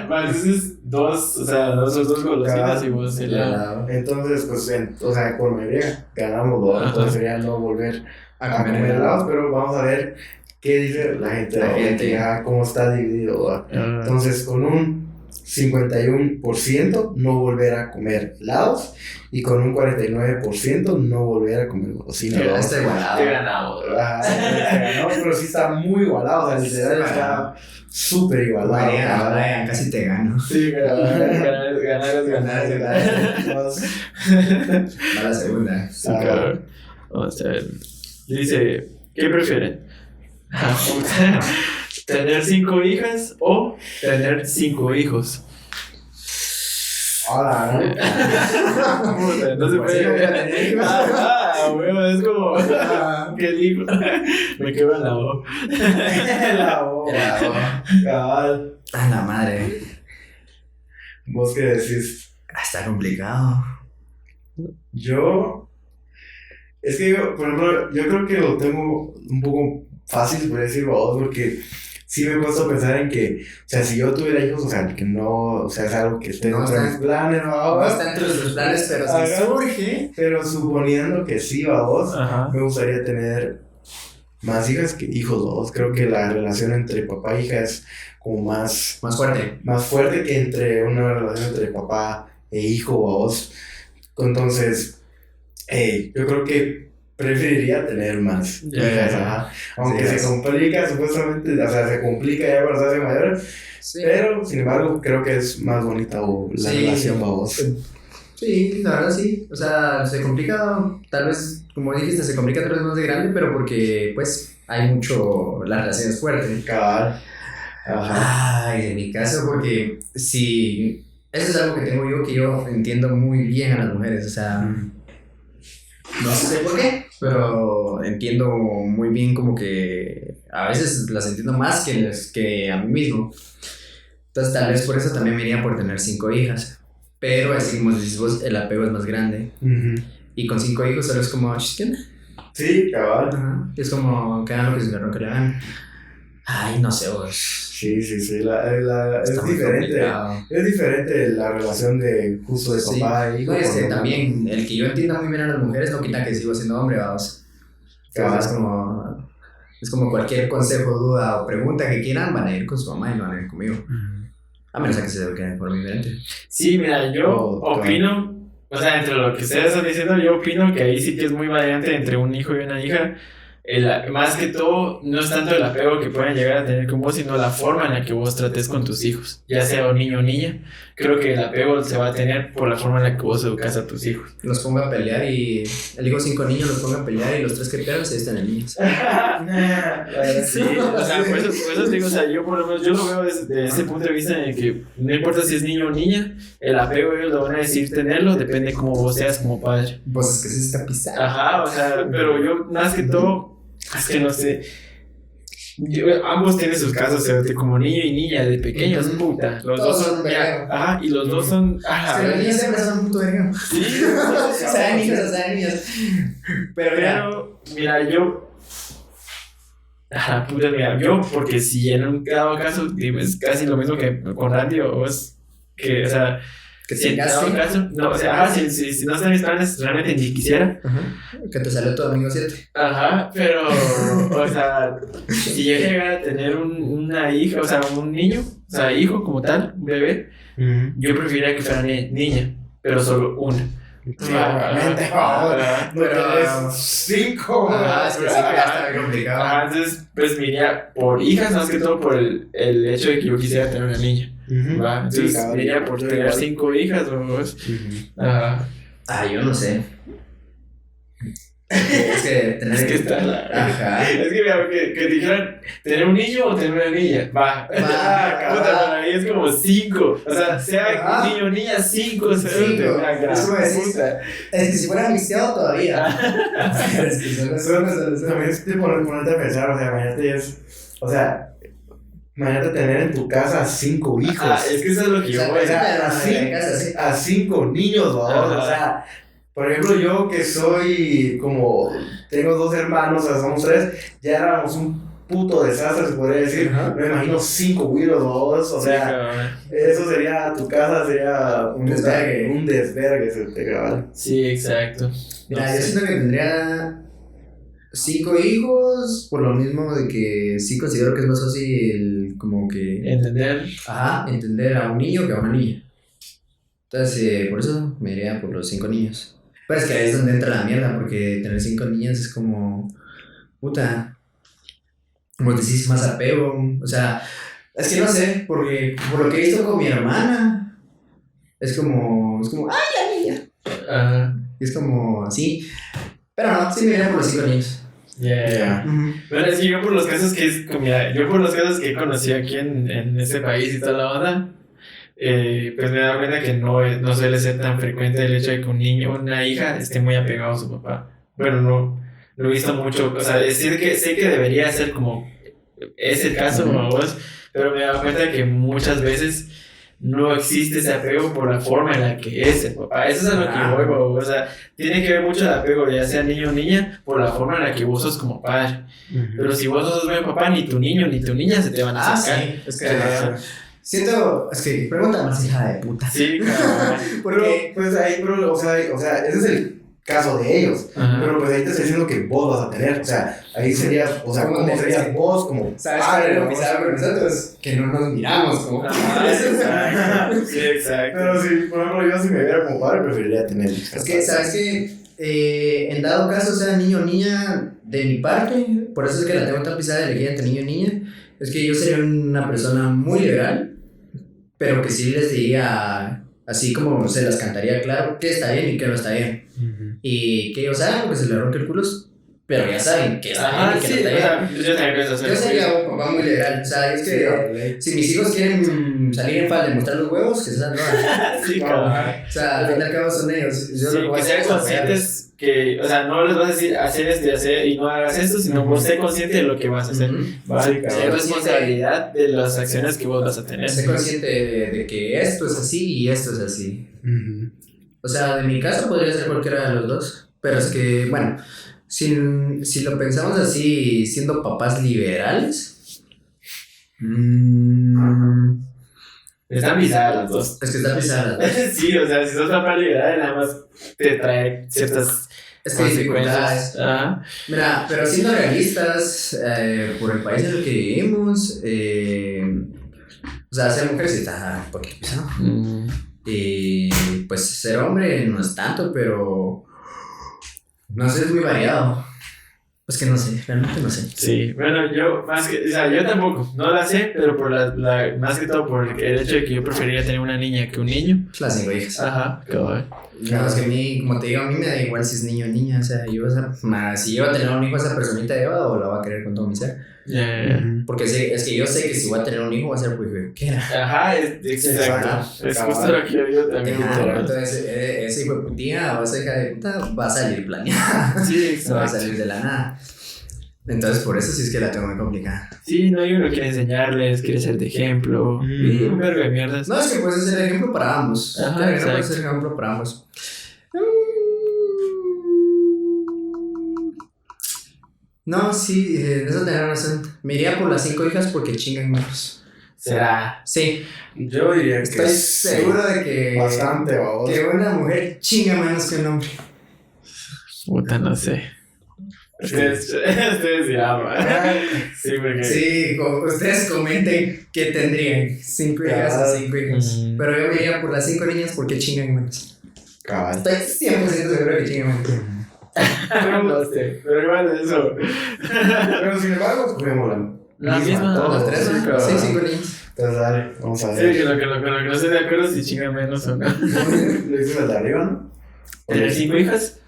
Entonces, dos golosinas y vos helado. Entonces, pues, o sea, por mayoría ganamos dos. Entonces sería no volver a comer helados, pero vamos a ver qué dice la gente, cómo está dividido, ¿verdad? Entonces, con un 51% no volver a comer helados y con un 49% no volver a comer golosinas. Está igualado. Te ganamos, ganamos, pero sí está muy igualado, o sea, literal está súper igualado. Brian, casi te gano. Sí, ganar. Va la segunda. Sí, cabrón. Vamos a ver. Dice, ¿qué prefieren? ¿Tener 5 hijas o tener 5 hijos? Hola, ¿no? No se puede. Bueno, es como. ¿Qué digo? Me quedo en la voz. Cabal. A la madre. ¿Vos qué decís? Está complicado. Es que yo, por ejemplo, yo creo que lo tengo un poco fácil, por decir vos, porque sí me he puesto a pensar en que, o sea, si yo tuviera hijos, o sea, que no, o sea, es algo que esté dentro de mis planes, no está entre los planes, pero si surge. Pero suponiendo que sí, vos, me gustaría tener más hijas que hijos, vos. Creo que la relación entre papá e hija es como más fuerte que entre una relación entre papá e hijo, vos. Entonces, yo creo que preferiría tener más hijas, aunque se complica supuestamente, o sea, se complica ya cuando se hace mayor, pero sin embargo creo que es más bonita la relación, vos. Sí, la verdad sí, o sea, se complica, tal vez, como dijiste, se complica tal vez más de grande, pero porque, pues, hay mucho, la relación es fuerte. Cabal. Ay, en mi caso, porque sí, eso es algo que tengo yo, que yo entiendo muy bien a las mujeres, o sea, no sé por qué, pero entiendo muy bien como que a veces las entiendo más que a mí mismo. Entonces tal vez por eso también me iría por tener 5 hijas. Pero así como decís vos, el apego es más grande. Y con 5 hijos solo es como, ¿qué onda? Sí, cabal. Es como que hagan lo que se le hagan. Ay, no sé vos. Sí, es diferente. Es diferente la relación de justo de papá e hijo. No, es que también el que yo entienda muy bien a las mujeres no quita que sigo siendo hombre, vamos. Es como cualquier consejo, duda o pregunta que quieran, van a ir con su mamá y no van a ir conmigo. A menos que se queden por mi mente. Sí, mira, yo opino, o sea, entre lo que ustedes están diciendo, yo opino que ahí sí que es muy variante entre un hijo y una hija. Más que todo, no es tanto el apego que puedan llegar a tener con vos, sino la forma en la que vos trates con tus hijos, ya sea un niño o niña. Creo que el apego se va a tener por la forma en la que vos educas a tus hijos. Los ponga a pelear y elijo 5 niños, los ponga a pelear y los 3 que pierdan se están en niños. Sí, o sea, por eso digo, o sea, yo por lo menos yo lo veo desde ese punto de vista en el que no importa si es niño o niña, el apego ellos lo van a decir tenerlo, depende cómo vos seas como padre. Pues es que se está pisando. O sea, pero yo más que todo, es que no sé. Ambos tienen sus casos, o sea, como niño y niña, de pequeños, puta. Los dos son. Y los dos son. Es que los niños siempre son un puto verga. Sí, sean niños. Pero, mira, yo. Mira, yo, porque si en un dado caso, es casi lo mismo que con Randy o es que, o sea. Que si en dado caso, no, o sea, si no están mis planes, realmente ni quisiera. Que te salió tu amigo 7. Pero, o sea, si yo llegara a tener una hija, o sea, un niño, o sea, hijo como tal, un bebé, yo preferiría que fuera niña, pero solo una. Sí, obviamente, no tenés 5. Es que sí, ya está complicado. Entonces, pues me iría por hijas, más que todo por el hecho de que yo quisiera tener una niña. Entonces, me iría por tener 5 hijas o 2. Yo no sé. Es que tener Es que está la. Ajá. Es que, mira, que dijeran, ¿tener un niño o tener una niña? Va. Puta, para mí es como 5. O sea, sea niño o niña, 5. Es como decís, es que si fuera mixteado todavía. Es que También es de ponerte a pensar, o sea, imagínate tener en tu casa 5 hijos. Es que eso es lo que yo voy a 5 niños, ¿no? O sea, por ejemplo, yo que soy como, tengo 2 hermanos, o sea, somos 3, ya éramos un puto desastre, se podría decir. Me imagino 5 güiros, o sea, eso sería, tu casa sería un desvergue, cabal. Sí, exacto. Mira, yo siento que tendría 5 hijos, por lo mismo de que sí considero que es más fácil como que entender a un niño que a una niña. Entonces, por eso me iría por los 5 niños. Pero es que ahí es donde entra la mierda, porque tener 5 niñas es como, puta, como decís, más apego. O sea, es que no sé, porque por lo que he visto con mi hermana, es como, ¡ay, la niña! Es como así. Pero no, sí me iría por los 5 niños. Bueno, es que yo por los casos que he conocido aquí en este país y toda la onda, pues me he dado cuenta que no suele ser tan frecuente el hecho de que un niño o una hija esté muy apegado a su papá. Bueno, no lo he visto mucho, o sea, decir que sé que debería ser como es el caso como vos, pero me he dado cuenta de que muchas veces no existe ese apego por la forma en la que es el papá. Eso es a lo que voy, o sea, tiene que ver mucho el apego, ya sea niño o niña, por la forma en la que vos sos como padre. Pero si vos no sos buen papá, ni tu niño ni tu niña se te van a acercar. Sí, es que es que pregunta más hija de puta. Sí, claro. Porque, pues ahí, o sea, ese es el caso de ellos. Pero pues ahí te estoy diciendo que vos vas a tener. O sea, ahí sería, o sea, ¿cómo serías vos como ¿sabes cuál es lo pisado con nosotros? Que no nos miramos como. Sí, exacto. Pero si, por ejemplo, yo si me viera como padre, preferiría tener hijas. Es que, ¿sabes qué? En dado caso, sea niño o niña, de mi parte, por eso es que la tengo tan pisada de elegir entre niño y niña, es que yo sería una persona muy liberal, pero que sí les diría, así como se las cantaría claro, que está bien y que no está bien. Y que ellos saben que se le rompe el culo, pero ya saben que está bien y que no está bien. Yo sería un papá muy liberal, o sea, es que si mis hijos quieren salir en falda y mostrar los huevos, que se salgan. Sí, cabrón. O sea, al fin y al cabo son ellos. Yo lo que voy a sean hacer es conscientes que, o sea, no les vas a decir hacer esto y hacer y no hagas esto, sino vos sé consciente de lo que vas a hacer. Vas a ser responsabilidad de las acciones que vos vas a tener. Sé consciente de que esto es así y esto es así. O sea, de mi caso podría ser cualquiera de los dos, pero es que, bueno, si lo pensamos así, siendo papás liberales, están pisadas las dos. es que están pisadas las dos. Sí, o sea, si sos papá liberal, nada más te trae ciertas dificultades. Mira, pero siendo realistas, por el país en el que vivimos, o sea, ser mujer sí está un poquito pisado. Y pues ser hombre no es tanto, pero no sé, es muy variado. Es que no sé, realmente no sé. Sí, bueno, yo yo tampoco, no la sé, pero por más que todo por el hecho de que yo preferiría tener una niña que un niño. Las 5 hijas. Ajá, cabrón. No, es que a mí, como te digo, a mí me da igual si es niño o niña, o sea, si yo voy a tener un hijo, esa personita lleva o la va a querer con todo mi ser. Porque es que yo sé que si voy a tener un hijo va a ser porque quiera. Ajá, exacto. Es justo lo que yo digo también. Entonces, ese hijo de putía o esa hija de puta va a salir planeada. Sí, exacto. No va a salir de la nada. Entonces, por eso sí es que la tengo muy complicada. Sí, no hay uno que quiere enseñarles, quiere ser de ejemplo. Y un verbo de mierdas. No, es que puede ser ejemplo para ambos. Ajá, puede ser ejemplo para ambos. No, sí, eso tenés razón. Me iría por las 5 hijas porque chingan menos. ¿Será? Sí. Yo diría que estoy seguro de que bastante, babos. Que una mujer chinga menos que un hombre. Puta, no sé. Ustedes dirán, sí, porque... Sí, ustedes comenten qué tendrían. 5 hijas o 5 hijos. Pero yo me iría por las 5 niñas porque chingan menos. Cabal. Estoy 100% seguro que chingan menos. No sé, pero igual es eso. Pero sin embargo, escogemos la misma. Todas las 3, ¿no? Sí, 5 niñas. Entonces, dale, vamos a ver. Sí, que lo que no estoy de acuerdo es si chinga menos o no. Lo dices al de arriba, ¿no? ¿Tener 5 hijas?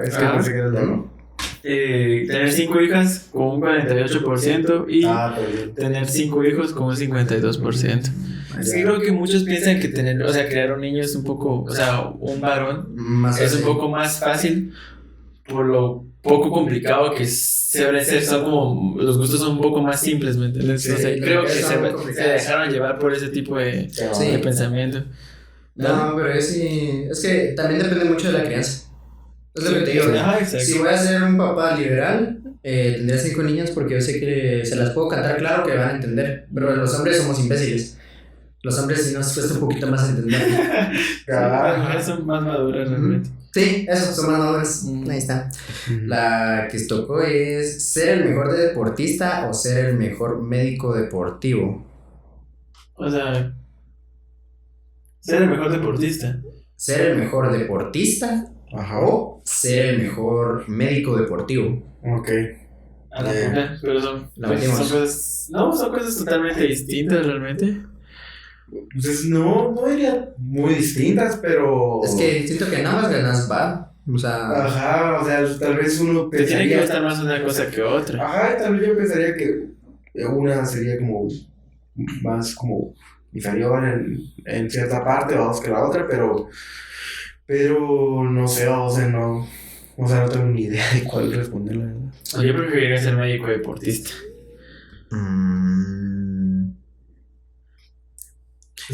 Es que pensé que era el de no. tener 5 hijas con un 48% y tener 5 hijos con un 52%. Sí, creo que muchos piensan que tener, o sea, crear un niño es un poco, o sea, un varón es un poco más fácil por lo poco complicado que suele ser, son como, los gustos son un poco más simples, ¿me entiendes? Sí, o sea, creo que se dejaron dejaron llevar por ese tipo de pensamiento. No, pero es que también depende mucho de la crianza. Es lo que te digo. Si voy a ser un papá liberal, tendré 5 niñas porque yo sé que se las puedo cantar, claro que van a entender. Pero los hombres somos imbéciles. Los hombres sí nos cuesta un poquito más entender. Las mujeres son más maduras realmente. Sí, eso, son más maduras. Ahí está. La que tocó es ser el mejor deportista o ser el mejor médico deportivo. O sea, ser el mejor deportista. Ser el mejor deportista o ser el mejor médico deportivo. Ok. Pero son cosas. No, son cosas totalmente distintas realmente. Pues no diría muy distintas, pero. Es que siento que nada más ganas va. O sea. Ajá, o sea, tal vez uno pensaría. Te tiene que gustar más una cosa que otra. Ajá, tal vez yo pensaría que una sería como más como inferior en cierta parte, vamos, que la otra, pero no sé, o sea, no tengo ni idea de cuál responder, la verdad. Yo preferiría ser médico deportista.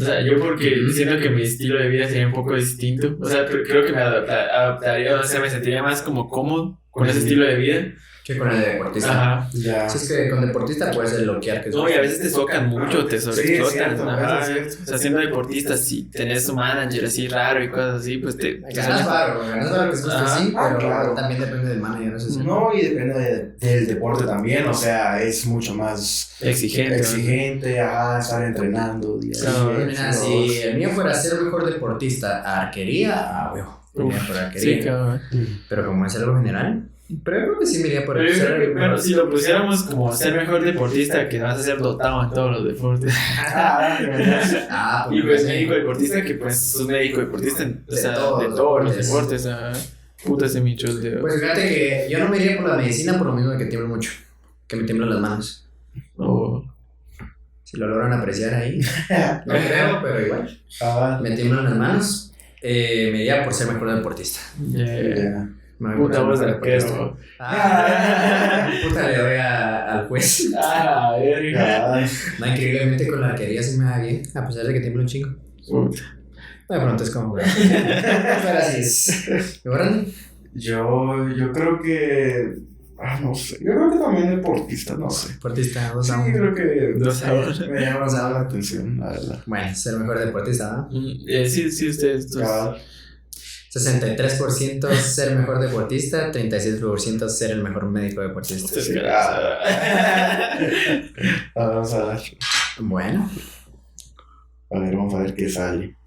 O sea, yo porque siento que mi estilo de vida sería un poco distinto. O sea, creo que me adaptaría, o sea, me sentiría más como cómodo con ese estilo de vida. Que con el deportista. Ajá. Ya. Si es que con deportista puedes bloquear. Que no, y a veces te tocan mucho, te sobreexplotan. Sí, ajá. O sea, siendo deportista, si tenés un manager así raro y cosas así, pues te. Ganas varo que es justo así, pero claro. También depende del manager. No, y depende del deporte también, o sea, es mucho más exigente, ajá, estar entrenando. Mira, si el mío fuera ser mejor deportista, arquería, por arquería. Sí, cabrón. Pero como es algo general. Pero yo creo que sí me iría por el pero si lo pusiéramos como ser mejor deportista, que vas a ser dotado en todos los deportes. Y pues médico deportista, que pues sos médico deportista, o sea, de todos los deportes. Puta se me hinchó el dedo. Pues fíjate que yo no me iría por la medicina por lo mismo de que tiemblo mucho. Que me tiemblan las manos. Si lo logran apreciar ahí. No creo, pero igual. Me tiemblan las manos. Me iría por ser mejor deportista. Puta voz de orquesta. Puta le doy al juez. Verga. No, increíblemente con la arquería sí me va bien, a pesar de que tiembla un chingo. Puta. De pronto es como. Pero así es. ¿Y Brandon? Yo creo que. No sé. Yo creo que también deportista, no sé. Deportista, 2 a 1. Sí, creo que 2 a 1. Me llama más la atención, la verdad. Bueno, ser mejor deportista, ¿no? Sí, ustedes. 63% ser mejor deportista, 36% ser el mejor médico deportista. Vamos a dar. Bueno. Vamos a ver qué sale.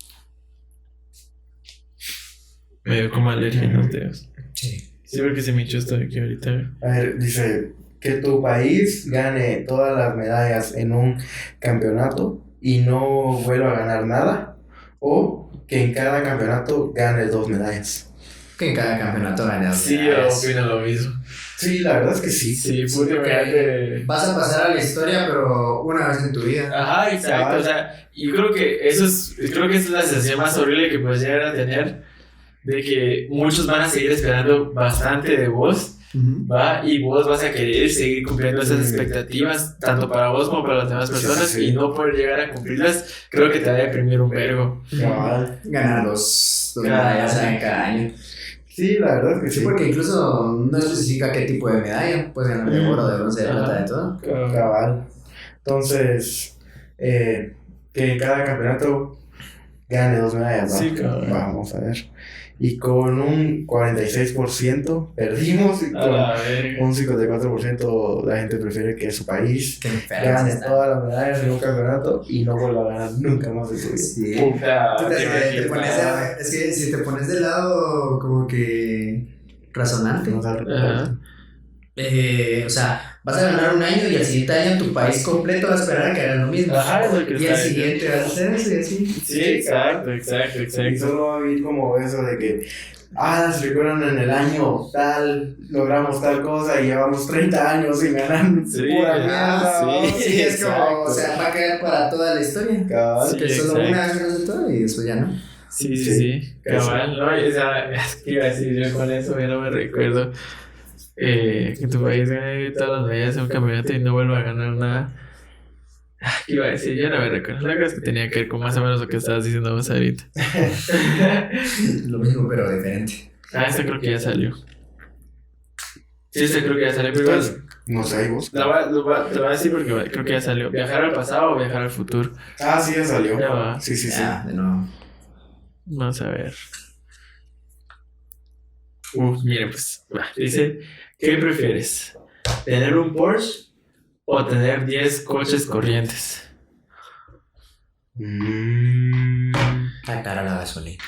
Me dio como alergia en los dedos. Sí. Sí, porque se me hinchó esto de aquí ahorita. A ver, dice que tu país gane todas las medallas en un campeonato y no vuelva a ganar nada, o que en cada campeonato gane 2 medallas. Que en cada campeonato gane 2 medallas. Sí, yo opino lo mismo. Sí, la verdad es que sí. Sí, porque vas a pasar a la historia, pero una vez en tu vida. Ajá, exacto. O sea, yo creo que esa es la sensación más horrible que puedes llegar a tener, de que muchos van a seguir esperando bastante de vos. ¿Va? Y vos vas a querer seguir cumpliendo esas expectativas, tanto para vos como para las demás personas, y no poder llegar a cumplirlas, creo que te va a deprimir un vergo. Ganar 2 medallas en cada año. Sí, la verdad es que sí. Porque incluso no especifica qué tipo de medalla. Puedes ganar de oro, de bronce, de plata, de todo. Cabal. Entonces, que en cada campeonato gane 2 medallas. Sí, cabal. Vamos a ver. Y con un 46% perdimos, y con un 54% la gente prefiere que su país gane todas las medallas en un campeonato y no vuelva a ganar nunca más de su vida. Sí. Es que si te pones de lado como que razonante, o sea, Vas a ganar un año y al siguiente año tu país completo va a esperar a que hagas lo mismo. Ajá, es lo que Y está al siguiente vas a hacer eso y así. Sí, exacto. Y solo va a vivir como eso de que, se recuerdan en el año tal, logramos tal cosa y llevamos 30 años sin ganar pura mierda. Sí, es como, o sea, va a quedar para toda la historia. Cabal. Que solo una vez de todo y después ya no. Sí. Cabal, no, o sea, ¿qué iba a decir yo con eso? Ya no me recuerdo. Que tu país gane todas las medidas en un campeonato y no vuelva a ganar nada. ¿Qué iba a decir? Yo no me recuerdo. La cosa es que tenía que ver con más o menos lo que estabas diciendo vos ahorita. Lo mismo, pero diferente. Este creo que ya salió. Sí, creo que ya salió. Pero igual, No sé, vos. te lo voy a decir porque creo que ya salió. ¿Viajar al pasado o viajar al futuro? Sí, ya salió. Ya va. Sí. Ya, de nuevo. Vamos a ver. Miren, pues. Dice: ¿qué prefieres? ¿Tener un Porsche o tener 10 coches corrientes? Está cara la gasolina.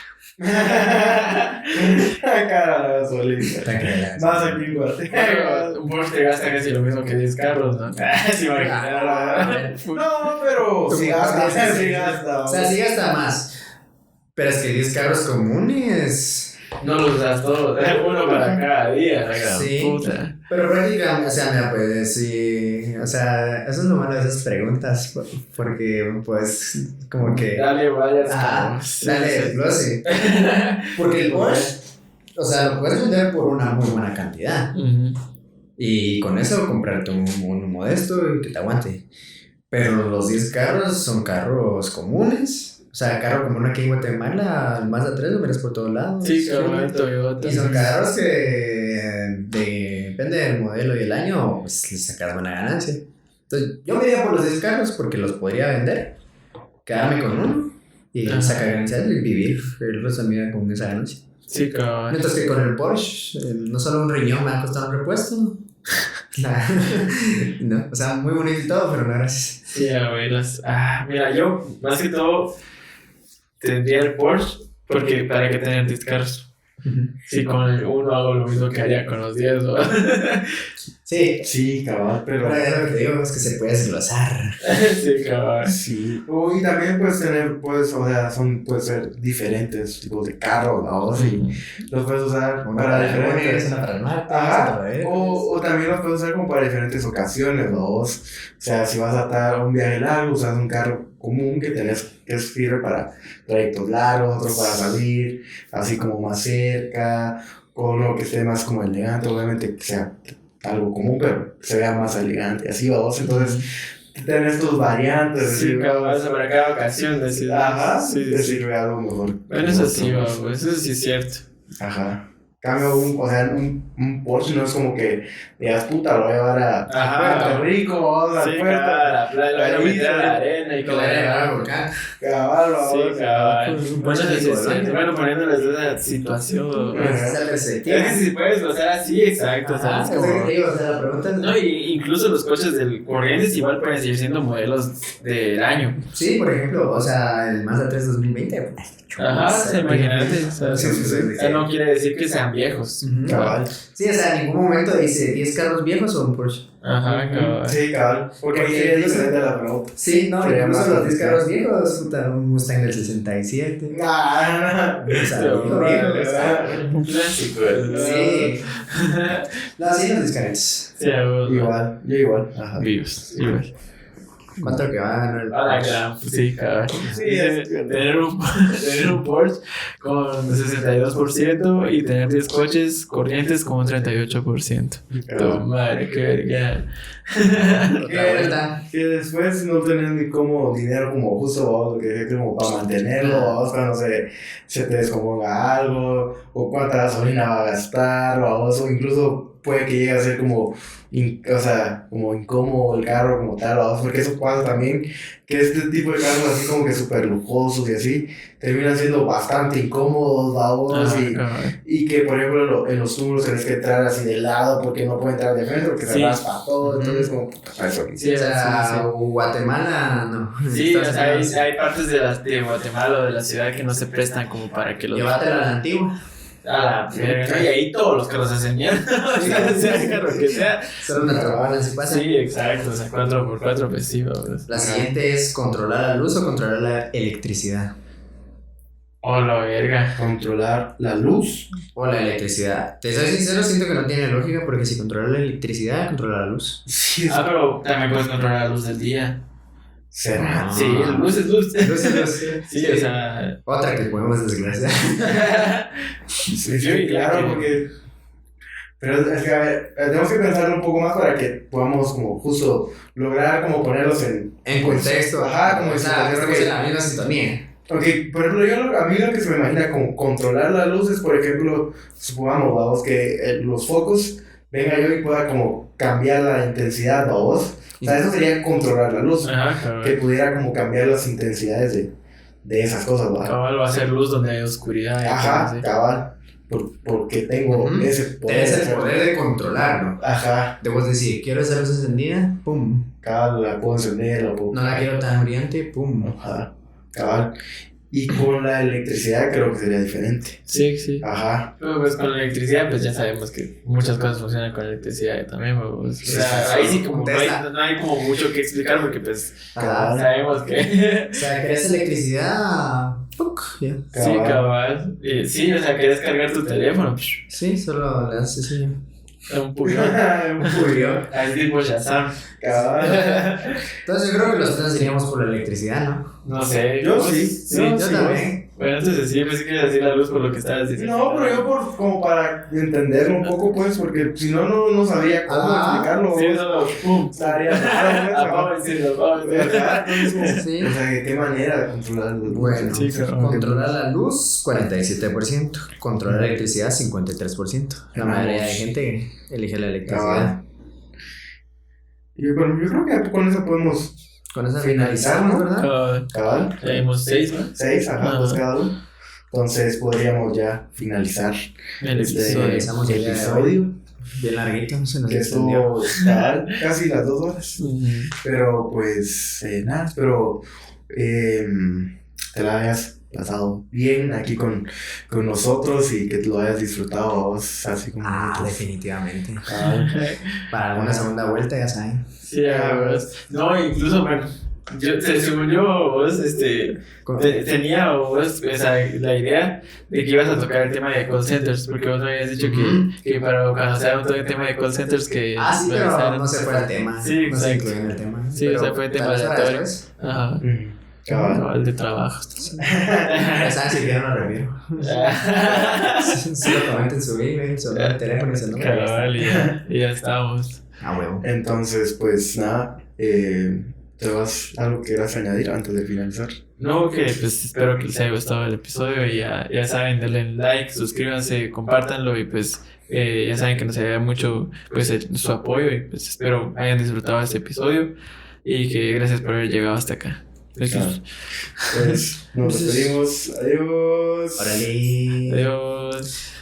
Cara la gasolina. Está cara la gasolina. Más aquí en Guatemala. Un Porsche te gasta casi lo mismo que 10 carros, ¿no? Sí, No, pero sí gasta. O sea, sí gasta más. Pero es que 10 carros comunes. No los das todos, uno para cada día, la gran Sí. puta. Pero prácticamente, o sea, mira, pues sí. O sea, eso es lo malo de esas preguntas. Porque, pues, como que. Dale, vaya. Dale, desglose. Porque el Porsche, o sea, lo puedes vender por una muy buena cantidad. Y con eso comprarte un modesto y que te aguante. Pero los 10 carros son carros comunes. O sea, carro común aquí en Guatemala, el Mazda 3 lo miras por todos lados. Sí, cabrón, Toyota. Y son carros que depende del modelo y el año, pues les sacas buena ganancia. Entonces, yo me iría por los 10 carros porque los podría vender, quedarme con uno y sacar ganancias y vivir el resto de mi vida con esa ganancia. Sí, cabrón. Mientras que con el Porsche, no solo un riñón me va a costar un repuesto. No, o sea, muy bonito y todo, pero no gracias. Sí, abuelas. Mira, yo más que todo tendría el Porsche porque para qué tener 10 carros. Si con el uno hago lo mismo que haría con los 10, ¿no? Sí, cabal, pero. Pero es lo que te digo, es que se puede desglosar. Sí, cabrón. Sí. Y también puedes tener, pueden ser diferentes tipos de carros, ¿no? Sí. Los puedes usar para diferentes. Una para el martes, Ajá. otra vez. O también los puedes usar como para diferentes ocasiones, ¿no? O sea, si vas a dar un viaje largo, usas un carro común que sirve para trayectos largos, otro para salir, así como más cerca, o uno que esté más como elegante, obviamente que sea algo común, pero se vea más elegante, así vamos. Entonces, tenés tus variantes. Sí, cabrón, eso para cada ocasión decir. Ajá, sí, te sí. sirve algo mejor. Bueno, eso sí, babo, eso sí es cierto. Ajá. Cambio, un Porsche no es como que digas, puta, lo voy a llevar a Puerto Rico, vamos a Sí, Puerto la playa, lo voy a meter a la arena y Que la llevar al volcán. Cabal, Sí, cabal. Pues, Bueno, sí es Porsche, cierto. Bueno, poniéndoles esa situación. Esa es la perspectiva. Es que si puedes gozar así, exacto. Ajá, ¿sabes? es lo que te digo, o sea, la pregunta es... No, y incluso los coches del corrientes igual pueden seguir siendo modelos del año. Sí, por ejemplo, o sea, el Mazda 3 2020. Ajá, imagínate. O sea, no quiere decir que sean viejos. Cabal. Sí, o sea, en ningún momento dice 10 carros viejos o un Porsche. Ajá, cabal. Sí, cabal. Porque ahí sería diferente la pregunta. Sí, no, Sería incluso más los 10 complicado. carros viejos, puta, un Mustang del 67. Nah. O sea, viejo, o sea, Un clásico. sí. No, sí, los discaretos. Sí, Igual, yo igual. Ajá. Vivos, igual. ¿Cuánto que va a ganar el A la Porsche? gran, sí, cabrón. Sí, Dice, tener un Porsche con 62% y tener 10 coches corrientes con un 38%. Tu madre, qué verga. Otra vuelta. Que después no tenés ni como dinero como justo vos, lo que es como para mantenerlo, vos cuando se te descomponga algo, o cuánta gasolina va a gastar, vos, o incluso puede que llegue a ser como, o sea, como incómodo el carro como tal, vos, porque eso pasa también, que este tipo de carros así como que súper lujosos y así, terminan siendo bastante incómodos, vos, y que por ejemplo en los túmulos tenés que entrar así de lado porque no puede entrar de frente porque se Sí. raspa todo, entonces como, puta, eso aquí. Sí, O sea, sí, sí. Guatemala, no. Sí, o Estados sea, Unidos. hay partes de Guatemala o de la ciudad que no se prestan como para que los... Llévatela a la antigua. a la verga. Y ahí todos los carros se hacen mierda. O sea el carro que sea. Solo una trabana si pasa. Sí, exacto. O sea, 4x4, pues sí, vamos. La siguiente es controlar la luz o controlar la electricidad. Oh, la verga. Controlar la luz. O la electricidad. Te soy sincero, siento que no tiene lógica porque si controla la electricidad, controla la luz. Sí, Ah, pero también puedes controlar la luz del día. será. Sí, la luz es luz. Luz es luz. Sí, o sea. Otra que podemos desgraciar. Sí, claro, porque. Pero es que, a ver, tenemos que pensarlo un poco más para que podamos, como, justo lograr, como, ponerlos En contexto. Ajá, como o sea, que estamos que- en la misma sintonía. Ok, por ejemplo, a mí lo que se me imagina como controlar las luces, por ejemplo, supongamos, vamos, que los focos venga yo y pueda como cambiar la intensidad, vamos. O sea, eso sería controlar la luz. Ajá, Que cabal. pudiera como cambiar las intensidades de esas cosas, ¿va? Cabal va a ser luz donde hay oscuridad. y Ajá, cosas así. cabal. Porque tengo Ujú. ese poder. Tienes el poder de controlarlo. Ajá, De vos decir, quiero esa luz encendida, pum. cabal, la puedo encender, la puedo. No la quiero tan brillante, pum. Ajá, cabal. Y con la electricidad creo que sería diferente. Sí, sí. Ajá. Pero pues con la electricidad, pues ya sabemos que muchas cosas funcionan con electricidad también, pues. O sea, ahí sí como no hay como mucho que explicar porque pues Ajá. sabemos que O sea, querés electricidad, ¡puc! Ya. sí, cabal. Sí, o sea, querés cargar tu teléfono, Sí, solo le haces así. un pulgón. Un pulgón. Así tipo Shazam. Cabal. Entonces yo creo que los tres iríamos por la electricidad, ¿no? No sé. Yo vos- sí. Sí, Yo Yo sí, también. Bueno, entonces sí, pensé que ibas a decir la luz por lo que estabas diciendo. No, pero yo como para entenderlo un poco, pues, porque si no, no sabría cómo Ajá. explicarlo. Sí, solo pum. Estaría raro, Apago ¿no? y apago y ¿Verdad? Entonces, Sí. o sea, ¿de qué manera de controlar la luz? Bueno, Sí, claro. controlar la luz, 47%. Controlar la electricidad, 53%. La Vamos. mayoría de gente elige la electricidad. Cabal. Yo creo que con eso podemos Con esa Finalizar, finalizamos, ¿no? ¿verdad? cabal. Ya vimos 6, ¿no? 6, ajá, Ajá. pues cada uno. Entonces podríamos ya finalizar El este episodio. Finalizamos el día de episodio. Bien larguito, se nos Que extendió. estuvo cabal, casi las 2 horas. Ujú. Pero pues nada, espero te la hayas pasado bien aquí con nosotros y que lo hayas disfrutado vos, así como nosotros. Definitivamente. Cabal. Para alguna segunda vuelta, ya saben. Sí, ya, pues. No, incluso, bueno, según yo, vos, tenía vos, o sea, la idea de que ibas a tocar el tema de call centers, porque vos me habías dicho Ujú. que para cuando sea un tema de call centers que Sí, me pero avisaran. no se fue el tema. Sí, No se exacto. incluyó en el tema. Sí, Pero o sea, fue tema tal vez para aleatorio. después. Ajá. Cabal. Cabal de trabajo. Ya saben, si quieren lo review. Solo comenten su email, su número de teléfono y su número. y ya está. Cabal, y ya estamos. Ah, huevo. Entonces, pues nada, ¿te vas algo que quieras añadir antes de finalizar? No, que pues espero que les haya gustado el episodio y ya saben, denle like, suscríbanse, compártanlo y pues ya saben que nos ayuda mucho pues su apoyo y pues espero hayan disfrutado este episodio y que gracias por haber llegado hasta acá. Gracias. Pues nos despedimos. Adiós. Órale. Adiós.